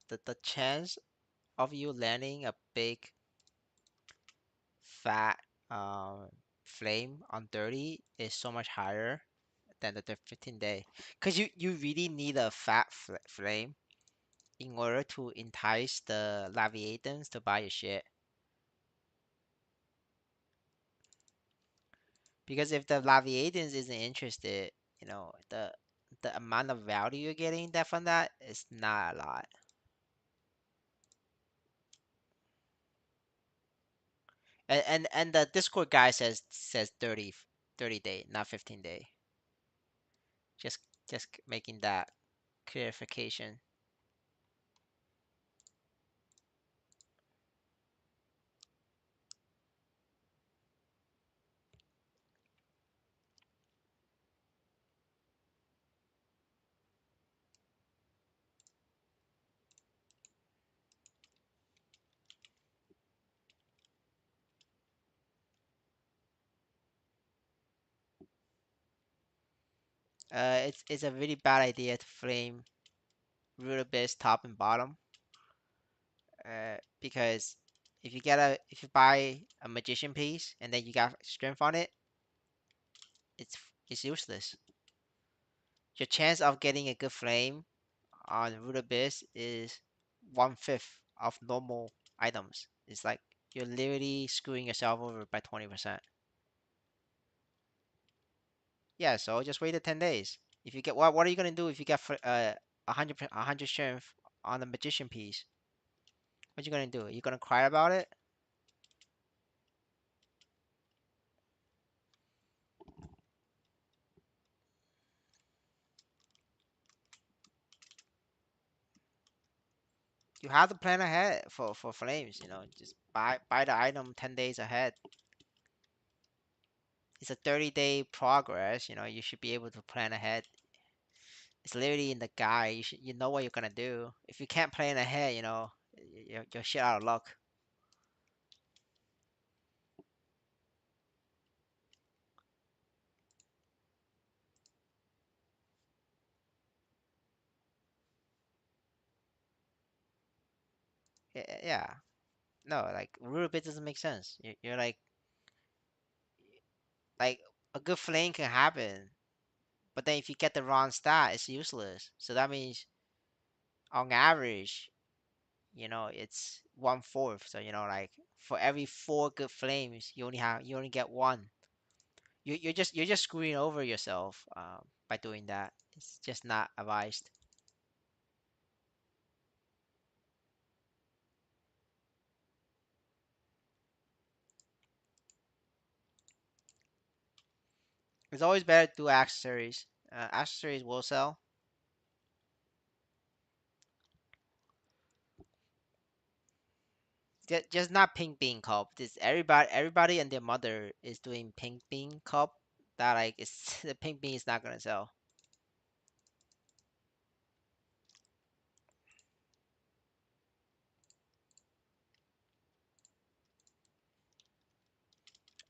Speaker 1: The chance of you landing a big fat um flame on 30 is so much higher than the 15 day. Cause you really need a fat flame in order to entice the Laviatans to buy your shit. Because if the Laviatans isn't interested, the amount of value you're getting that from that is not a lot. And the Discord guy says 30 day, not 15 day. Just just making that clarification. It's a really bad idea to flame root abyss top and bottom. Because if you buy a magician piece and then you got strength on it, it's it's useless. Your chance of getting a good flame on root abyss is 1/5 of normal items. It's like you're literally screwing yourself over by 20%. Yeah, so just wait the 10 days. If you get what are you gonna do if you get 100 strength on the magician piece? What you gonna do? You gonna cry about it? You have to plan ahead for flames. Just buy the item 10 days ahead. It's a 30-day progress. You should be able to plan ahead. It's literally in the guide. You know what you're gonna do. If you can't plan ahead, you're shit out of luck. Yeah. No, like real bit doesn't make sense. You're like a good flame can happen, but then if you get the wrong stat, it's useless. So that means on average, it's 1/4. So like for every four good flames, you only get one. You're just screwing over yourself by doing that. It's just not advised. It's always better to do accessories. Accessories will sell. Just not pink bean cup. This everybody and their mother is doing pink bean cup. That like it's the pink bean is not gonna sell.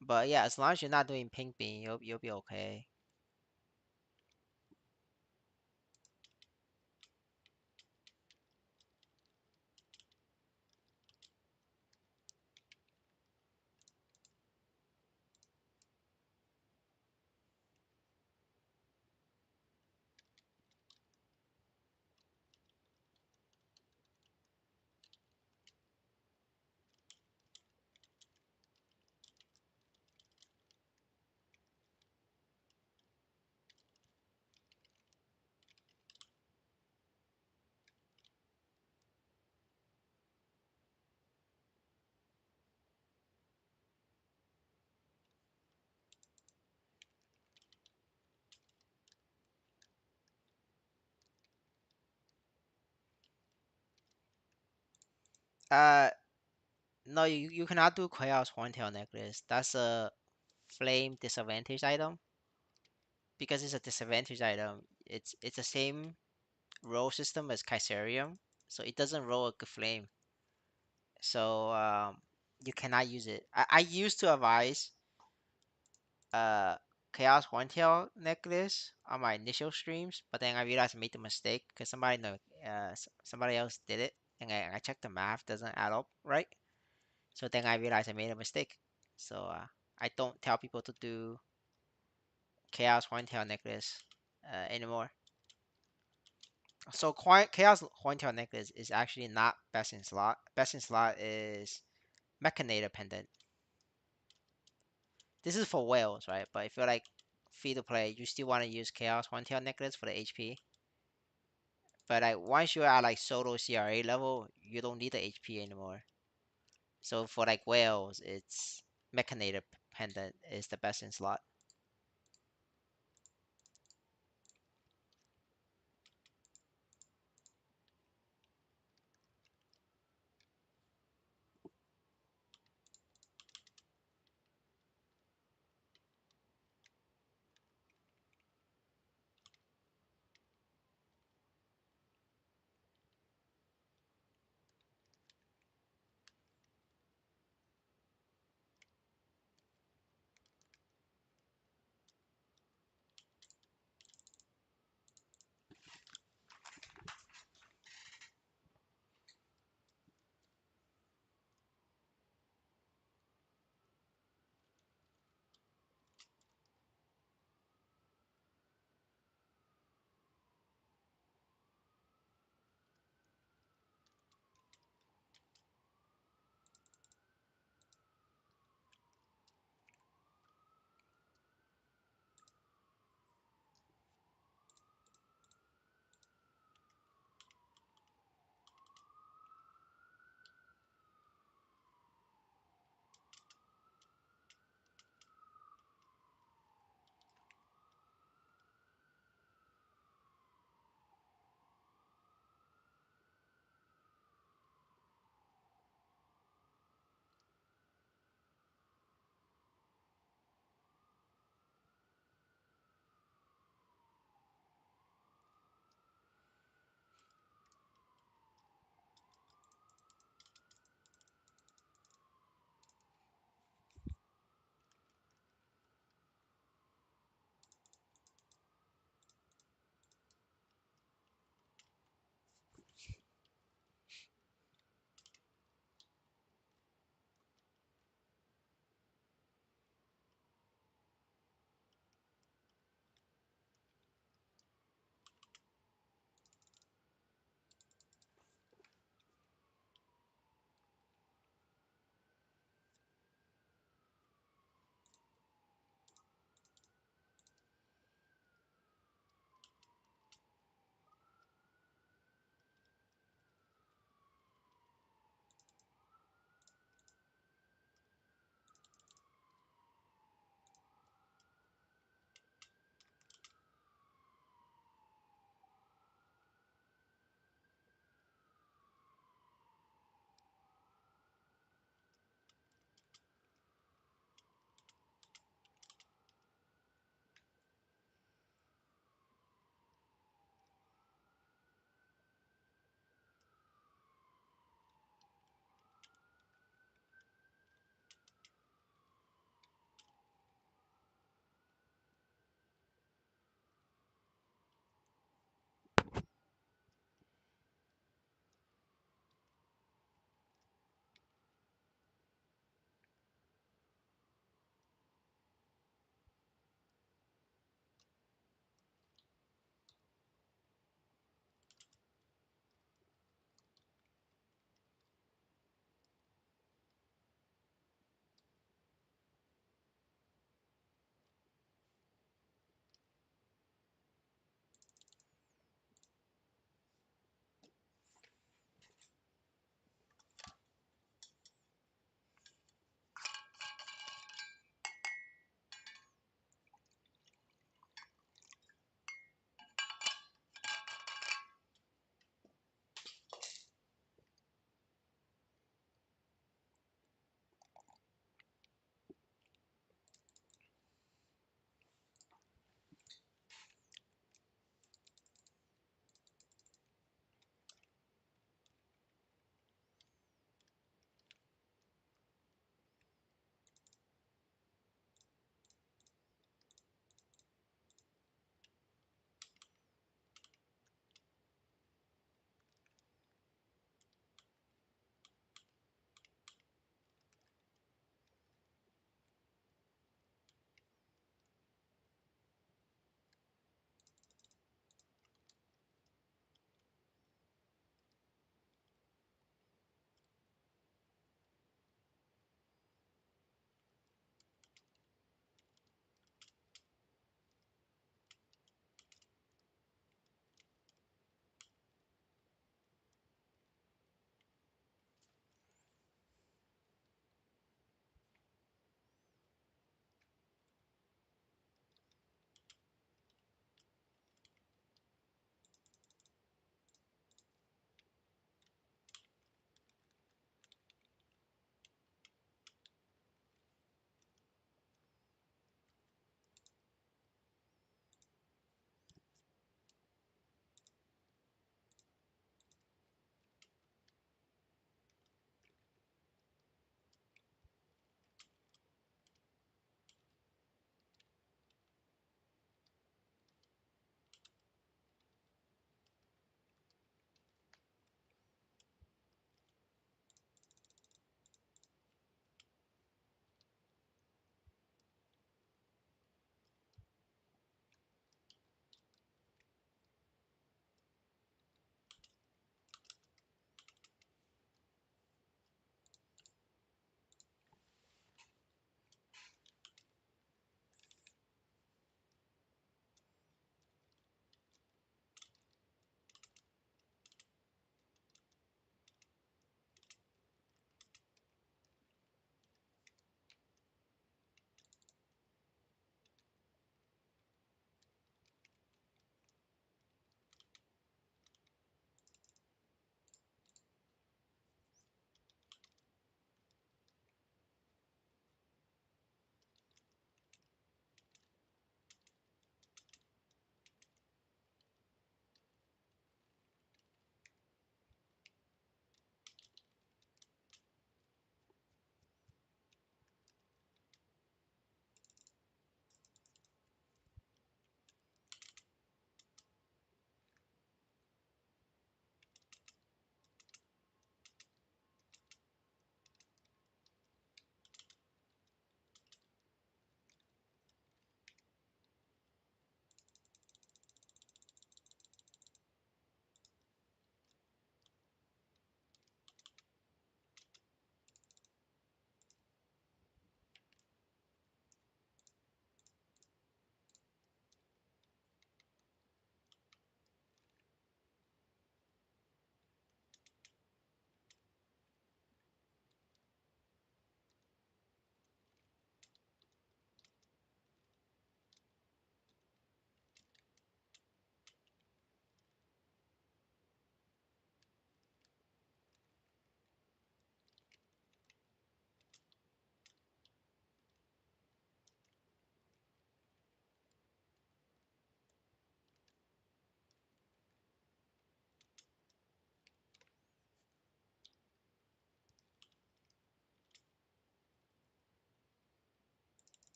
Speaker 1: But yeah, as long as you're not doing pink bean, you'll be okay. Uh, no, you cannot do Chaos Horntail necklace. That's a flame disadvantage item because it's a disadvantage item. It's the same roll system as Kaiserium, so it doesn't roll a good flame. So you cannot use it. I used to advise uh chaos horntail necklace on my initial streams, but then I realized I made the mistake because somebody else did it, and I checked the math doesn't add up right. So then I realized I made a mistake. So I don't tell people to do chaos horntail necklace anymore. So chaos horntail necklace is actually not best in slot. Best in slot is mechanator pendant. This is for whales, right? But if you're like free to play, you still want to use chaos horntail necklace for the HP. But like once you're at like solo CRA level, you don't need the HP anymore. So for like whales, it's mechanator pendant is the best in slot.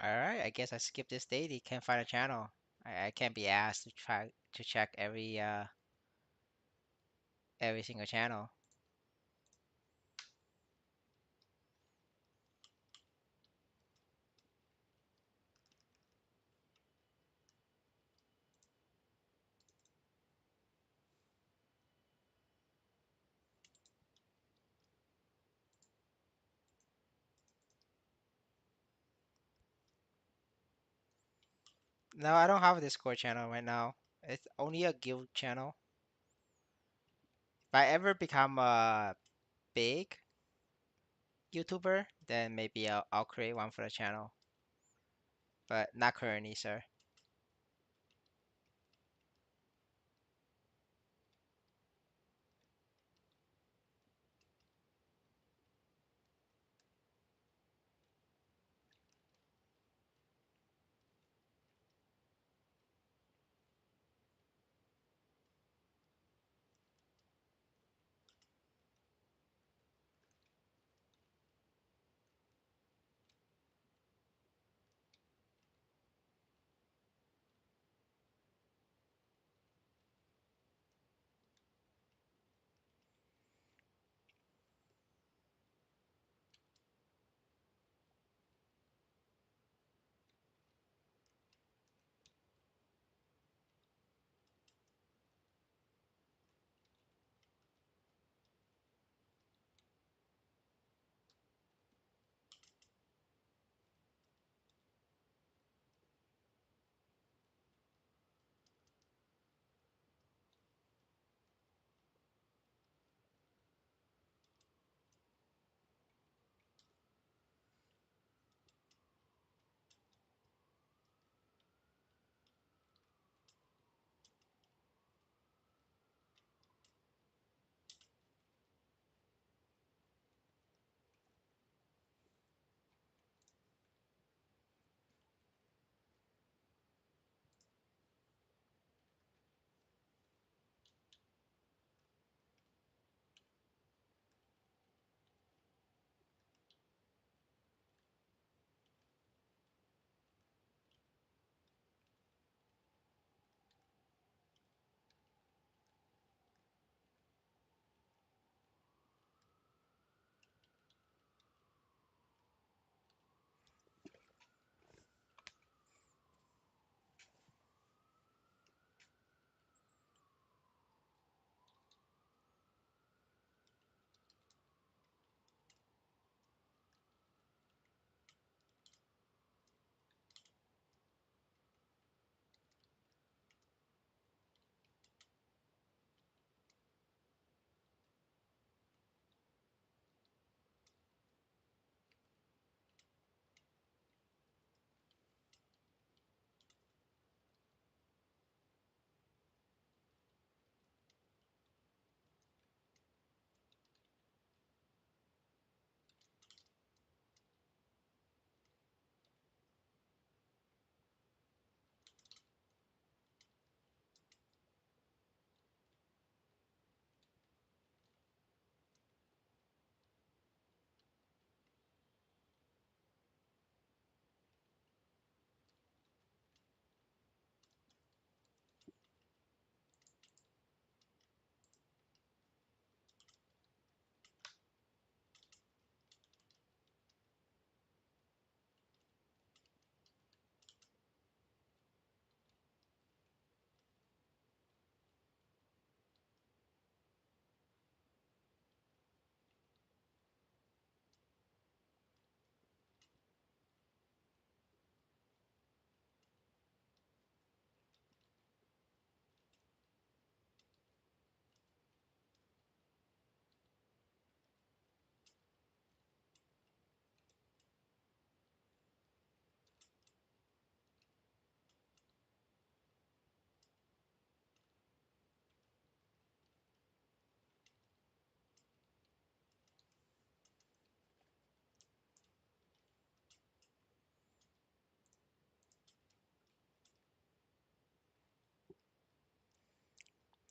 Speaker 1: All right, I guess I skipped this daily. Can't find a channel. I can't be asked to try to check every single channel. No, I don't have a Discord channel right now. It's only a guild channel. If I ever become a big YouTuber, then maybe I'll create one for the channel. But not currently, sir.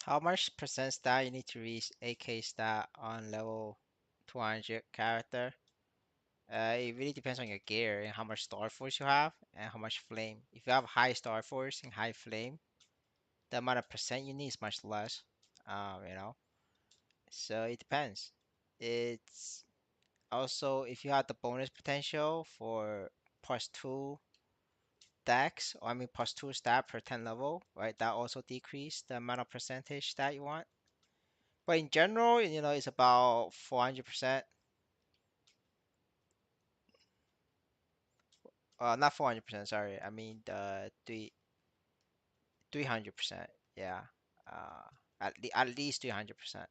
Speaker 1: How much percent stat you need to reach AK stat on level 200 character? It really depends on your gear and how much star force you have and how much flame. If you have high star force and high flame, the amount of percent you need is much less. You know, so it depends. It's also if you have the bonus potential for +2 dex, or I mean +2 stat per 10 level, right? That also decrease the amount of percentage that you want. But in general, it's about 400%. Not 400%, sorry. I mean the 300%. Yeah. Uh, at least 300%.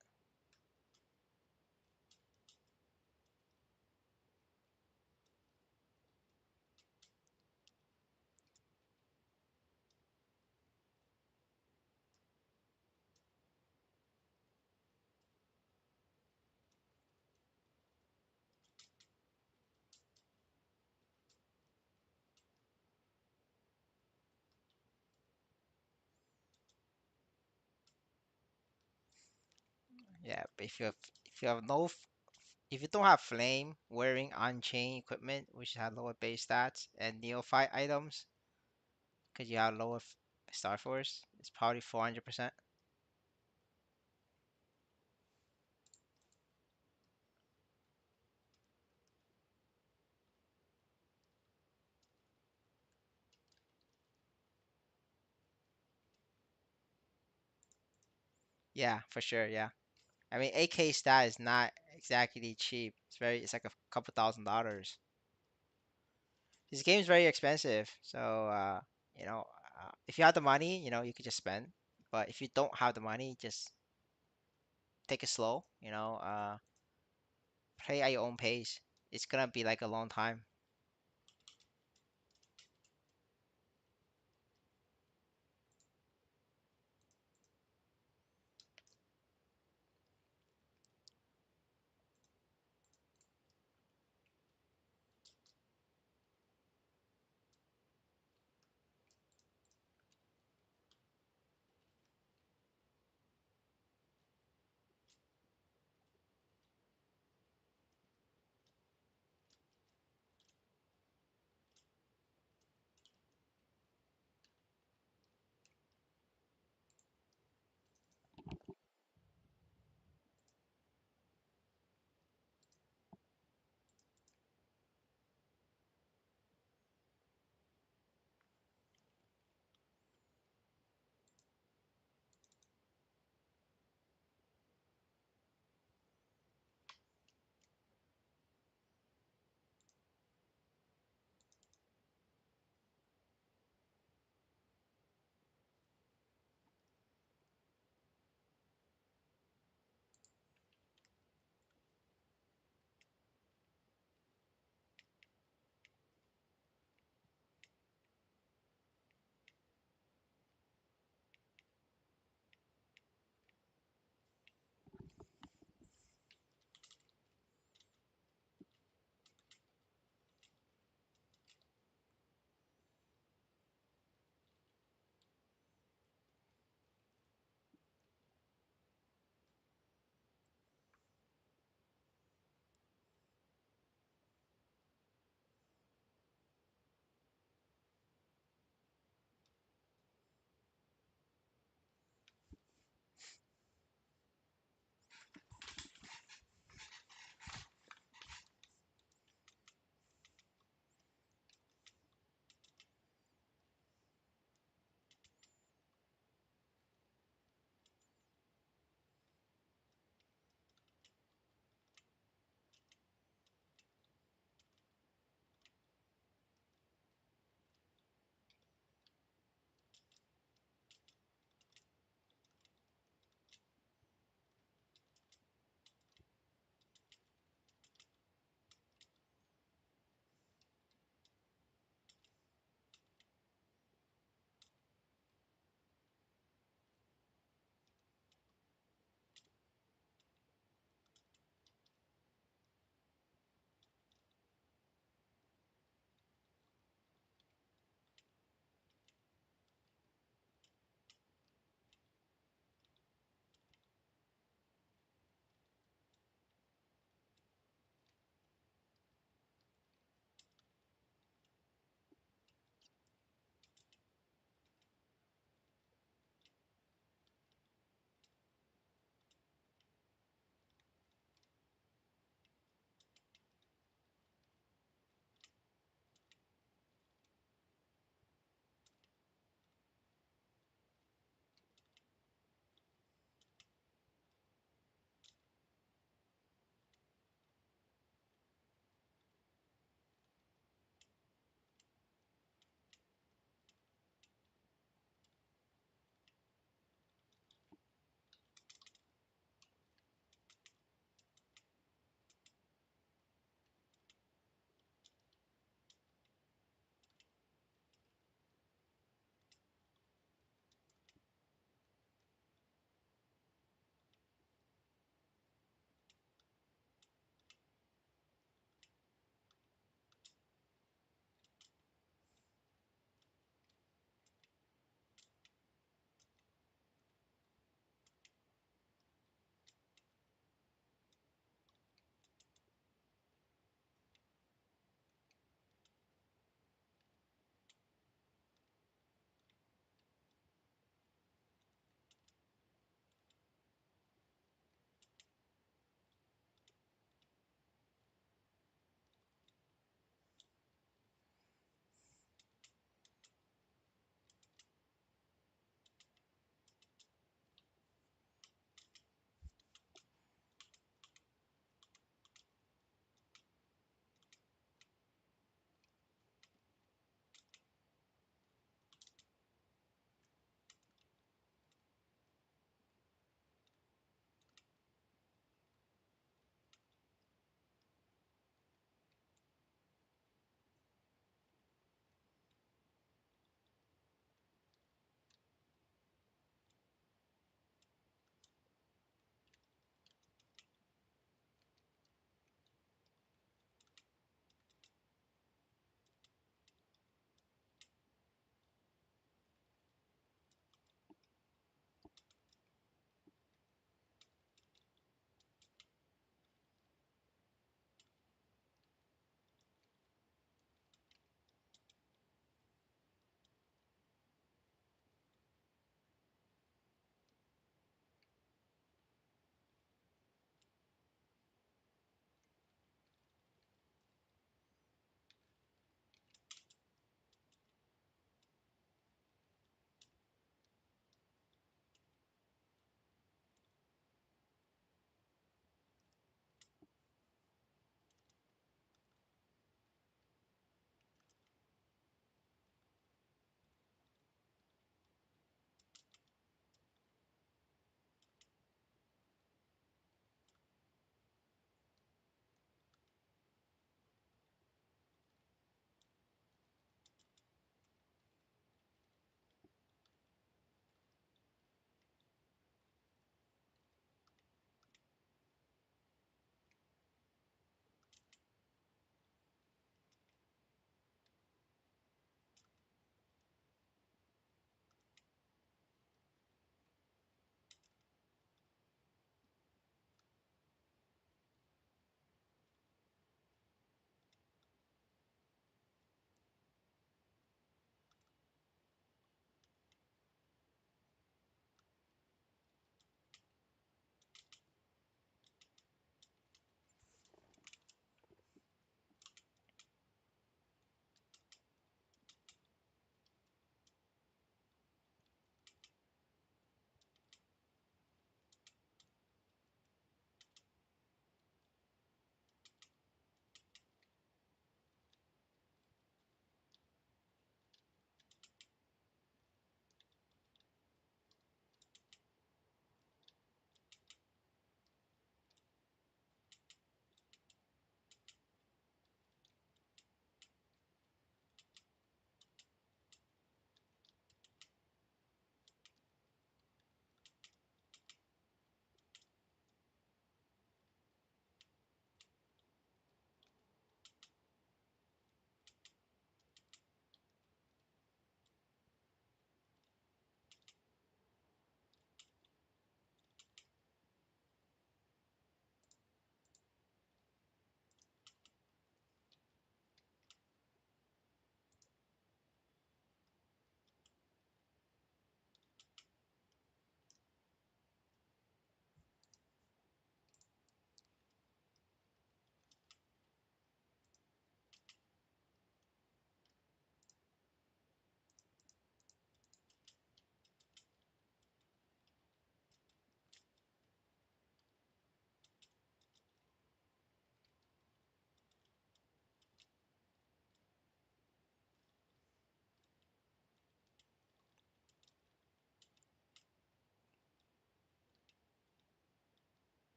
Speaker 1: Yeah. But if you have no if you don't have flame wearing on-chain equipment, which have lower base stats, and neophyte items, because you have lower star force, it's probably 400%. Yeah, for sure. Yeah. I mean, 8K stat is not exactly cheap. It's like a couple $1,000s. This game is very expensive, so you know, if you have the money, you could just spend. But if you don't have the money, just take it slow. Play at your own pace. It's gonna be like a long time.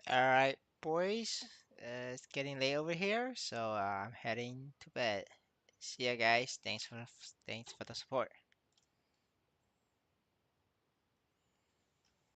Speaker 1: All right, boys. It's getting late over here, so I'm heading to bed. See ya, guys. Thanks for the support.